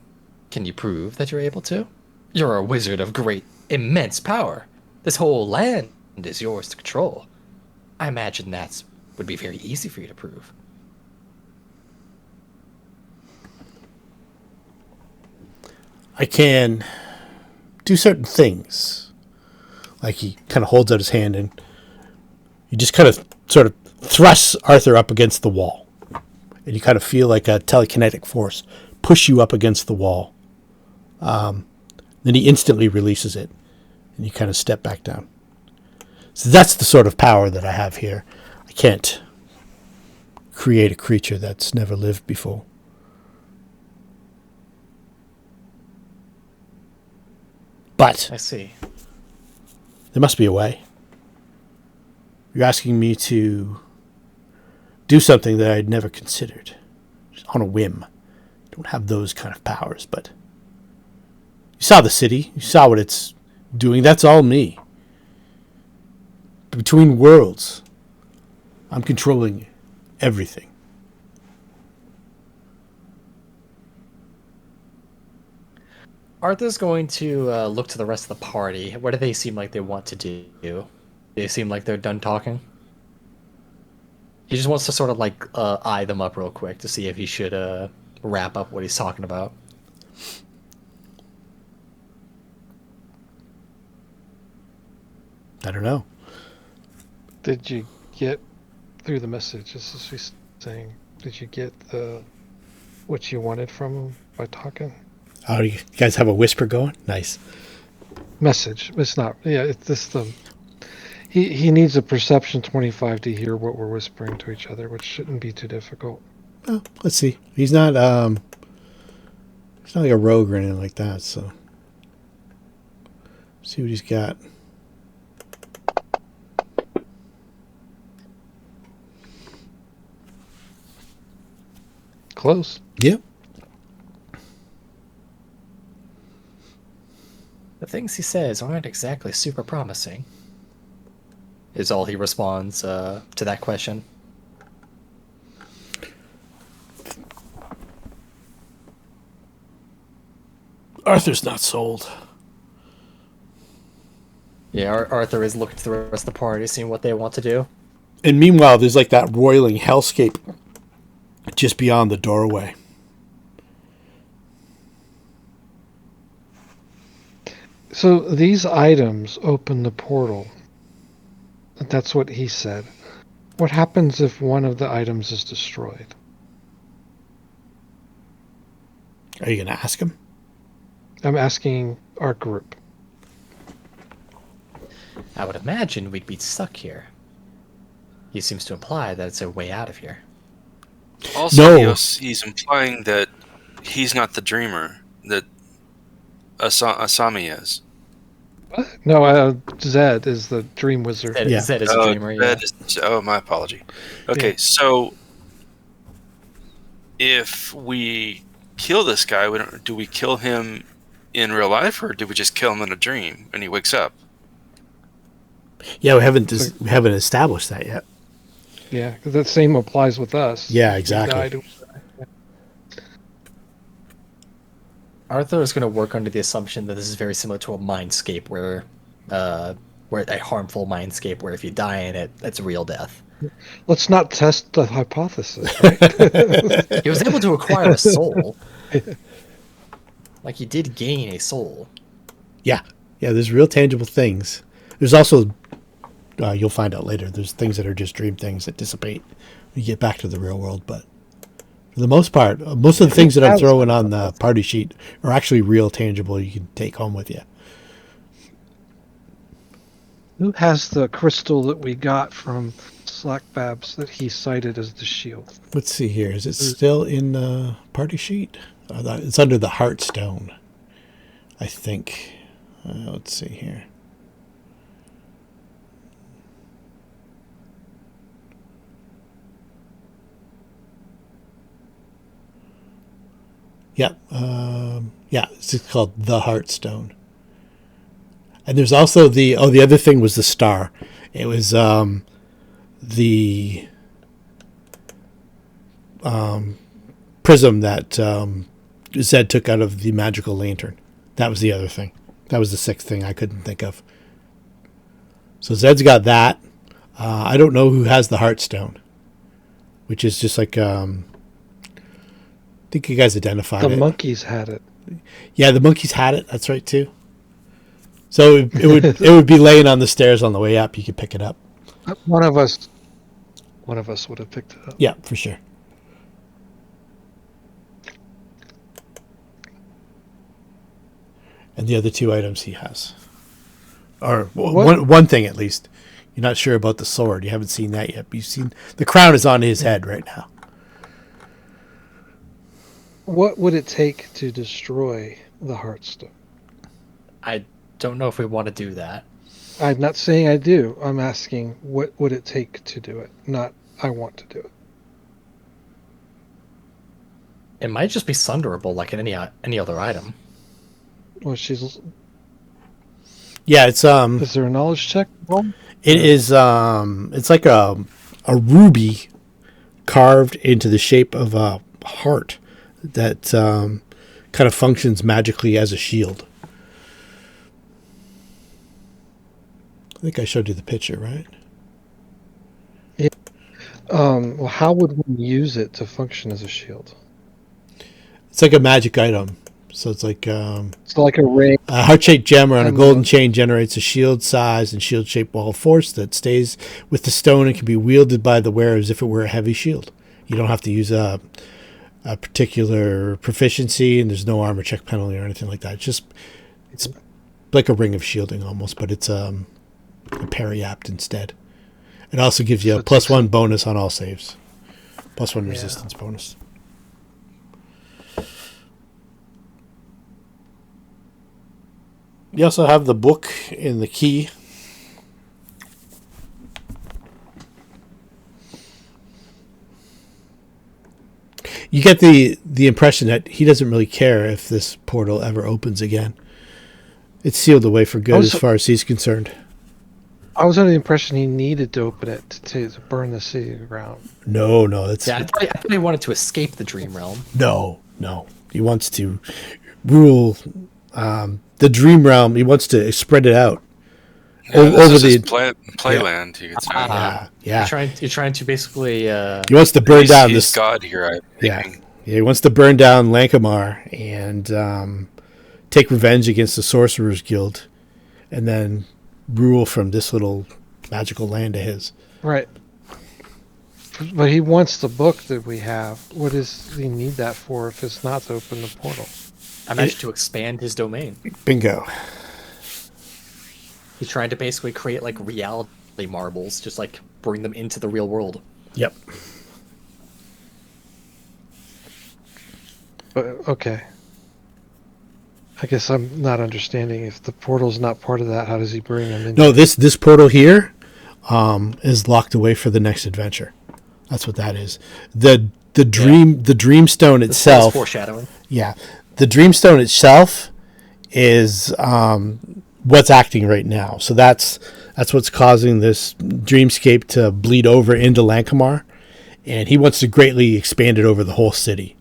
can you prove that you're able to? You're a wizard of great, immense power. This whole land is yours to control. I imagine that would be very easy for you to prove. I can do certain things. Like he kind of holds out his hand and he just kind of sort of thrusts Arthur up against the wall. And you kind of feel like a telekinetic force push you up against the wall. Then he instantly releases it and you kind of step back down. So that's the sort of power that I have here. I can't create a creature that's never lived before. But I see. there must be a way. You're asking me to do something that I'd never considered. Just on a whim. I don't have those kind of powers, but you saw the city. You saw what it's doing. That's all me. Between worlds, I'm controlling everything. Arthur's going to look to the rest of the party. What do they seem like they want to do? Do they seem like they're done talking? He just wants to sort of like eye them up real quick to see if he should wrap up what he's talking about. I don't know. Did you get through the message? This is she's saying. Did you get what you wanted from him by talking? Oh, you guys have a whisper going? Nice. Message. It's not. Yeah, it's just He needs a perception 25 to hear what we're whispering to each other, which shouldn't be too difficult. Oh, let's see. He's not like a rogue or anything like that, so see what he's got. Close. Yep. The things he says aren't exactly super promising. Is all he responds to that question. Arthur's not sold. Yeah, Arthur is looking to the rest of the party, seeing what they want to do. And meanwhile, there's like that roiling hellscape just beyond the doorway. So these items open the portal. That's what he said. What happens if one of the items is destroyed? Are you going to ask him? I'm asking our group. I would imagine we'd be stuck here. He seems to imply that it's a way out of here. Also, No. he's implying that he's not the dreamer, that Asami is. No, Zed is the dream wizard. Zed, Yeah. Zed is a dreamer, yeah. My apology. Okay, Yeah. so if we kill this guy, do we kill him in real life, or do we just kill him in a dream and he wakes up? Yeah, we haven't established that yet. Yeah, because that same applies with us. Yeah, We exactly. died. Arthur is going to work under the assumption that this is very similar to a mindscape where a harmful mindscape where if you die in it, it's real death. Let's not test the hypothesis, right? He was able to acquire a soul. Like, he did gain a soul. Yeah, there's real tangible things. There's also, you'll find out later, there's things that are just dream things that dissipate when you get back to the real world. But for the most part, most of the things that I'm throwing on the party sheet are actually real tangible you can take home with you. Who has the crystal that we got from Slackbabs that he cited as the shield? Let's see here. Is it still in the party sheet? It's under the Heartstone, I think. Let's see here. Yep. Yeah, it's called the Heartstone. And there's also the other thing was the star. It was the prism that Zed took out of the magical lantern. That was the other thing. That was the sixth thing I couldn't think of. So Zed's got that. I don't know who has the Heartstone, which is just like I think you guys identified The it. monkeys had it. Yeah, the monkeys had it. That's right too. So it would be laying on the stairs on the way up. You could pick it up. One of us would have picked it up. Yeah, for sure. And the other two items he has, or one thing at least. You're not sure about the sword. You haven't seen that yet. You've seen the crown is on his head right now. What would it take to destroy the Heartstone? I don't know if we want to do that. I'm not saying I do. I'm asking what would it take to do it, not I want to do it. It might just be sunderable like in any other item. Well, she's. Yeah, it's Is there a knowledge check? Well, it is it's like a ruby carved into the shape of a heart that kind of functions magically as a shield. I think I showed you the picture, right? well, how would one use it to function as a shield? It's like a magic item. So it's like So like a ring. a heart-shaped gem on a And golden chain generates a shield size and shield-shaped ball of force that stays with the stone and can be wielded by the wearer as if it were a heavy shield. You don't have to use a particular proficiency, and there's no armor check penalty or anything like that. It's like a ring of shielding almost, but it's a periapt instead. It also gives you a +1 bonus on all saves, +1 resistance bonus. You also have the book and the key. You get the impression that he doesn't really care if this portal ever opens again. It's sealed away for good as far as he's concerned. I was under the impression he needed to open it to burn the city to the ground. No, that's Yeah, I thought he wanted to escape the dream realm. no. He wants to rule the dream realm. He wants to spread it out over the playland. You could say. Yeah. You're trying to basically. He wants to burn down He's this God here. He wants to burn down Lankhmar and take revenge against the Sorcerers Guild, and then rule from this little magical land of his. Right. But he wants the book that we have. What does he need that for if it's not to open the portal? I managed to expand his domain. Bingo. He's trying to basically create like reality marbles, just like bring them into the real world. Yep. Okay. I guess I'm not understanding. If the portal's not part of that, how does he bring them in? No, this portal here is locked away for the next adventure. That's what that is. The dreamstone itself. Foreshadowing. Yeah, the dreamstone itself is what's acting right now. So that's what's causing this dreamscape to bleed over into Lankhmar, and he wants to greatly expand it over the whole city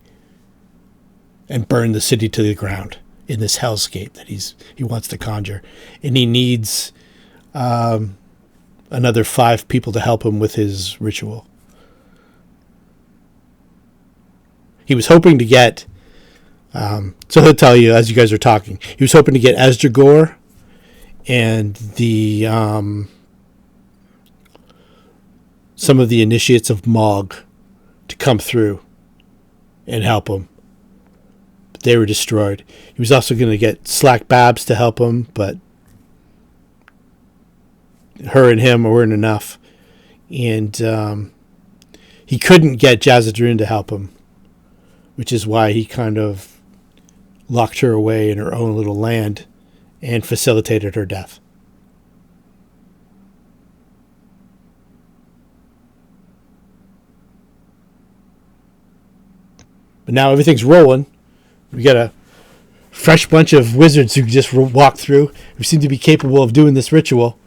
and burn the city to the ground in this hellscape that he wants to conjure, and he needs another 5 people to help him with his ritual. He was hoping to get, so he'll tell you as you guys are talking, he was hoping to get Esdragor and the some of the initiates of Mog to come through and help him. But they were destroyed. He was also going to get Slack Babs to help him, but her and him weren't enough. And he couldn't get Jazadrun to help him, which is why he kind of locked her away in her own little land and facilitated her death. But now everything's rolling. We got a fresh bunch of wizards who just walked through, who seem to be capable of doing this ritual.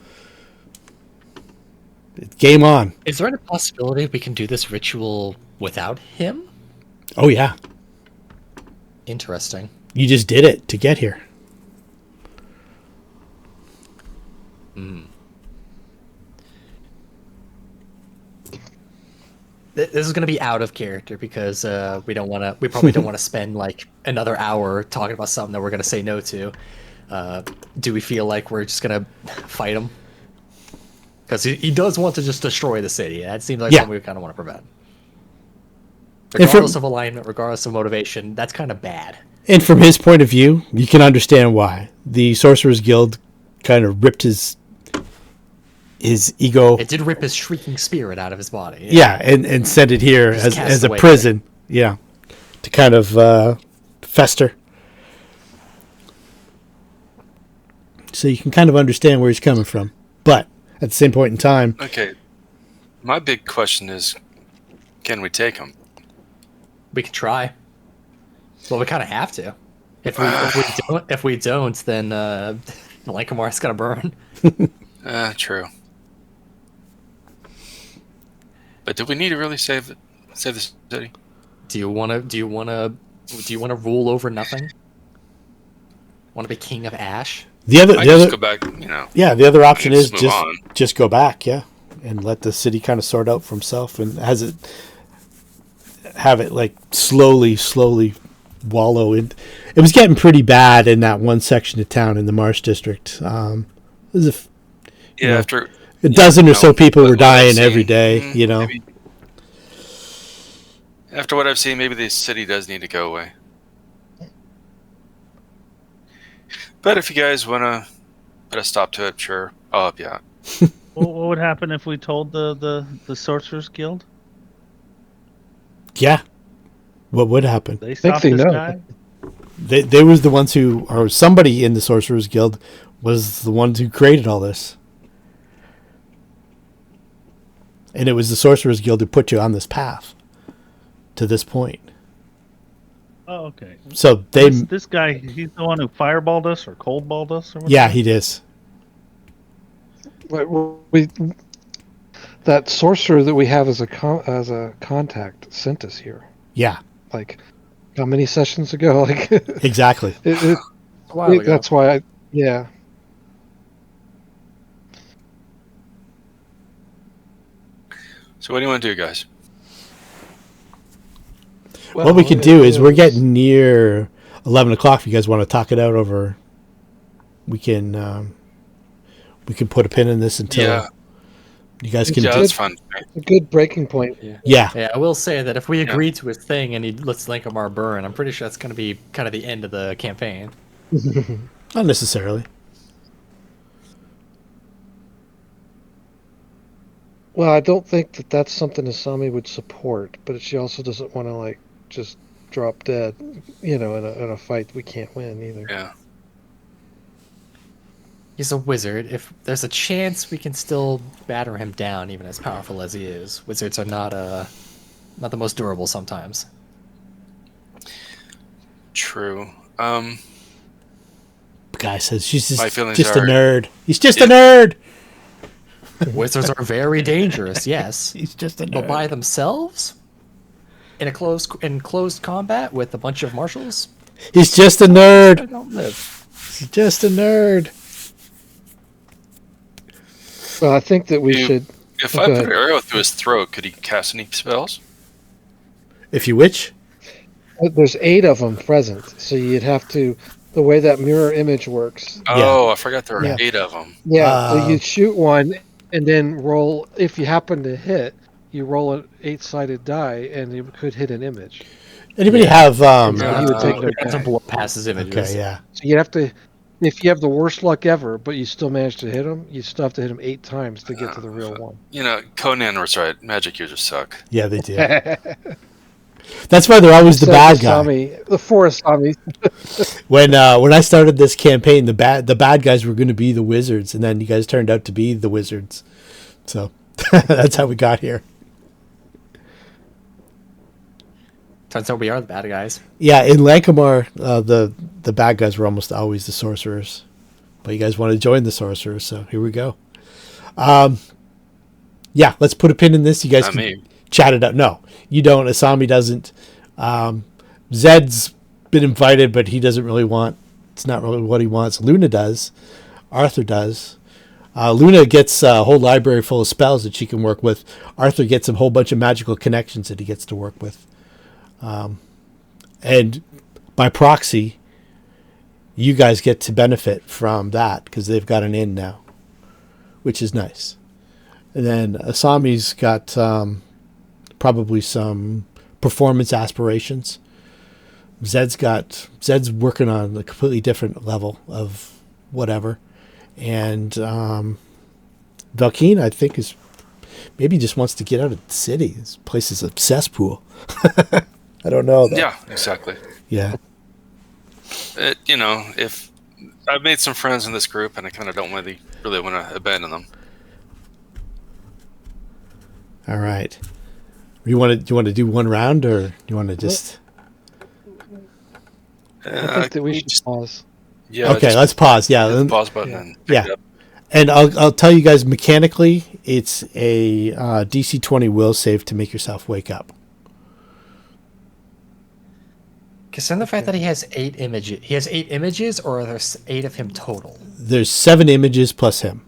Game on. Is there any possibility we can do this ritual without him? Oh, yeah. Interesting. You just did it to get here. This is going to be out of character because we probably don't want to spend like another hour talking about something that we're going to say no to. Do we feel like we're just going to fight him? Because he does want to just destroy the city. That seems like something we kind of want to prevent. Regardless of alignment, regardless of motivation, that's kind of bad. And from his point of view, you can understand why. The Sorcerer's Guild kind of ripped his ego. It did rip his shrieking spirit out of his body. Yeah, and sent it here as a prison. Yeah, to kind of fester. So you can kind of understand where he's coming from. But at the same point in time... Okay, my big question is, can we take him? We can try. Well, we kind of have to. If we don't, then Lankhmar's gonna burn. True. But do we need to really save the city? Do you wanna rule over nothing? Want to be king of Ash? Just go back. Yeah, the other option is on. just go back. Yeah, and let the city kind of sort out for himself, and have it like slowly wallow in. It was getting pretty bad in that one section of town in the Marsh district. After a dozen or so people were dying every day. Maybe, after what I've seen, maybe the city does need to go away. But if you guys want to put a stop to it, sure, I'll help you out. What would happen if we told the Sorcerer's Guild? Yeah. What would happen? They stopped this guy? They was the ones who, or somebody in the Sorcerer's Guild was the ones who created all this. And it was the Sorcerer's Guild who put you on this path to this point. Oh, okay. So this guy, he's the one who fireballed us or coldballed us, or whatever? Yeah, he is. That sorcerer that we have as a contact sent us here. Yeah. Like, how many sessions ago? Like, exactly. That's why yeah. So what do you want to do, guys? What we could do is we're getting near 11 o'clock. If you guys want to talk it out over, we can put a pin in this until you guys can. Yeah, that's fun. A good breaking point. Yeah. I will say that if we agree to his thing and he lets Lankhmar burn, I'm pretty sure that's going to be kind of the end of the campaign. Not necessarily. Well, I don't think that's something Asami would support, but she also doesn't want to just drop dead, in a fight we can't win either. Yeah. He's a wizard. If there's a chance, we can still batter him down, even as powerful as he is. Wizards are not the most durable sometimes. True. Guy says she's just a nerd. He's just a nerd. Wizards are very dangerous. Yes, he's just a nerd. But by themselves, in closed combat with a bunch of marshals, he's just a nerd. They don't live. He's just a nerd. Well, I think that we should. If I put an arrow through his throat, could he cast any spells? If you which? There's 8 of them present, so you'd have to. The way that mirror image works. Oh, I forgot there were 8 of them. Yeah, so you shoot one, and then roll. If you happen to hit, you roll an 8-sided die, and you could hit an image. Anybody have? You would take a blow past his images. Okay, yeah. So you have to. If you have the worst luck ever, but you still manage to hit him, you still have to hit him 8 times to get to the real one. Conan was right. Magic users suck. Yeah, they do. That's why they're always the bad guy. The forest Asami. When I started this campaign, the bad guys were going to be the wizards, and then you guys turned out to be the wizards. So that's how we got here. Turns out we are the bad guys. Yeah, in Lankhmar, the bad guys were almost always the sorcerers, but you guys want to join the sorcerers, so here we go. Yeah, let's put a pin in this. You guys Not can me. chat it out. No, you don't. Asami doesn't. Zed's been invited, but he doesn't really want. It's not really what he wants. Luna does. Arthur does. Luna gets a whole library full of spells that she can work with. Arthur gets a whole bunch of magical connections that he gets to work with. And by proxy, you guys get to benefit from that because they've got an inn now, which is nice. And then Asami's got probably some performance aspirations. Zed's working on a completely different level of whatever. And Valkeen, I think, is maybe just wants to get out of the city. This place is a cesspool. I don't know, though. Yeah, exactly. Yeah. If I've made some friends in this group, and I kind of don't really want to abandon them. All right. Do you want to do one round, or do you want to just? I think that we should pause. Yeah. Okay, let's pause. Yeah. hit the pause button Yeah. and pick it up. And I'll tell you guys mechanically, it's a DC 20 will save to make yourself wake up. Considering the fact that he has 8 images, or are there 8 of him total? There's 7 images plus him.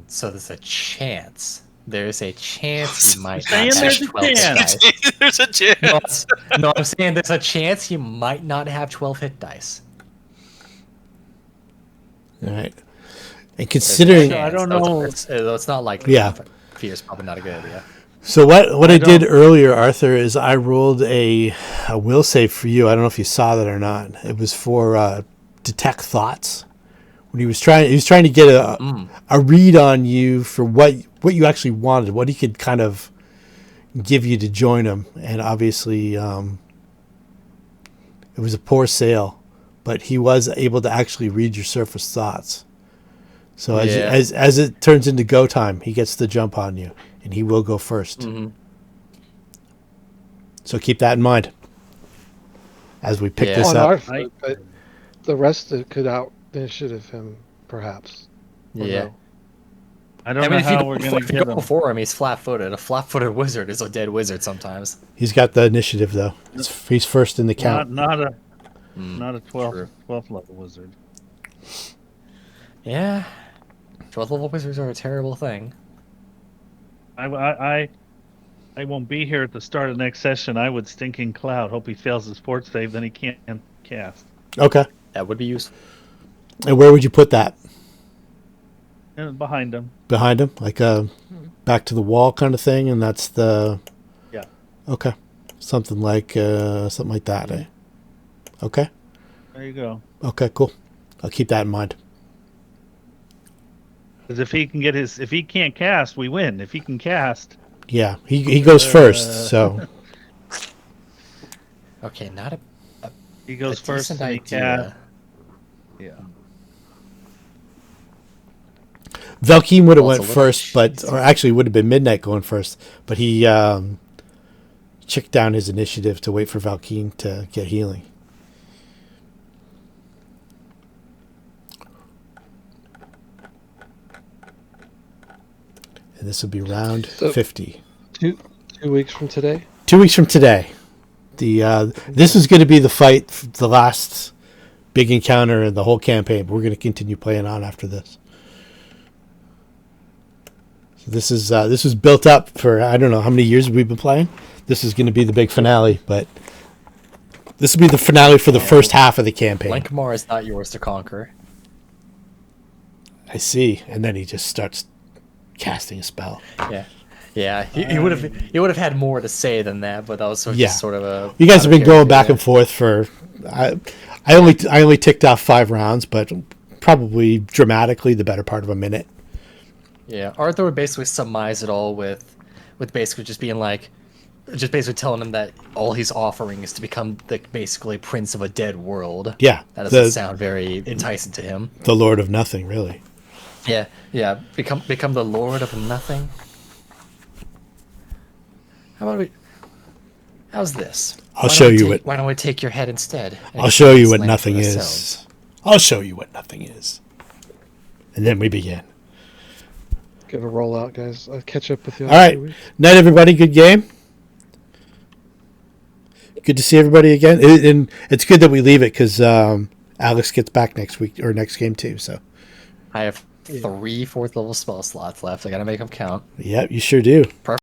So there's a chance. There's a chance he might Saying not there's have a 12 hit chance. dice. There's a chance. No, I'm saying there's a chance he might not have 12 hit dice. All right. And considering, I don't know. It's not likely. Yeah. Fear is probably not a good idea. so what I did don't- earlier, Arthur, is I rolled a will save for you. I don't know if you saw that or not. It was for detect thoughts. When he was trying to get a read on you for what you actually wanted, what he could kind of give you to join him, and obviously it was a poor sale, but he was able to actually read your surface thoughts. So as it turns into go time, he gets the jump on you, and he will go first. So keep that in mind as we pick Yeah. this On up. Arthur, but the rest could out initiative him, perhaps. Or Yeah. no. I don't I know mean, if you how go, we're if going to you get go him. before him, he's flat-footed. A flat-footed wizard is a dead wizard sometimes. He's got the initiative though. He's first in the count. Not a 12th True. level wizard. Yeah. 12th level wizards are a terrible thing. I won't be here at the start of the next session. I would stinking cloud. Hope he fails his fort save, then he can't cast. Okay. That would be useful. And where would you put that? And behind him. Behind him, like a back to the wall kind of thing, and that's the. Yeah. Okay. Something like that. Eh? Okay. There you go. Okay. Cool. I'll keep that in mind. Because if he can't cast, we win. If he can cast, Yeah. He goes first. So Okay, not a he goes a first. decent And he idea. yeah. Valkeen would have Well, it's went a little first, or actually would have been Midnight going first, but he checked down his initiative to wait for Valkeen to get healing. And this will be round So- 50. 2 weeks from today. 2 weeks from today. This is going to be the fight, the last big encounter in the whole campaign. But we're going to continue playing on after this. So this was built up for I don't know how many years we've been playing. This is going to be the big finale, but this will be the finale for the first half of the campaign. Lankhmar is not yours to conquer. I see, and then he just starts casting a spell. Yeah. Yeah, he would have had more to say than that, but that was sort of, Yeah. just sort of a. You guys have been going character, back yeah. and forth for. I only ticked off 5 rounds, but probably dramatically the better part of a minute. Yeah, Arthur would basically surmise it all with basically just being like, just basically telling him that all he's offering is to become basically prince of a dead world. Yeah, That doesn't sound very enticing to him. the Lord of Nothing, really. Yeah, become the lord of nothing. How about we? How's this? I'll show you what. Why don't we take your head instead? and I'll show you experience what land nothing for is. ourselves? I'll show you what nothing is. And then we begin. Give a rollout, guys. I'll catch up with you. All right. Night, everybody. Good game. Good to see everybody again. And it's good that we leave it because Alex gets back next week or next game too. So, I have 3 4th level spell slots left. I gotta make them count. yeah, you sure do.